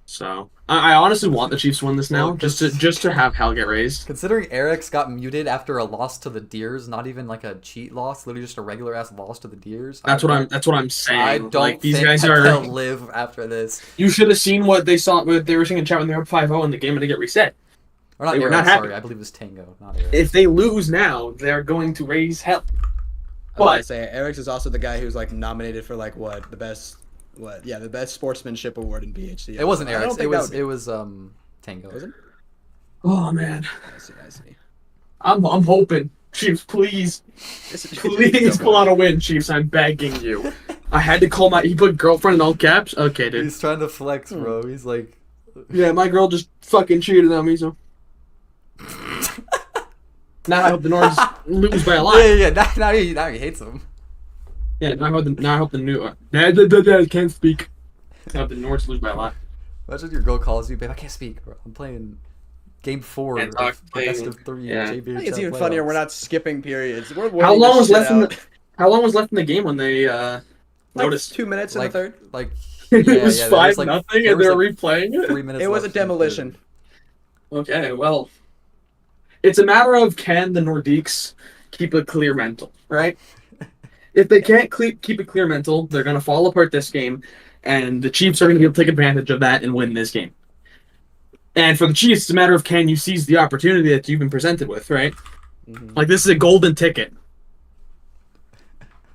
So I honestly want the Chiefs to win this now, Well, just to have hell get raised. Considering Eric's got muted after a loss to the Deers, not even like a cheat loss, literally just a regular ass loss to the Deers. That's what I'm saying. I don't like, these think guys that are. they'll live after this. You should have seen what they were saying in chat when they were up 5-0 and the game had to get reset. Or not They were Eric, not happy. sorry, I believe it was Tango, not Eric. If they lose now, they're going to raise hell. I was gonna say Eric's is also the guy who's like nominated for like the best sportsmanship award in BHC. It wasn't I don't Eric's, think it was Tango. Was it? Oh man, I see. I'm hoping Chiefs, please pull out a win, Chiefs. I'm begging you. I had to call he put girlfriend in all caps. Okay, dude. He's trying to flex, bro. He's like, Yeah, my girl just fucking cheated on me, so. Now I hope the Nords lose by a lot. yeah. Now he hates him. Yeah, now I hope the new. I can't speak. I hope the Nords lose by a lot. Imagine your girl calls you, babe. I can't speak, bro. I'm playing game 4 Can't of talk, the best of 3 yeah. JBHL I think it's even playoffs. funnier. We're not skipping periods. We're How waiting long this was shit left in out. How long was left in the game when they Like noticed 2 minutes in the third. Like it was there 5-0 like- and there they was were like replaying it? 3 minutes. It was a left in the third. demolition. Okay, well, it's a matter of can the Nordiques keep a clear mental, right? If they can't keep a clear mental, they're going to fall apart this game, and the Chiefs are going to be able to take advantage of that and win this game. And for the Chiefs, it's a matter of can you seize the opportunity that you've been presented with, right? Mm-hmm. Like, this is a golden ticket.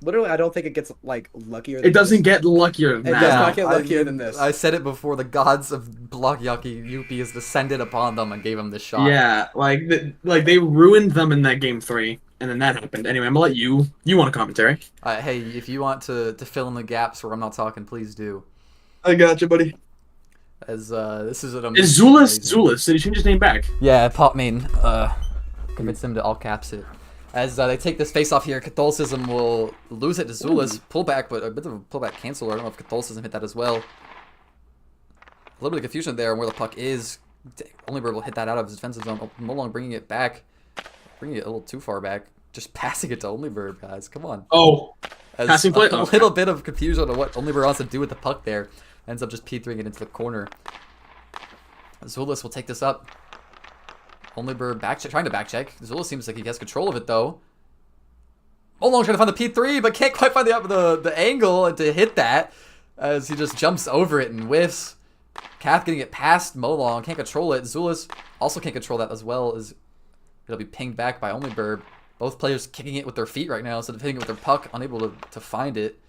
Literally, I don't think it gets like luckier. Than It doesn't this. get luckier than It that. does not get luckier than this. I said it before. The gods of Block Yuppie has descended upon them and gave them this shot. Yeah, like they ruined them in that game 3, and then that happened. Anyway, I'm gonna let you want a commentary. Hey, if you want to fill in the gaps where I'm not talking, please do. I got you, buddy. As this is an Is Zulus? Did he change his name back? Yeah, Pop Main convinced him to all caps it. As they take this face off here, Catholicism will lose it to Zulus. Pullback, but a bit of a pullback cancel. I don't know if Catholicism hit that as well. A little bit of confusion there on where the puck is. Only Bird will hit that out of his defensive zone. Molong bringing it back. Bringing it a little too far back. Just passing it to Only Bird, guys. Come on. Oh, As passing play? A little bit of confusion on what Only Bird wants to do with the puck there. Ends up just P3ing it into the corner. Zulus will take this up. Only Bird trying to backcheck. Zulus seems like he has control of it though. Molong trying to find the P3, but can't quite find the angle to hit that. As he just jumps over it and whiffs. Kath getting it past Molong, can't control it. Zulus also can't control that as well, as it'll be pinged back by Only Bird. Both players kicking it with their feet right now instead of hitting it with their puck, unable to find it.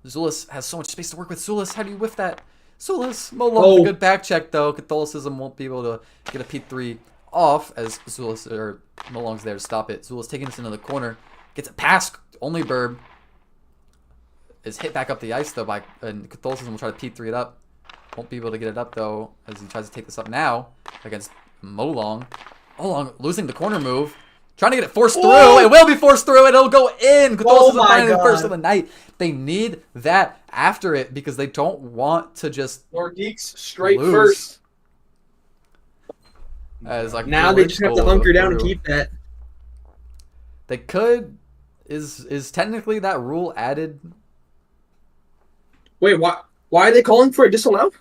Zulus has so much space to work with. Zulus, how do you whiff that? Zulus, Molong, a good back check though. Catholicism won't be able to get a P3 off as Zulus or Molong's there to stop it. Zulus taking this into the corner, gets it past Only Bird. Is hit back up the ice though and Catholicism will try to P3 it up. Won't be able to get it up though as he tries to take this up now against Molong. Molong losing the corner move. Trying to get it forced through. It will be forced through. And it'll go in. Catholicism finding the first of the night. They need that after it because they don't want to just Nordiques straight lose. first. As like Now they just have to hunker down and keep that. They could. Is technically that rule added? Wait, why are they calling for a disallow?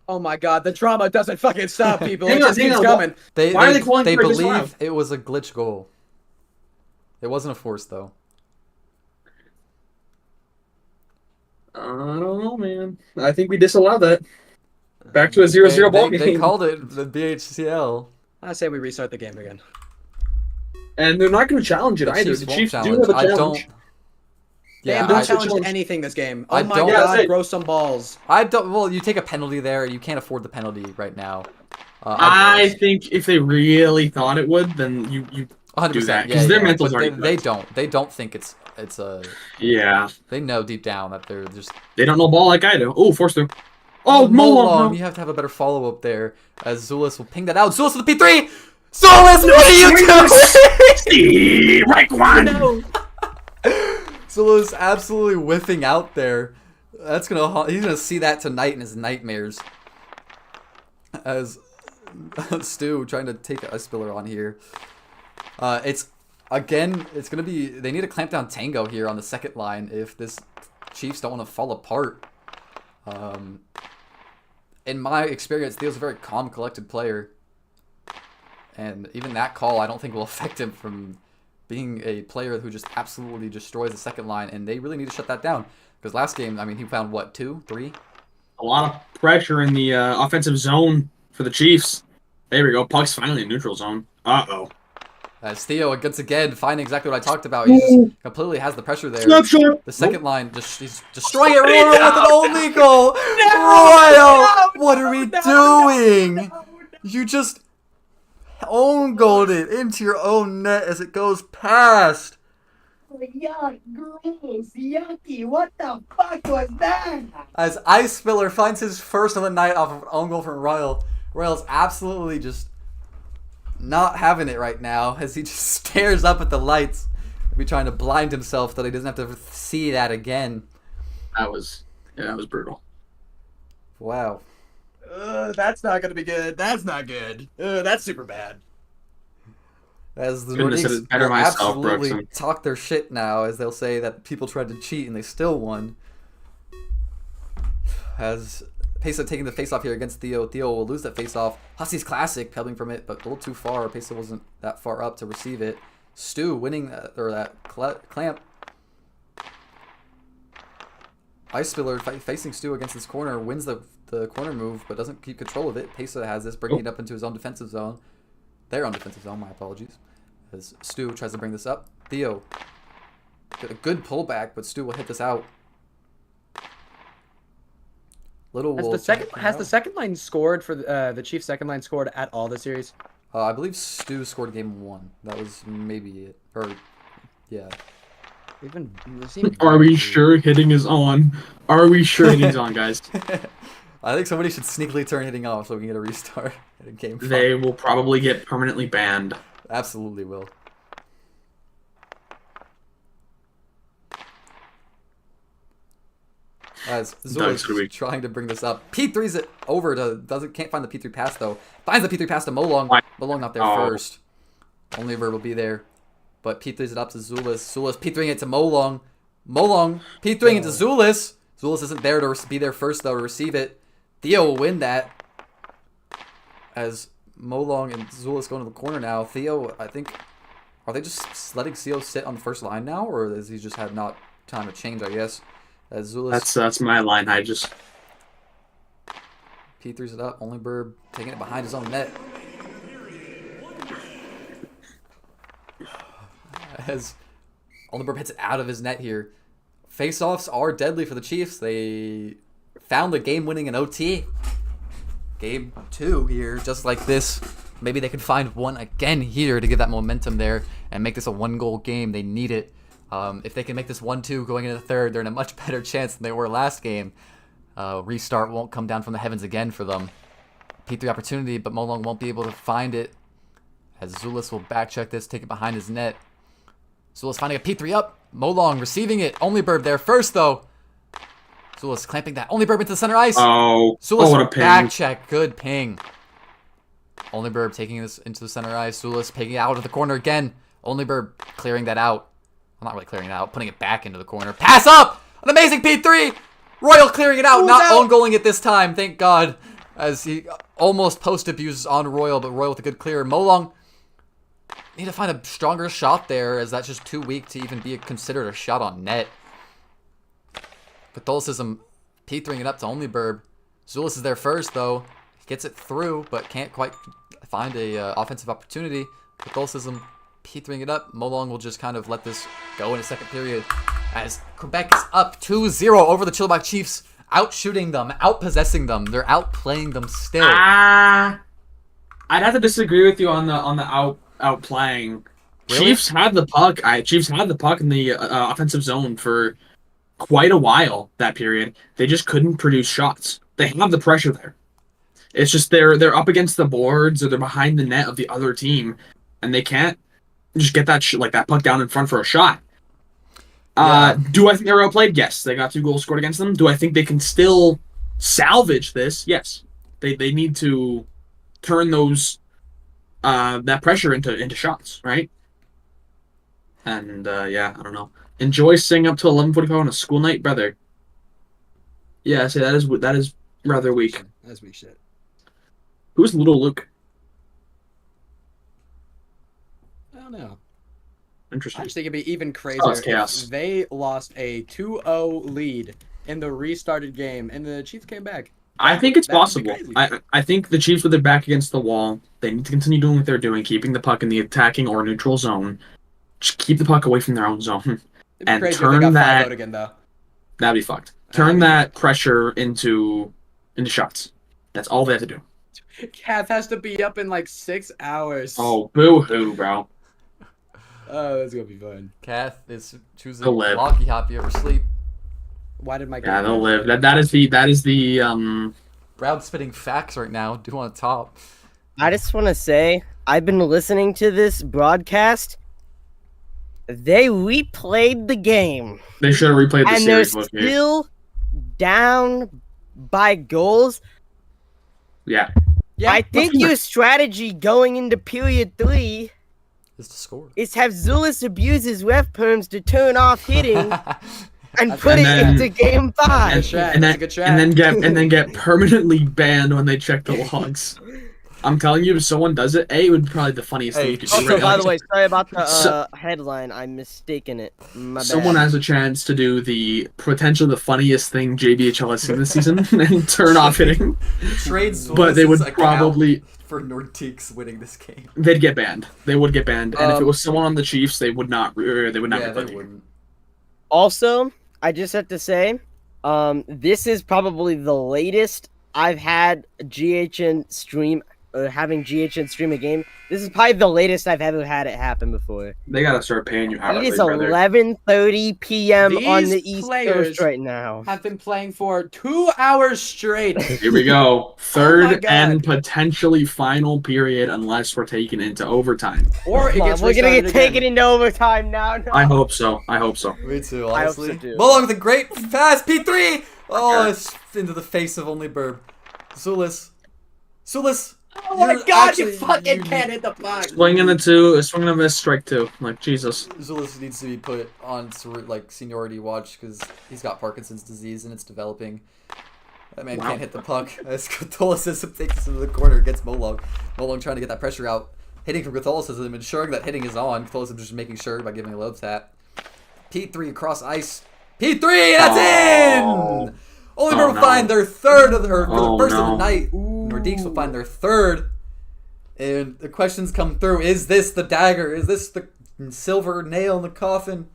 Oh my God, the drama doesn't fucking stop, people. Hang It on, just hang keeps on. coming. Why are they calling They for a disallow? believe it was a glitch goal. It wasn't a force though. I don't know, man. I think we disallow that. Back to a 0-0 ball game. They called it the BHCL. I say we restart the game again. And they're not going to challenge it The either. Chiefs The won't Chiefs do challenge. have a I challenge. don't. They Yeah, have not I- challenged anything this game. Oh I my don't- god, Yeah, grow some balls. I don't. Well, you take a penalty there. You can't afford the penalty right now. I think if they really thought it would, then you 100%. do that, Yeah, 'cause their yeah. mental's But already they cooked. don't. They don't think it's a. Yeah. They know deep down that they're just. They don't know ball like I do. Oh, force through. Oh, Molong, you no. have to have a better follow up there. As Zulus will ping that out. Zulus with the P3. Zulus, what are you doing? Right one. No. Zulus absolutely whiffing out there. That's gonna. He's gonna see that tonight in his nightmares. As Stu trying to take a spiller on here. It's gonna be. They need to clamp down Tango here on the second line if this Chiefs don't want to fall apart. In my experience, Theo's a very calm, collected player. And even that call, I don't think will affect him from being a player who just absolutely destroys the second line. And they really need to shut that down. Because last game, I mean, he found, what, 2, 3? A lot of pressure in the offensive zone for the Chiefs. There we go. Puck's finally in neutral zone. Uh-oh. As Theo, once again, finding exactly what I talked about. He just completely has the pressure there. Snapshot. The second line, he's destroying it. Royal with an only goal. Royal, what are we doing? You just own goaled it into your own net as it goes past. Yuck, gross, yucky, what the fuck was that? As Ice Spiller finds his first of the night off of an own goal from Royal. Royal's absolutely just not having it right now as he just stares up at the lights. Maybe trying to blind himself so that he doesn't have to see that again. That was brutal. Wow. That's not gonna be good. That's not good. That's super bad. As the Couldn't have said Nordiques it better will myself, absolutely Brooks. talk their shit now as they'll say that people tried to cheat and they still won. As Pesa taking the face-off here against Theo. Theo will lose that face-off. Hussey's classic, peddling from it, but a little too far. Pesa wasn't that far up to receive it. Stu winning that clamp. Ice Spiller facing Stu against this corner, wins the corner move, but doesn't keep control of it. Pesa has this, bringing it up into his own defensive zone. Their own defensive zone, my apologies. As Stu tries to bring this up. Theo get a good pullback, but Stu will hit this out. Has the second line scored for the Chiefs' second line scored at all this series? I believe Stu scored game 1. That was maybe it. Or, yeah. Are we sure hitting is on? Are we sure hitting's on, guys? I think somebody should sneakily turn hitting off so we can get a restart in game 5. They will probably get permanently banned. Absolutely will. As Zula's trying to bring this up. P3's it over to can't find the P3 pass though. Finds the P3 pass to Molong. Molong not there first. Only Verb will be there. But P3's it up to Zulis. Zulis P3ing it to Molong. Molong P3ing it to Zulis. Zulis isn't there to be there first though to receive it. Theo will win that. As Molong and Zulis go into the corner now. Theo, I think, are they just letting Theo sit on the first line now, or has he just had not time to change? I guess. As Zulis, That's my line. I just P3's it up. Only Burb taking it behind his own net. As Only Burb hits it out of his net here. Face-offs are deadly for the Chiefs. They found the game winning in OT. Game 2 here, just like this. Maybe they could find one again here to give that momentum there and make this a 1-goal game. They need it. If they can make this 1-2 going into the third, they're in a much better chance than they were last game. Restart won't come down from the heavens again for them. P3 opportunity, but Molong won't be able to find it. As Zulis will back check this, take it behind his net. Zulis finding a P3 up. Molong receiving it. Only Burb there first, though. Zulis clamping that. Only Burb into the center ice. Zulis what a ping. back check. Good ping. Only Burb taking this into the center ice. Zulis taking it out of the corner again. Only Burb clearing that out. Well, not really clearing it out. Putting it back into the corner. Pass up! An amazing P3! Royal clearing it out. Not own-goaling it this time. Thank God. As he almost post-abuses on Royal, but Royal with a good clear. Molong need to find a stronger shot there, as that's just too weak to even be considered a shot on net. Catholicism P3ing it up to Only Burb. Zulis is there first, though. He gets it through, but can't quite find a offensive opportunity. Catholicism P3ing it up. Molong will just kind of let this go in a second period as Quebec is up 2-0 over the Chilliwack Chiefs, outshooting them, outpossessing them. They're outplaying them still. I'd have to disagree with you on the outplaying. Really? Chiefs had the puck. Chiefs had the puck in the offensive zone for quite a while that period. They just couldn't produce shots. They have the pressure there. It's just they're up against the boards or they're behind the net of the other team, and they can't just get that that puck down in front for a shot. Yeah. Do I think they're outplayed? Yes. They got 2 goals scored against them. Do I think they can still salvage this? Yes. They need to turn those that pressure into shots, right? And yeah, I don't know. Enjoy staying up till 11:45 on a school night, brother. Yeah, I say that is rather weak. That's weak shit. Who's little Luke? I don't know. I Interesting. just think it'd be even crazier Oh, it's chaos. if they lost a 2-0 lead in the restarted game and the Chiefs came back. I think it's That would be possible. crazy. I think the Chiefs with their back against the wall, they need to continue doing what they're doing, keeping the puck in the attacking or neutral zone. Just keep the puck away from their own zone. It'd be And crazy turn if they got that- 5-0 again, though. That'd be fucked. Turn that pressure into shots. That's all they have to do. Kath has to be up in like 6 hours. Oh, boo-hoo, bro. Oh, that's gonna be fun. Kath is choosing They'll live. Locky Hoppy over sleep. Why did my Yeah, they'll live. That is the Brown spitting facts right now. Do on top. I just want to say, I've been listening to this broadcast. They replayed the game, they should have replayed the and they're series with me. still down by goals. Yeah. Yeah, I think your strategy going into period 3 Is to score. is have Zulus abuse his ref perms to turn off hitting and put And it then- into game 5. Good strat. And That's then, a good strat. and then get permanently banned when they check the logs. I'm telling you, if someone does it, it would be probably the funniest thing you could do. Also, right by now. the way, sorry about the So- headline. I'm mistaken it. My Someone bad. has a chance to do the potentially the funniest thing JBHL has seen this season and turn off hitting, Trades, but they would probably for Nordiques winning this game. they'd get banned. They would get banned, and if it was someone on the Chiefs, they would not. They would not. Yeah, replay they it. wouldn't. Also, I just have to say, this is probably the latest I've had GHN stream, having GHN stream a game. This is probably the latest I've ever had it happen before. They gotta start paying you It hourly, is brother. 11:30 p.m. on These the East players Coast right now. have been playing for 2 hours straight. Here we go. Oh my Third God. and potentially final period, unless we're taking into overtime. Or it Come on, gets we're gonna restarted get taken again. into overtime now. No. I hope so. I hope so. Me too, I hope honestly. so, too. Molong with a great pass, P3! Oh, it's into the face of only Burb. Zulus. Oh my you're god, you actually- fucking can't hit the puck. Swinging a miss, strike 2. Like, Jesus. Zulus needs to be put on seniority watch because he's got Parkinson's disease and it's developing. That man can't hit the puck. As Catholicism takes us into the corner, gets Molong. Molong trying to get that pressure out. Hitting from Catholicism, ensuring that hitting is on. Catholicism just making sure by giving a low tap. P3 across ice. P3, that's in! Only will no. find their third of the, or for the Oh, first of no. the night. Nordiques will find their third. And the questions come through. Is this the dagger? Is this the silver nail in the coffin?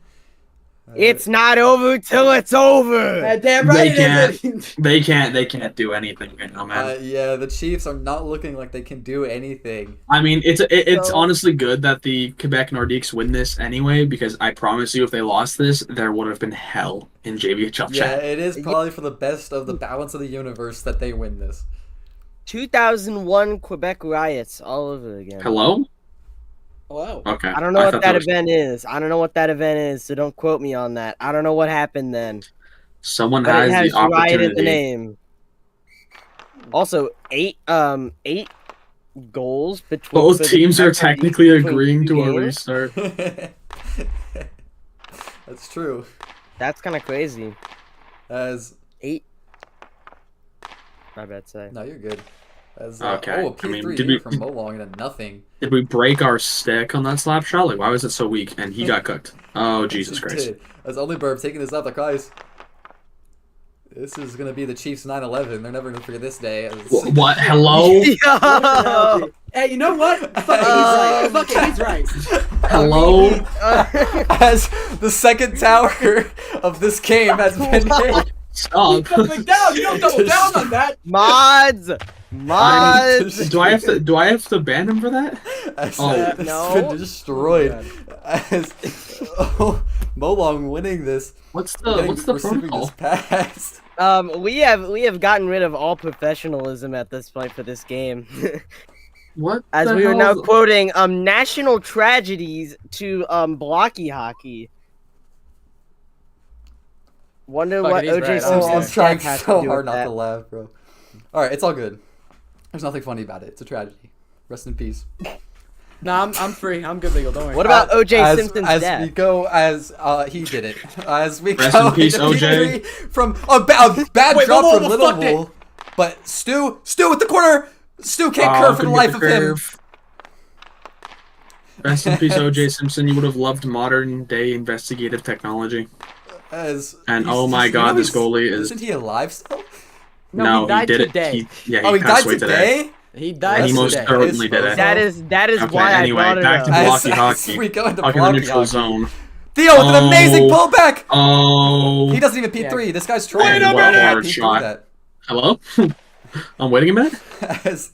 It's not over till it's over. Damn They right it can't. is. They can't do anything right now, man. Yeah, the Chiefs are not looking like they can do anything. I mean, it's So- honestly good that the Quebec Nordiques win this anyway, because I promise you, if they lost this, there would have been hell in JBHL Yeah, chat. it is probably for the best of the balance of the universe that they win this. 2001 Quebec riots all over again. Hello? Hello. Okay. I don't know what thought that was- event is. I don't know what that event is, so don't quote me on that. I don't know what happened then. Someone But it has has the riot in the opportunity. name. Also, eight goals between Both for the teams are Quebec technically Nordiques between agreeing two to a games. restart. That's true. That's kind of crazy. As 8. My bad, say. no, you're good. As Okay, oh, a I P3 mean, here from Molong and a nothing. Did we break our stick on that slap shot? Like, why was it so weak? And he got cooked. Oh, Jesus Just Christ. did. As only Burb taking this out the guys. This is gonna be the Chiefs 9/11. They're never gonna forget this day. What? Hello? Yo! Hey, you know what? Fuck it, he's right. Hello? As the second tower of this game has been hit. Stop. Doubling down, you don't double down on that. Mods! Mods! Do I have to ban him for that? As Oh. it's No. been destroyed. As Molong winning this. What's getting- the receiving protocol? this pass. We have gotten rid of all professionalism at this point for this game. What? As the we are hell now is- quoting national tragedies to blocky hockey. Wonder Fuck it, what he's OJ right, Simpson's honestly. I'm trying death has to so do hard with not that. to laugh, bro. Alright, it's all good. There's nothing funny about it. It's a tragedy. Rest in peace. Nah, I'm free. I'm good legal. Don't worry. What about OJ Simpson's as death? we go, as he did it. As we Rest go in peace, into OJ. P3 from a bad Wait, drop whoa, from whoa, Little fucked it. Wool, but Stu with the corner. Stu can't curve for the couldn't life get of the him. curve. Rest in peace, O.J. Simpson. You would have loved modern day investigative technology. And oh my God, this goalie is. Isn't he alive still? No, he died did today. it. He Oh, he passed died away today. He died And he most today. certainly did it. That is Okay, why anyway, I brought it back to up. blocky As hockey. we go into Hockey in the blocky neutral hockey. zone. Theo with an amazing Oh. pullback. Oh. He doesn't even P3. This guy's trying. Wait a minute. Hard P3 shot. that. Hello? I'm waiting a minute. as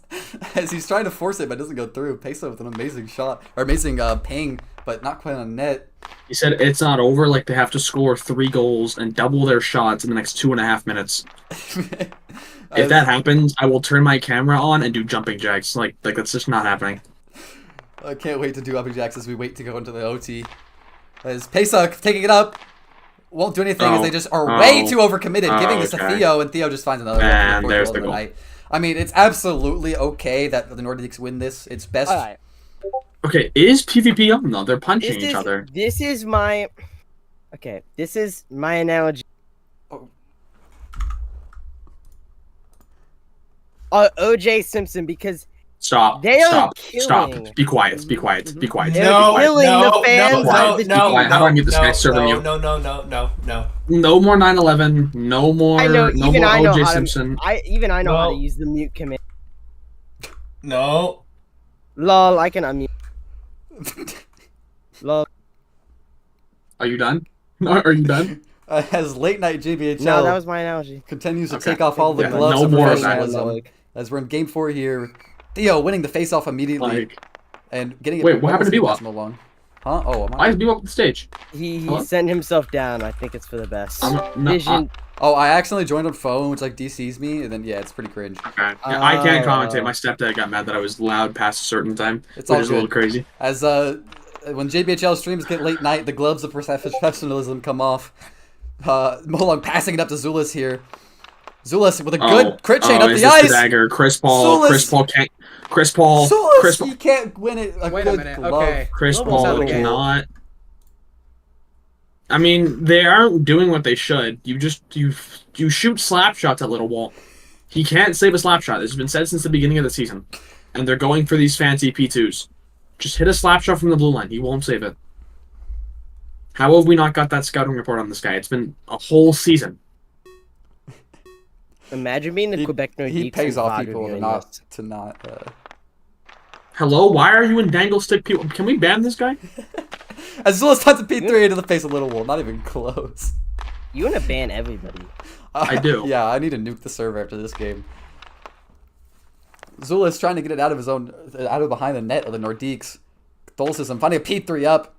he's trying to force it but doesn't go through. Peso with an amazing shot or amazing ping, but not quite on net. He said it's not over. Like they have to score 3 goals and double their shots in the next 2.5 minutes. If that happens, I will turn my camera on and do jumping jacks. Like that's just not happening. I can't wait to do jumping jacks as we wait to go into the OT. As Pesach taking it up. Won't do anything as they just are way too overcommitted, giving this to okay. Theo, and Theo just finds another goal. And for the there's fourth the goal of goal. night. I mean, it's absolutely okay that the Nordiques win this. It's best. Alright. Okay, is PvP on though? They're punching each other. This is my analogy. OJ Simpson, because Stop. They are Stop. killing. Stop. Be quiet. Be quiet. Be quiet. They're be quiet. killing the fans of the How do I mute this guy serving you? No. No more 9/11. No more. I know. No Even more I know OJ how Simpson. to. I know how No. to use the mute command. No. Lol, I can unmute. Lol. Are you done? Are you done? As late night JBHL No, that was my analogy. continues to Okay. take off all the Yeah, gloves no of more of that. professionalism. As we're in game 4 here, Theo winning the face-off immediately Like, and getting it. Wait, what happened to almost Bebop? along. Huh? Oh, am why I? is Bebop on the stage? He Hello? sent himself down. I think it's for the best. No, Vision. Oh, I accidentally joined on phone, which like DCs me, and then yeah, it's pretty cringe. Okay. Yeah, I can't commentate. My stepdad got mad that I was loud past a certain time, It's which all is a little good. crazy. As when JBHL streams get late night, the gloves of professionalism come off. Molong passing it up to Zulus here. Zulus with a good crit chain up is the this ice. dagger. Chris Paul. Zulus. Chris Paul can't. Chris Paul. Zulus, Chris Paul. he can't win it. Wait a minute. glove. Okay. Chris Almost out of Paul the game. cannot. I mean, they aren't doing what they should. You shoot slap shots at Little Wall. He can't save a slap shot. This has been said since the beginning of the season, and they're going for these fancy P2s. Just hit a slap shot from the blue line. He won't save it. How have we not got that scouting report on this guy? It's been a whole season. Imagine being the Quebec Nordiques. He pays and off Vago people to doing not this. Hello, why are you in dangle stick people? Can we ban this guy? As Zulus touches P3 into the face of Little Wool, not even close. You want to ban everybody. I do. Yeah, I need to nuke the server after this game. Zulus trying to get it out of behind the net of the Nordiques. Catholicism finding a P3 up.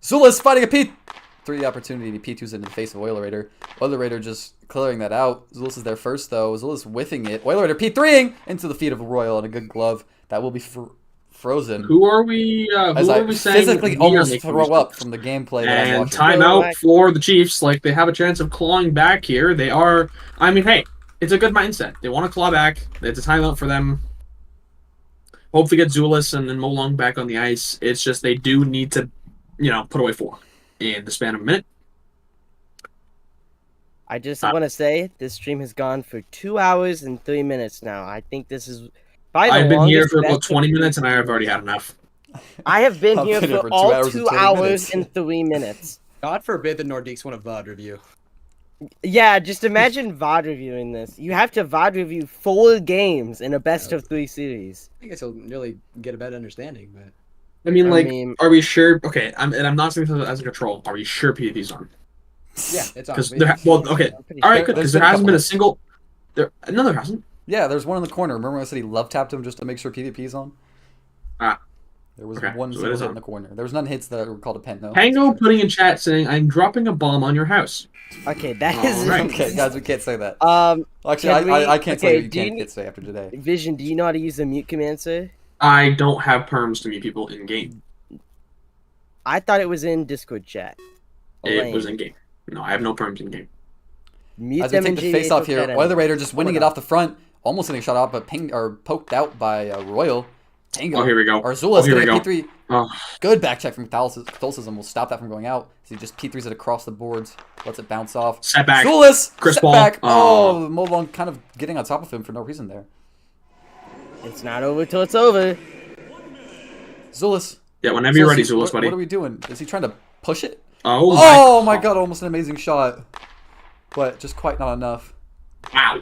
Zulus finding a P3 opportunity. He P2's into the face of Oiler Raider. Oiler Raider just clearing that out. Zulus is there first though. Zulus whiffing it. Oiler Raider P3ing into the feet of Royal and a good glove. That will be frozen. Who are we? As Who I are we saying? physically we are almost making throw these up mistakes? from the gameplay that I'm And watching. timeout for the Chiefs. Like, they have a chance of clawing back here. They are. I mean, hey, it's a good mindset. They want to claw back. It's a timeout for them. Hope to get Zulus and then Molong back on the ice. It's just they do need to, put away 4 in the span of a minute. I just want to say this stream has gone for 2 hours and 3 minutes now. I think this is probably the I've been here longest for about best 20 of- minutes and I have already had enough. I have been I've here been here for for 2 all hours and 2 20 hours minutes. and 3 minutes. God forbid the Nordiques want a VOD review. Yeah, just imagine VOD reviewing this. You have to VOD review 4 games in a best of 3 series. I guess he'll really get a better understanding, but I mean, I like, mean- are we sure? Okay, I'm not saying this as a control. Are we sure PvP's on? yeah, it's on. Because okay, I'm pretty all right, sure. good. There's Because there been a hasn't been a couple. single. No, there hasn't. Yeah, there's one in the corner. Remember when I said he love tapped him just to make sure PvP's on? Ah. There was Okay, one so it single is hit on. in the corner. There was none hits that were called a pen. No. Tango putting in chat saying, "I'm dropping a bomb on your house." Okay, that is Alright. Okay, guys, we can't say that. Actually, can we- I can't tell okay, you. You do you can't need- say after today. Vision, do you know how to use the mute command, sir? I don't have perms to mute people in game. I thought it was in Discord chat. It was in game. No, I have no perms in game. Mute As we them in take the face off JBHL here, chat Oil the Raider just winning Hold it on. off the front, almost getting shot out, but poked out by Royal. Tango. Oh, here we go. Or Zula's here we getting a go. P3. Oh, Good back check from Catholicism will stop that from going out. So he just P3s it across the boards, lets it bounce off. setback. Zulis! Chris Paul. Setback! Oh. Oh, Moblon kind of getting on top of him for no reason there. It's not over till it's over. Zulis. Yeah, whenever you're ready, Zulis, Zulus, buddy. What are we doing? Is he trying to push it? Oh, Oh my god, almost an amazing shot. But just quite not enough. Wow.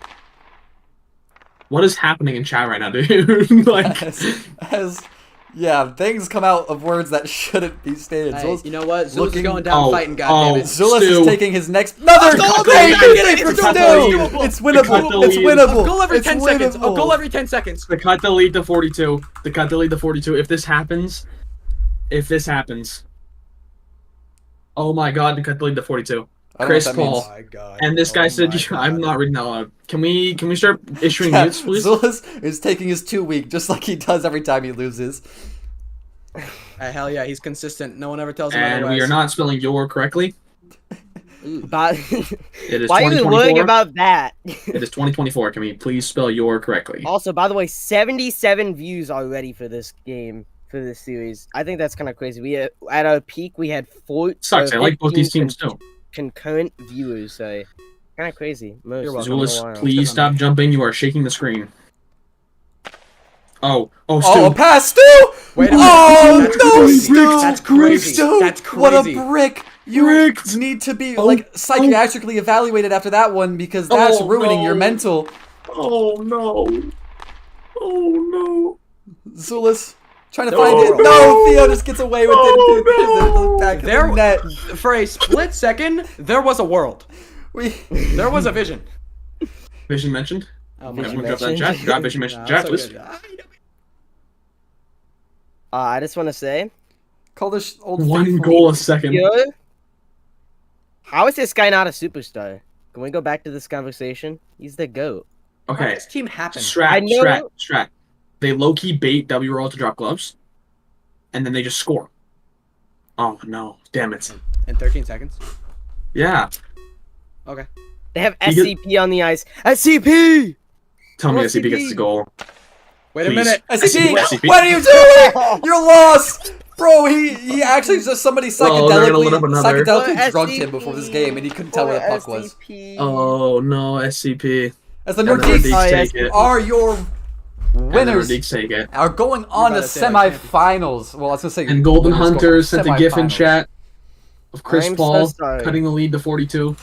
What is happening in chat right now, dude? Like, Yeah, things come out of words that shouldn't be stated. Hey, Zulus you know what? Zulus looking- is going down fighting, goddammit. Zulus Stu. is taking his next another Cut the goal. lead. It's Cut the winnable. lead. It's winnable. Cut the It's lead. winnable. A goal every It's 10 seconds. A winnable. goal every 10 seconds. to cut the lead to 42. To cut the lead to 42. If this happens, oh my god, to cut the lead to 42. I don't know Chris what that means. Paul. my god. And this guy said, "I'm not reading that loud." Can we start issuing mutes, please? Zulus is taking his 2 week just like he does every time he loses. Hell yeah, he's consistent. No one ever tells him And otherwise. we are not spelling your correctly. But It is why are you 2024. worrying about that? It is 2024. Can we please spell your correctly? Also, by the way, 77 views already for this game, for this series. I think that's kind of crazy. We at our peak we had 4. Sucks. I like both these teams too. Concurrent viewers, so kind of crazy. Most You're welcome. Zulus, please stop jumping. You are shaking the screen. Oh, Stu. Oh, a pass, Stu! Wait a minute. Oh, That's no, crazy. Stu! That's crazy. Stu! That's What a crazy. brick! You need to be like psychiatrically evaluated after that one because that's Oh, ruining no. your mental. Oh no. Oh Zulus trying to No. find it. No, Theo just gets away with it. Oh, Back of There- the net. For a split second, there was a world. There was a vision. no. Vision mentioned. Oh, Vision Everyone drop that in mentioned. chat. Drop Vision mentioned in Nah, chat, so please. good. I just want to say, Call this old One faithful. goal a second. yo, how is this guy not a superstar? Can we go back to this conversation? He's the GOAT. How Okay. did this team happen? I know- Strat. They low key bait W roll to drop gloves, and then they just score. Oh no! Damn it! In 13 seconds. Yeah. Okay. They have He gets- SCP on the ice. SCP! Tell me What's SCP he gets the mean? goal. Wait a Please. minute. SCP, SCP. what are you doing? You're lost, bro. He actually just somebody Oh, they're gonna load up another. psychedelically Oh, drugged him SCP. before this game, and he couldn't tell where the puck was. Oh no! SCP. As the And the Nordiques Nordiques take it. are your And the winners, Nordiques take it. are going on to about to say, like, semifinals. Well, I was gonna say. And Golden winners go Hunters to sent a gif in semifinals. chat of Chris I'm so Paul sorry. cutting the lead to 42.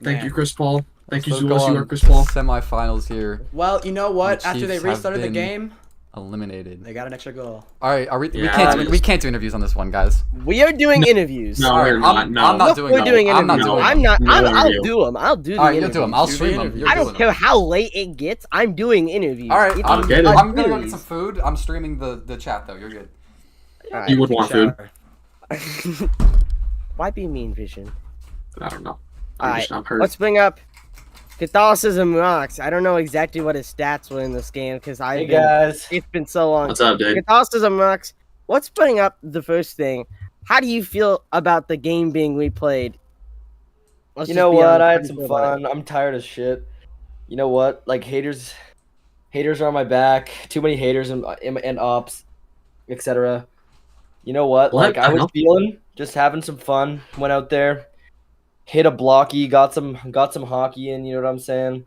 Thank Man. you, Chris Paul. Thank you, So Zulus. go You on are Chris Paul. Semifinals here, Well, you know what? The After they Chiefs have restarted the been- game, eliminated. they got an extra goal. All right, we Yeah. can't do interviews on this one, guys. We are doing interviews. No, All right, we're not. I'm No. not Look, doing we're that. doing I'm not interviews. doing I'm them. not. No, I'll you. do them. I'll do the All right, interviews. you'll do them. I'll Do the stream them. interviews. You're I doing don't them. care how late it gets. I'm doing interviews. All right, It's I'm get it. a gonna get series. some food. I'm streaming the chat though. You're good. All right. You would want food. Why be mean, Vision? I don't know. All I'm right, just not hurt. let's bring up Catholicism Rocks. I don't know exactly what his stats were in this game because Hey guys. it's been so long. What's up, dude? Catholicism Rocks. Let's bring up the first thing. How do you feel about the game being replayed? Let's You just know be what? honest. I How had do you some feel about it? fun. I'm tired as shit. You know what? Like haters are on my back. Too many haters and ops, etc. You know what? What? Like I was feeling just having some fun. Went out there, hit a blocky, got some hockey in, you know what I'm saying?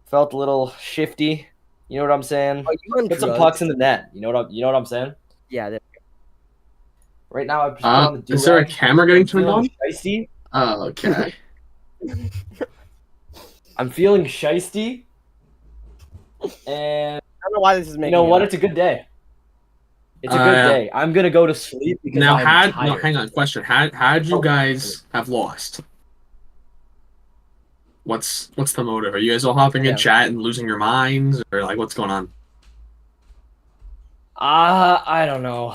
Felt a little shifty, you know what I'm saying? Are you on Put some drugs? pucks in the net. You know what I'm saying? Yeah. Right now I'm just on the Is there a do-rag. camera getting turned Feeling on? Spicy. Okay. I'm feeling shiesty, and I don't know why this is you making know me what? laugh. It's a good day. It's a good day. I'm gonna go to sleep because Now, I'm tired. hang on. Question: Had you Oh. guys have lost? What's the motive? Are you guys all hopping in Yeah. chat and losing your minds, or like what's going on? I don't know.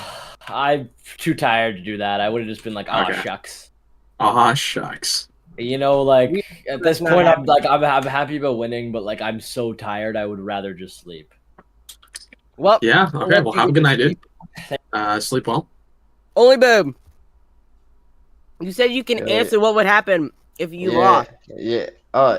I'm too tired to do that. I would have just been like, "Oh Okay. shucks." Ah, shucks. You know, like We- at this that's not point, I'm happening. like, I'm happy about winning, but like, I'm so tired. I would rather just sleep. Well, Yeah. I'll Okay. let Well, you have a get good to night, dude. sleep. Sleep well. Only Boom. You said you can Yeah. answer what would happen if you yeah, lost. yeah.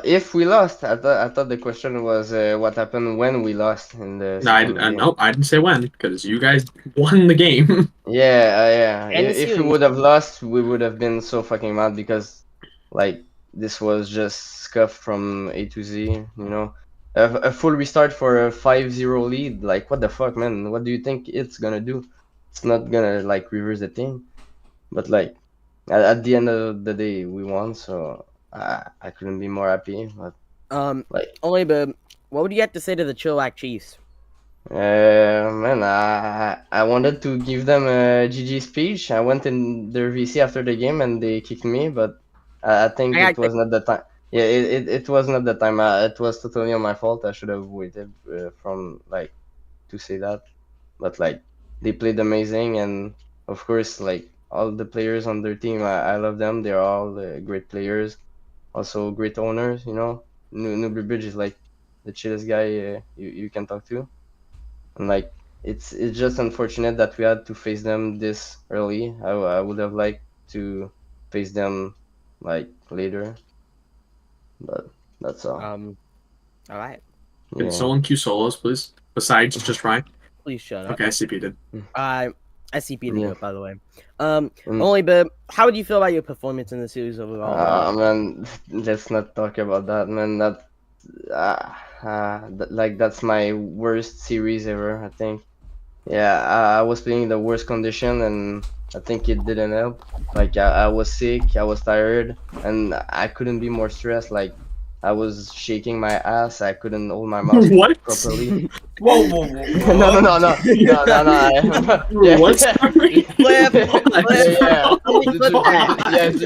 If we lost, I thought the question was what happened when we lost in the No, second game. nope, I didn't say when because you guys won the game. Yeah. And the If we series. would have lost, we would have been so fucking mad because, like, this was just scuffed from A to Z. You know, a full restart for a 5-0 lead. Like, what the fuck, man? What do you think it's gonna do? It's not gonna like reverse the thing. But like, at the end of the day, we won, so I couldn't be more happy. But like, Only Boom. What would you have to say to the Chilliwack Chiefs? man, I wanted to give them a GG speech. I went in their VC after the game and they kicked me, but I think I it was not the time. Yeah, it was not the time. It was totally on my fault. I should have waited from like to say that. But like, they played amazing, and of course, like all the players on their team, I love them. They're all great players, also great owners. You know, Newbury Bridge is like the chillest guy you can talk to. And like it's just unfortunate that we had to face them this early. I would have liked to face them like later, but that's all. All right. Can Yeah. someone queue solos, please? Besides just Ryan. Please shut up. Okay, SCP did. SCP did Yeah. it, by the way. Only Boom. How would you feel about your performance in the series overall? Man, let's not talk about that, man. Like that's my worst series ever, I think. Yeah, I was playing in the worst condition, and I think it didn't help. Like I was sick, I was tired, and I couldn't be more stressed. Like I was shaking my ass, I couldn't hold my mouth What? properly. Whoa. No. Yeah. What's Yeah,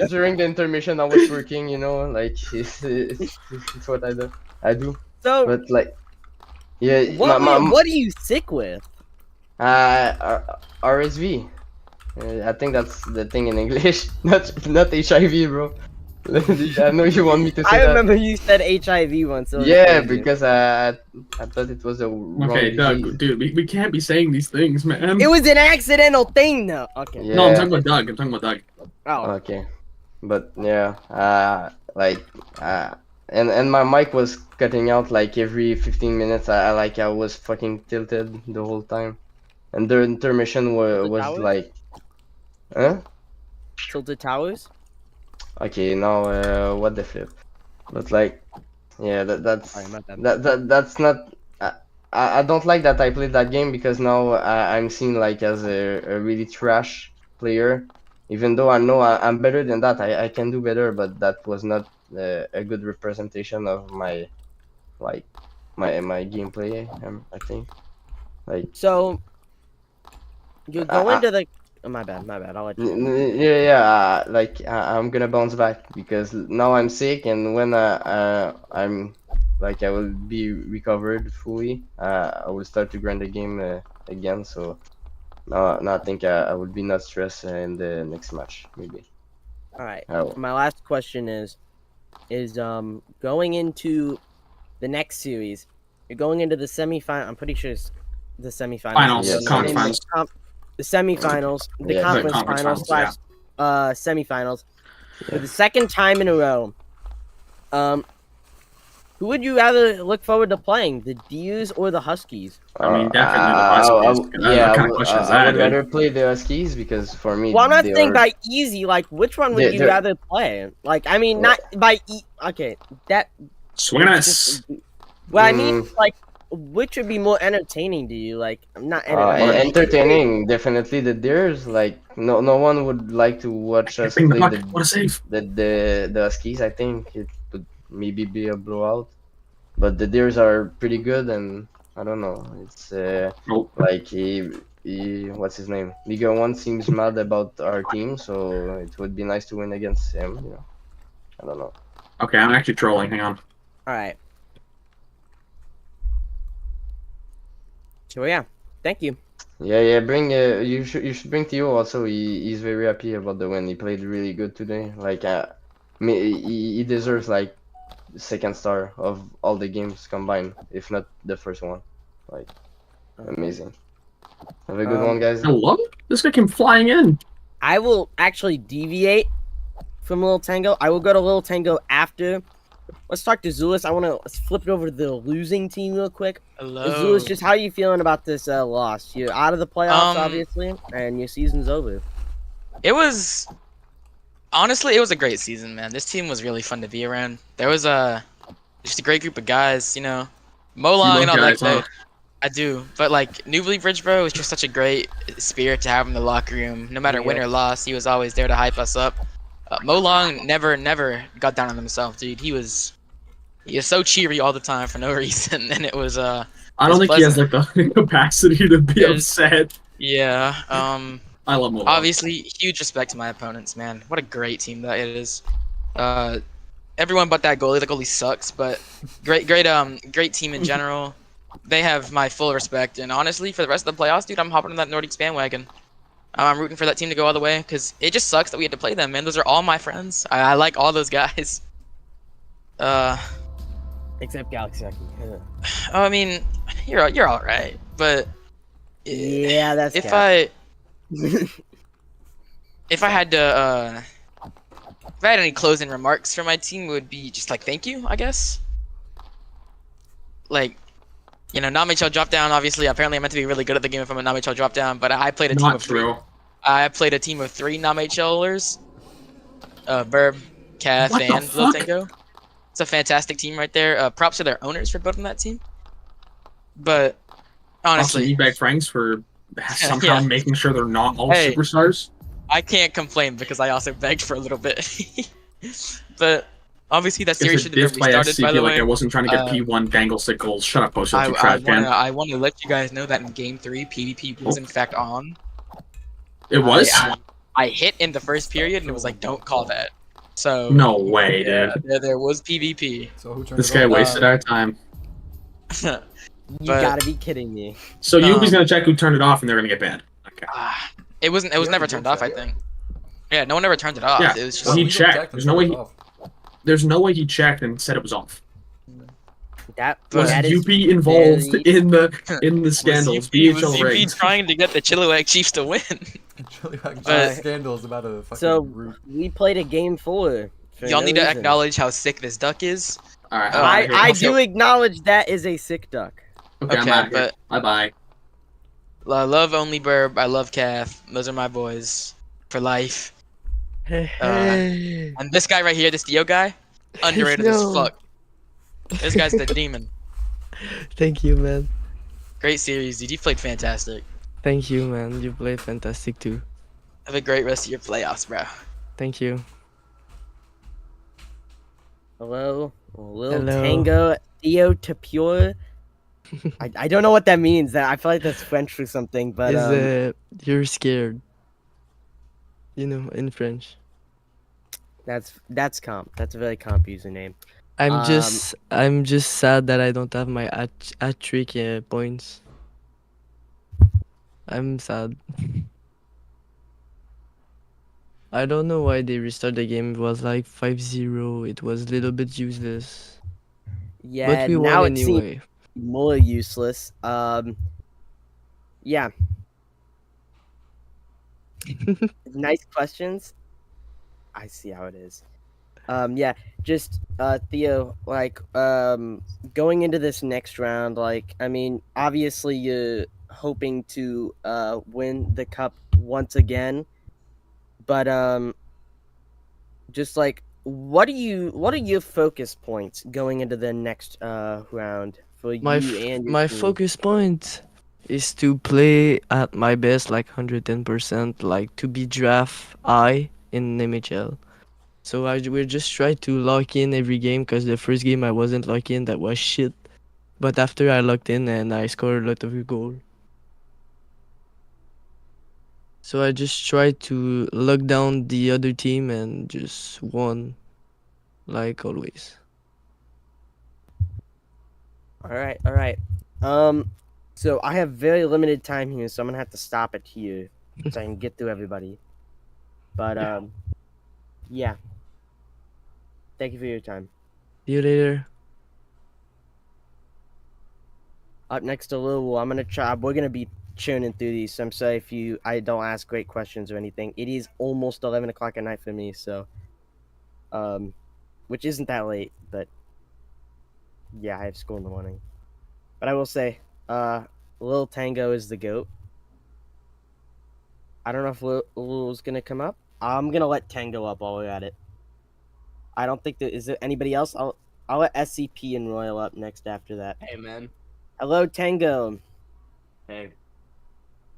during the intermission, I was working. You know, like it's what I do. So, But like, yeah, what are you sick with? RSV. I think that's the thing in English, not HIV, bro. I know you want me to say I that. remember you said HIV once. So Yeah, because I thought it was a wrong Okay, disease. Doug, dude, we can't be saying these things, man. It was an accidental thing, though. Okay. Yeah. No, I'm talking about Doug. Oh. Okay, but yeah, and my mic was cutting out like every 15 minutes. I was fucking tilted the whole time, and the intermission was towers? like, huh? Tilted Towers? Okay, now what the flip? But like, yeah, that's Sorry, my bad. that's not. I don't like that I played that game because now I'm seen like as a really trash player, even though I know I'm better than that. I can do better, but that was not a good representation of my my gameplay. I think like. So, you're going to the. Oh, my bad. I'll let you. Yeah. Like I'm gonna bounce back because now I'm sick, and when I'm like I will be recovered fully, I will start to grind the game again. So now I think I would be not stressed in the next match maybe. All right. Oh. My last question is going into the next series. You're going into the semifinal. I'm pretty sure it's the semifinals. Finals, Yes. conference. The semifinals, the Yeah, conference conference finals finals, / semifinals for the second time in a row. Who would you rather look forward to playing, the Deers or the Huskies? I mean, definitely the Huskies. Yeah, What kind of question is that, I would dude? rather play the Huskies because for me. Well, I'm not they saying are- by easy. Like, which one would you they're- rather play? Like, I mean, not by okay. That Swing us. Well, I mean, like, which would be more entertaining to you? Like, I'm not entertaining. Entertaining, definitely the Deers. Like no one would like to watch us Bring the play puck. What a save! the Huskies. I think it would maybe be a blowout, but the Deers are pretty good, and I don't know. It's Nope. like what's his name? Liga One seems mad about our team, so it would be nice to win against him. You know, I don't know. Okay, I'm actually trolling. Hang on. All right. So yeah, thank you. Yeah. Bring you should bring Theo also. He's very happy about the win. He played really good today. Like he deserves like second star of all the games combined, if not the first one. Like amazing. Have a good one, guys. Hello? This guy came flying in. I will actually deviate from Little Tango. I will go to Little Tango after. Let's talk to Zulus. I want to flip it over to the losing team real quick. Hello. Zulus, just how are you feeling about this loss? You're out of the playoffs, obviously, and your season's over. It was honestly, it was a great season, man. This team was really fun to be around. There was just a great group of guys, you know. Molong and all that. I do, but like Newbly Bridgeboro was just such a great spirit to have in the locker room. No matter win or loss, he was always there to hype us up. Molong never got down on himself, dude. He was so cheery all the time for no reason, and it was I don't think pleasant. he has like the capacity to be upset. Yeah. I love Molong. Obviously, huge respect to my opponents, man. What a great team that it is. Everyone but that goalie. The goalie sucks, but great team in general. They have my full respect, and honestly, for the rest of the playoffs, dude, I'm hopping on that Nordiques bandwagon. I'm rooting for that team to go all the way, because it just sucks that we had to play them, man. Those are all my friends. I like all those guys. Except Galaxy. I mean, you're all right, but yeah, that's if I had to if I had any closing remarks for my team, it would be just like thank you, I guess. Like, you know, non-HL drop down. Obviously, apparently, I'm meant to be really good at the game if I'm a non-HL drop down. But I played a team of three. I played a team of 3 non-HLers. Burb, Cath, and Little Tango. It's a fantastic team right there. Props to their owners for building that team. But honestly, eBay Franks for somehow making sure they're not all superstars. I can't complain because I also begged for a little bit. But obviously, that series should have restarted. By the way, like I wasn't trying to get P1 dangle stick goals. Shut up, Post. I want to let you guys know that in Game 3, PvP was in fact on. It was. I hit in the first period, and it was like, "Don't call that." So no way, dude. There was PvP. So who turned this guy wasted our time. You gotta be kidding me. So Yubi's gonna check who turned it off, and they're gonna get banned. Okay. It was never turned off. I think. Yeah, no one ever turned it off. Yeah, it was just he checked. There's no way. There's no way he checked and said it was off. Was UP involved in the scandals? BHL rigged. Trying to get the Chilliwack Chiefs to win. Chilliwack scandal is about a fucking So we played a Game 4. Y'all need to acknowledge how sick this duck is. All right. I do acknowledge that is a sick duck. Okay, but bye bye. I love Only Burb. I love Cath. Those are my boys for life. And this guy right here, this Dio guy, underrated as fuck. This guy's the demon. Thank you, man. Great series, dude. You played fantastic. Thank you, man. You played fantastic too. Have a great rest of your playoffs, bro. Thank you. Hello, Lil Tango, Theo Tapure. I don't know what that means. I feel like that's French for something, but you're scared. You know, in French. That's comp. That's a very comp username. I'm just sad that I don't have my hat-trick points. I'm sad. I don't know why they restarted the game. It was like 5-0. It was a little bit useless. Yeah, but we now won it anyway. seems more useless. Yeah. Nice questions. I see how it is. Yeah, just Theo, like going into this next round, like I mean, obviously you're hoping to win the cup once again, but just like what are your focus points going into the next round for you and your my team. focus point is to play at my best, like 110%, like to be draft high in MHL. So I will just try to lock in every game because the first game I wasn't locked in, that was shit. But after I locked in and I scored a lot of goals. So I just try to lock down the other team and just won, like always. All right, all right. So I have very limited time here, so I'm gonna have to stop it here so I can get through everybody. But yeah. Thank you for your time. See you later. Up next to Lil, I'm gonna try. We're gonna be churning through these. So I'm sorry if I don't ask great questions or anything. It is almost 11 o'clock at night for me, so which isn't that late, but yeah, I have school in the morning. But I will say, Lil Tango is the goat. I don't know if Lil's gonna come up. I'm gonna let Tango up while we're at it. I don't think is there anybody else. I'll let SCP and Royal up next after that. Hey, man. Hello, Tango. Hey.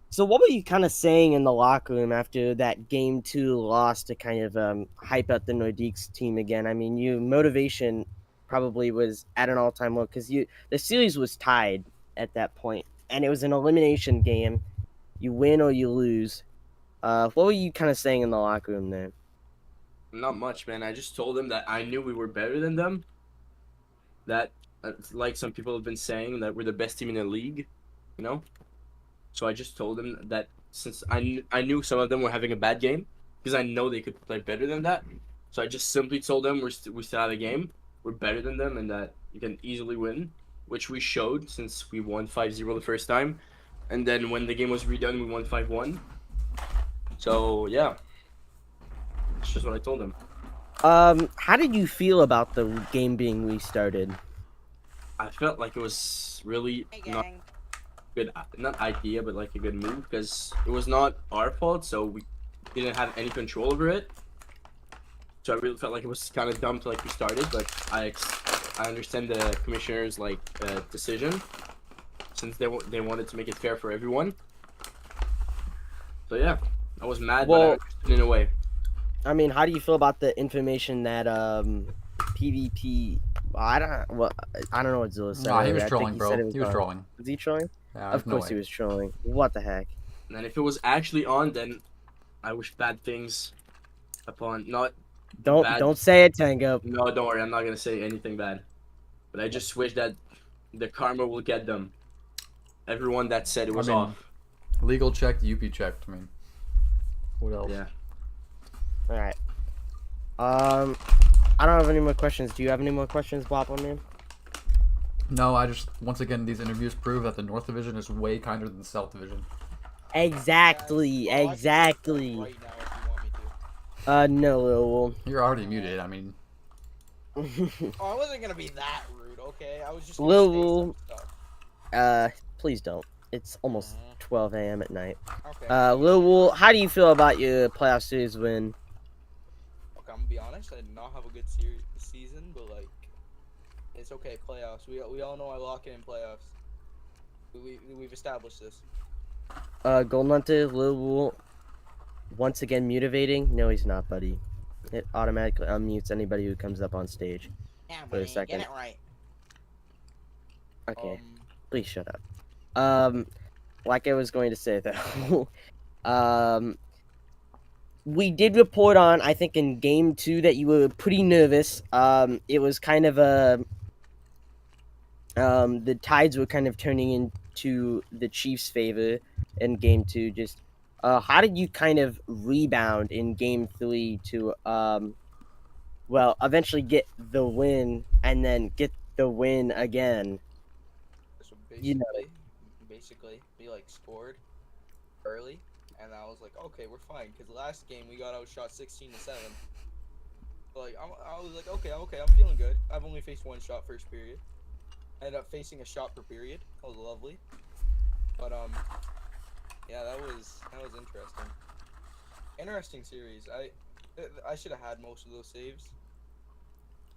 So what were you kind of saying in the locker room after that game 2 loss to kind of hype up the Nordiques team again? I mean, your motivation probably was at an all-time low because the series was tied at that point, and it was an elimination game. You win or you lose. What were you kind of saying in the locker room there? Not much, man. I just told them that I knew we were better than them. That, like some people have been saying, that we're the best team in the league, you know? So I just told them that since I knew some of them were having a bad game, because I know they could play better than that. So I just simply told them we still have a game, we're better than them, and that you can easily win, which we showed since we won 5-0 the first time. And then when the game was redone, we won 5-1. So, yeah. That's just what I told them. How did you feel about the game being restarted? I felt like it was really not good, not idea, but like a good move, because it was not our fault, so we didn't have any control over it. So I really felt like it was kind of dumb to like restart it, but I understand the commissioner's like decision, since they wanted to make it fair for everyone. So yeah, I was mad, but I understood in a way. I mean, how do you feel about the information that PvP? I don't know what Zilla said. Nah, he was I think trolling, bro. was He was trolling. Was he trolling? Yeah, of course he was trolling. What the heck? And if it was actually on, then I wish bad things upon Don't say it, Tango. No, don't worry. I'm not gonna say anything bad. But I just wish that the karma will get them. Everyone that said it was off. Legal checked, UP checked. I mean, what else? Yeah. All right. I don't have any more questions. Do you have any more questions, Bob, on man? No, I just once again these interviews prove that the North Division is way kinder than the South Division. Exactly. No, Lil. You're already muted. I mean. Oh, I wasn't gonna be that rude, okay? I was just. Lil. Please don't. It's almost 12 a.m. at night. Okay. Lil, how do you feel about your playoff series win? Okay, I'm gonna be honest. I did not have a good season, but like, it's okay. Playoffs. We all know I lock in playoffs. We've established this. Golden Hunter, Lil, once again mutivating. No, he's not, buddy. It automatically unmutes anybody who comes up on stage. Yeah, for a buddy, second. get it right. Okay, please shut up. Like I was going to say though, we did report on, I think in game 2, that you were pretty nervous. It was kind of the tides were kind of turning into the Chiefs' favor in game 2. Just, how did you kind of rebound in game 3 to, well, eventually get the win and then get the win again? So basically, we like scored early, and I was like, okay, we're fine. Cause last game we got outshot 16-7. Like I was like, okay, I'm feeling good. I've only faced one shot first period. I ended up facing a shot per period. That was lovely. But yeah, that was interesting. Interesting series. I should have had most of those saves.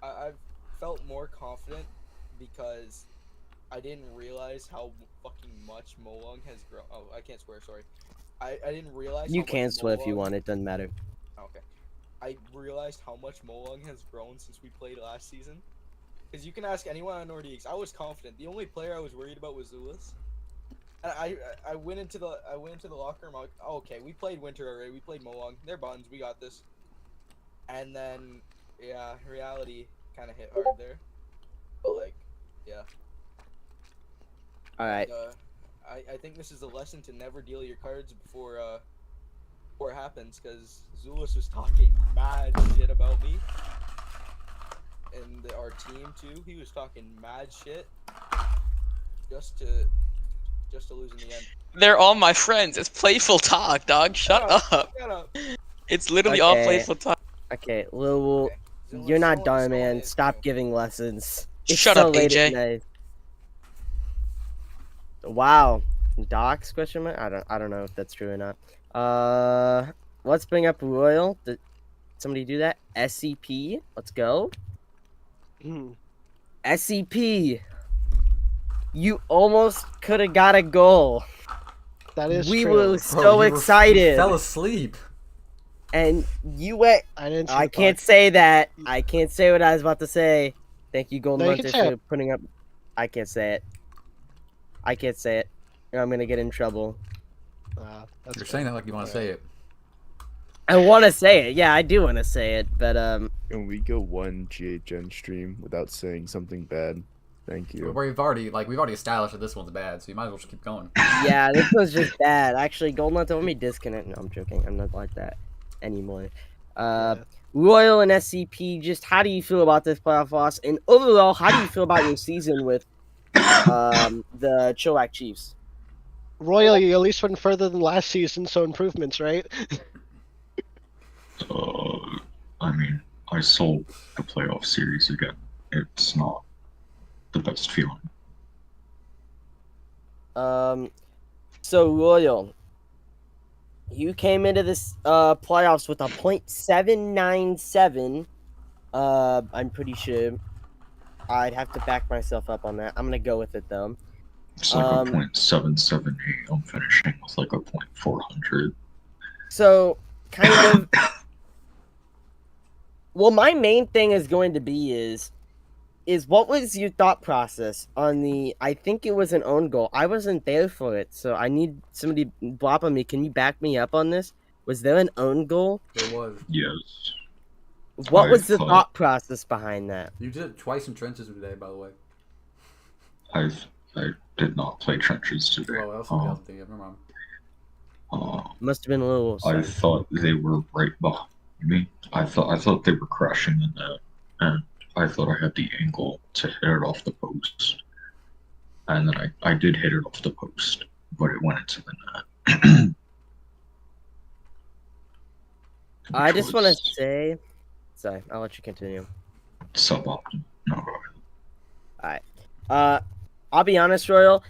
I've felt more confident because I didn't realize how fucking much Molong has grown. Oh, I can't swear. Sorry. I didn't realize. You how can much swear if you Molong- want. It doesn't matter. Okay. I realized how much Molong has grown since we played last season. Because you can ask anyone on Nordiques. I was confident. The only player I was worried about was Zulus. And I went into the locker room. I'm like, oh, okay, we played Winter already. We played Molong. They're buttons. We got this. And then, yeah, reality kind of hit hard there. But like, yeah. All right. I think this is a lesson to never deal your cards before it happens, because Zulus was talking mad shit about me and our team too. He was talking mad shit just to lose in the end. They're all my friends. It's playful talk, dog. Shut up. Shut up. It's literally all playful talk. Okay, Lil, you're not done, man. Stop giving lessons. It's Shut so up, late AJ. at night. Wow. Docs question mark? I don't know if that's true or not. Let's bring up Royal. Did somebody do that? SCP. Let's go. SCP. You almost could have got a goal. That is we true. were Bro, so you excited. fell asleep. And you went. I didn't. See I the can't puck. say that. I can't say what I was about to say. Thank you, Golden No, you Hunter, can say for it. putting up. I can't say it. I can't say it. I'm gonna get in trouble. That's You're saying that like you want to say it. I want to say it. Yeah, I do want to say it, but Can we go one GHN stream without saying something bad? Thank you. We've already established that this one's bad, so you might as well just keep going. yeah, this one's just bad. Actually, Golden Hunter, let me disconnect. No, I'm joking. I'm not like that anymore. Royal and SCP. Just how do you feel about this playoff loss? And overall, how do you feel about your season with the Chilliwack Chiefs? Royal, you at least went further than last season, so improvements, right? I mean, I saw the playoff series again. It's not the best feeling. So Royal, you came into this playoffs with a .797. I'm pretty sure. I'd have to back myself up on that. I'm gonna go with it though. It's like a .778. I'm finishing with like a .400. So kind of. Well, my main thing is going to be is what was your thought process on the? I think it was an own goal. I wasn't there for it, so I need somebody blop on me. Can you back me up on this? Was there an own goal? There was. Yes. What was the thought process behind that? You did it twice in trenches today, by the way. I did not play trenches today. Oh, else never mind. Must have been a little. I thought they were right behind me. I thought they were crashing in that, and I thought I had the angle to hit it off the post, and then I did hit it off the post, but it went into the net. I just want to say, sorry, I'll let you continue. Suboptimal. No, go ahead. Alright. I'll be honest, Royal.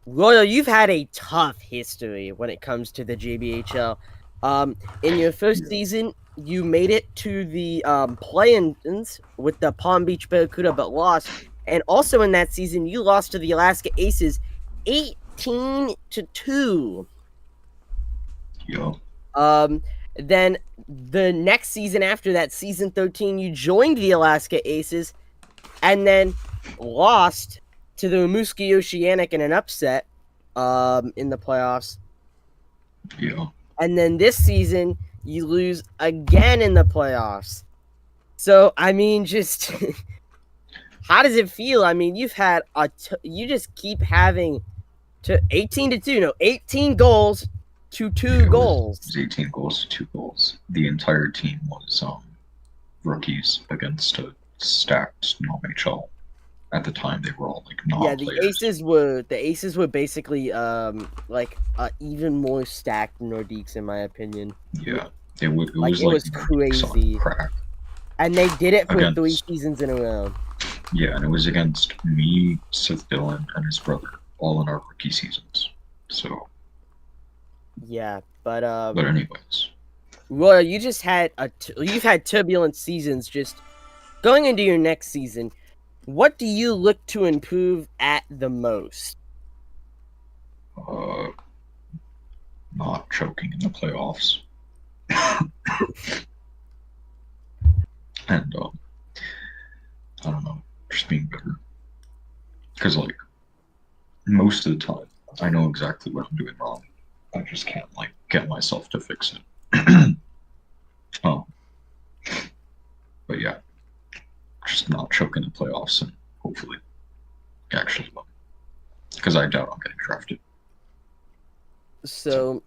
Royal, you've had a tough history when it comes to the JBHL. In your first season, you made it to the play-ins with the Palm Beach Barracuda, but lost. And also in that season, you lost to the Alaska Aces 18-2. Yeah. Then the next season after that, season 13, you joined the Alaska Aces and then lost to the Rimouski Oceanic in an upset in the playoffs. Yeah. And then this season, you lose again in the playoffs. So, I mean, just how does it feel? I mean, you've had you just keep having 18-2, no, 18 goals to 2 goals. It was 18 goals to 2 goals. The entire team was rookies against a stacked NHL. At the time, they were all like Yeah, the Aces were basically like even more stacked Nordiques in my opinion. Yeah, it was crazy. Crack. And they did it for Against- 3 seasons in a row. Yeah, and it was against me, Sith Dillon, and his brother, all in our rookie seasons. So. Yeah, but anyways, Royal, you just had you've had turbulent seasons. Just going into your next season, what do you look to improve at the most? Not choking in the playoffs. And I don't know, just being better. Because like most of the time, I know exactly what I'm doing wrong. I just can't like get myself to fix it. But yeah, just not choking the playoffs and hopefully actually win. Because I doubt I'm getting drafted. So,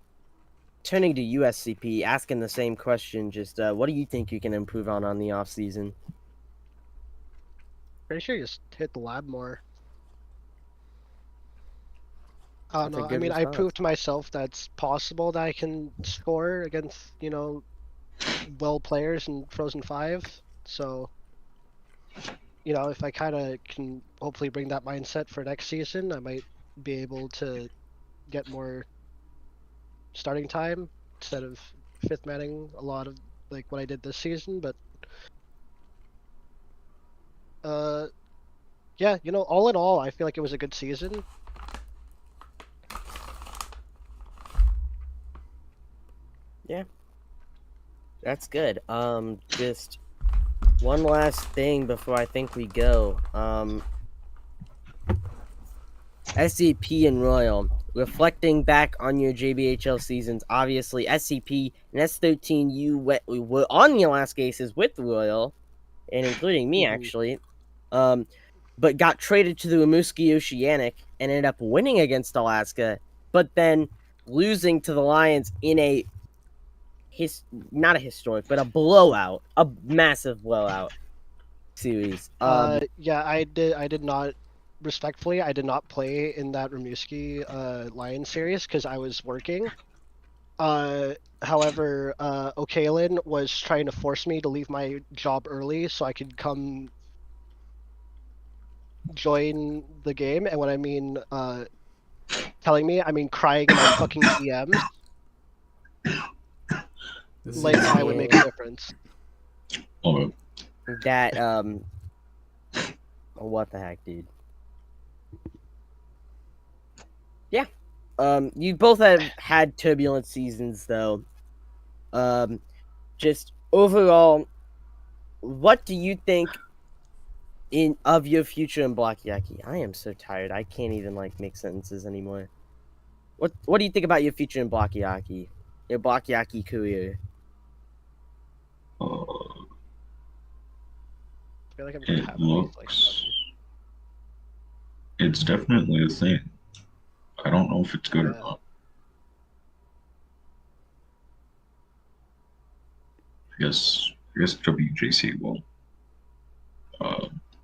turning to USCP, asking the same question, just what do you think you can improve on the off season? Pretty sure you just hit the lab more. I don't That's a know. I good mean, I response. proved to myself that it's possible that I can score against, well players in Frozen 5. So, if I kind of can hopefully bring that mindset for next season, I might be able to get more starting time instead of fifth manning a lot of like what I did this season. But yeah, all in all, I feel like it was a good season. Yeah, that's good. Just one last thing before I think we go. SCP and Royal, reflecting back on your JBHL seasons, obviously SCP and S13, you were on the Alaska Aces with Royal, and including me actually, but got traded to the Rimouski Oceanic and ended up winning against Alaska, but then losing to the Lions in a not a historic, but a blowout, a massive blowout series. Yeah, I did not. Respectfully, I did not play in that Rimouski Lion series because I was working. However, O'Kalin was trying to force me to leave my job early so I could come join the game. And when I mean telling me, I mean crying in my fucking DMs. Like I would make a difference. That what the heck, dude? Yeah. You both have had turbulent seasons though. Just overall, what do you think of your future in Blockyaki? I am so tired. I can't even make sentences anymore. What do you think about your future in Blockyaki? Your Blockyaki career? I feel like I'm gonna It have looks. It's definitely a thing. I don't know if it's good or not. I guess WJC will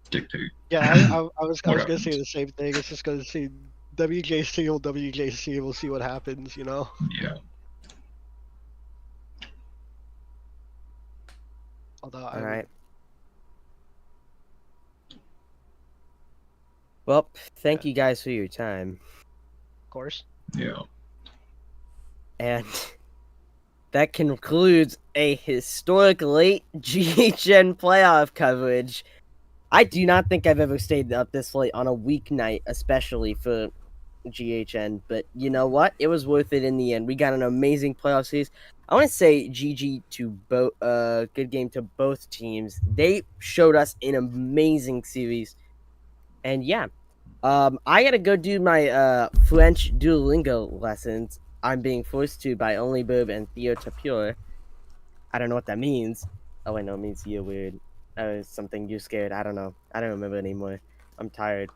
dictate. Yeah, I was gonna say the same thing. It's just gonna say WJC will WJC. We'll see what happens. Yeah. Although All right. Well, thank you guys for your time. Of course. Yeah. And that concludes a historic late GHN playoff coverage. I do not think I've ever stayed up this late on a weeknight, especially for GHN. But you know what? It was worth it in the end. We got an amazing playoff series. I want to say GG to both. Good game to both teams. They showed us an amazing series. And yeah, I gotta go do my French Duolingo lessons. I'm being forced to by Only Boob and Theo Tapure. I don't know what that means. Oh, I know it means you're weird. Something you're scared. I don't know. I don't remember anymore. I'm tired.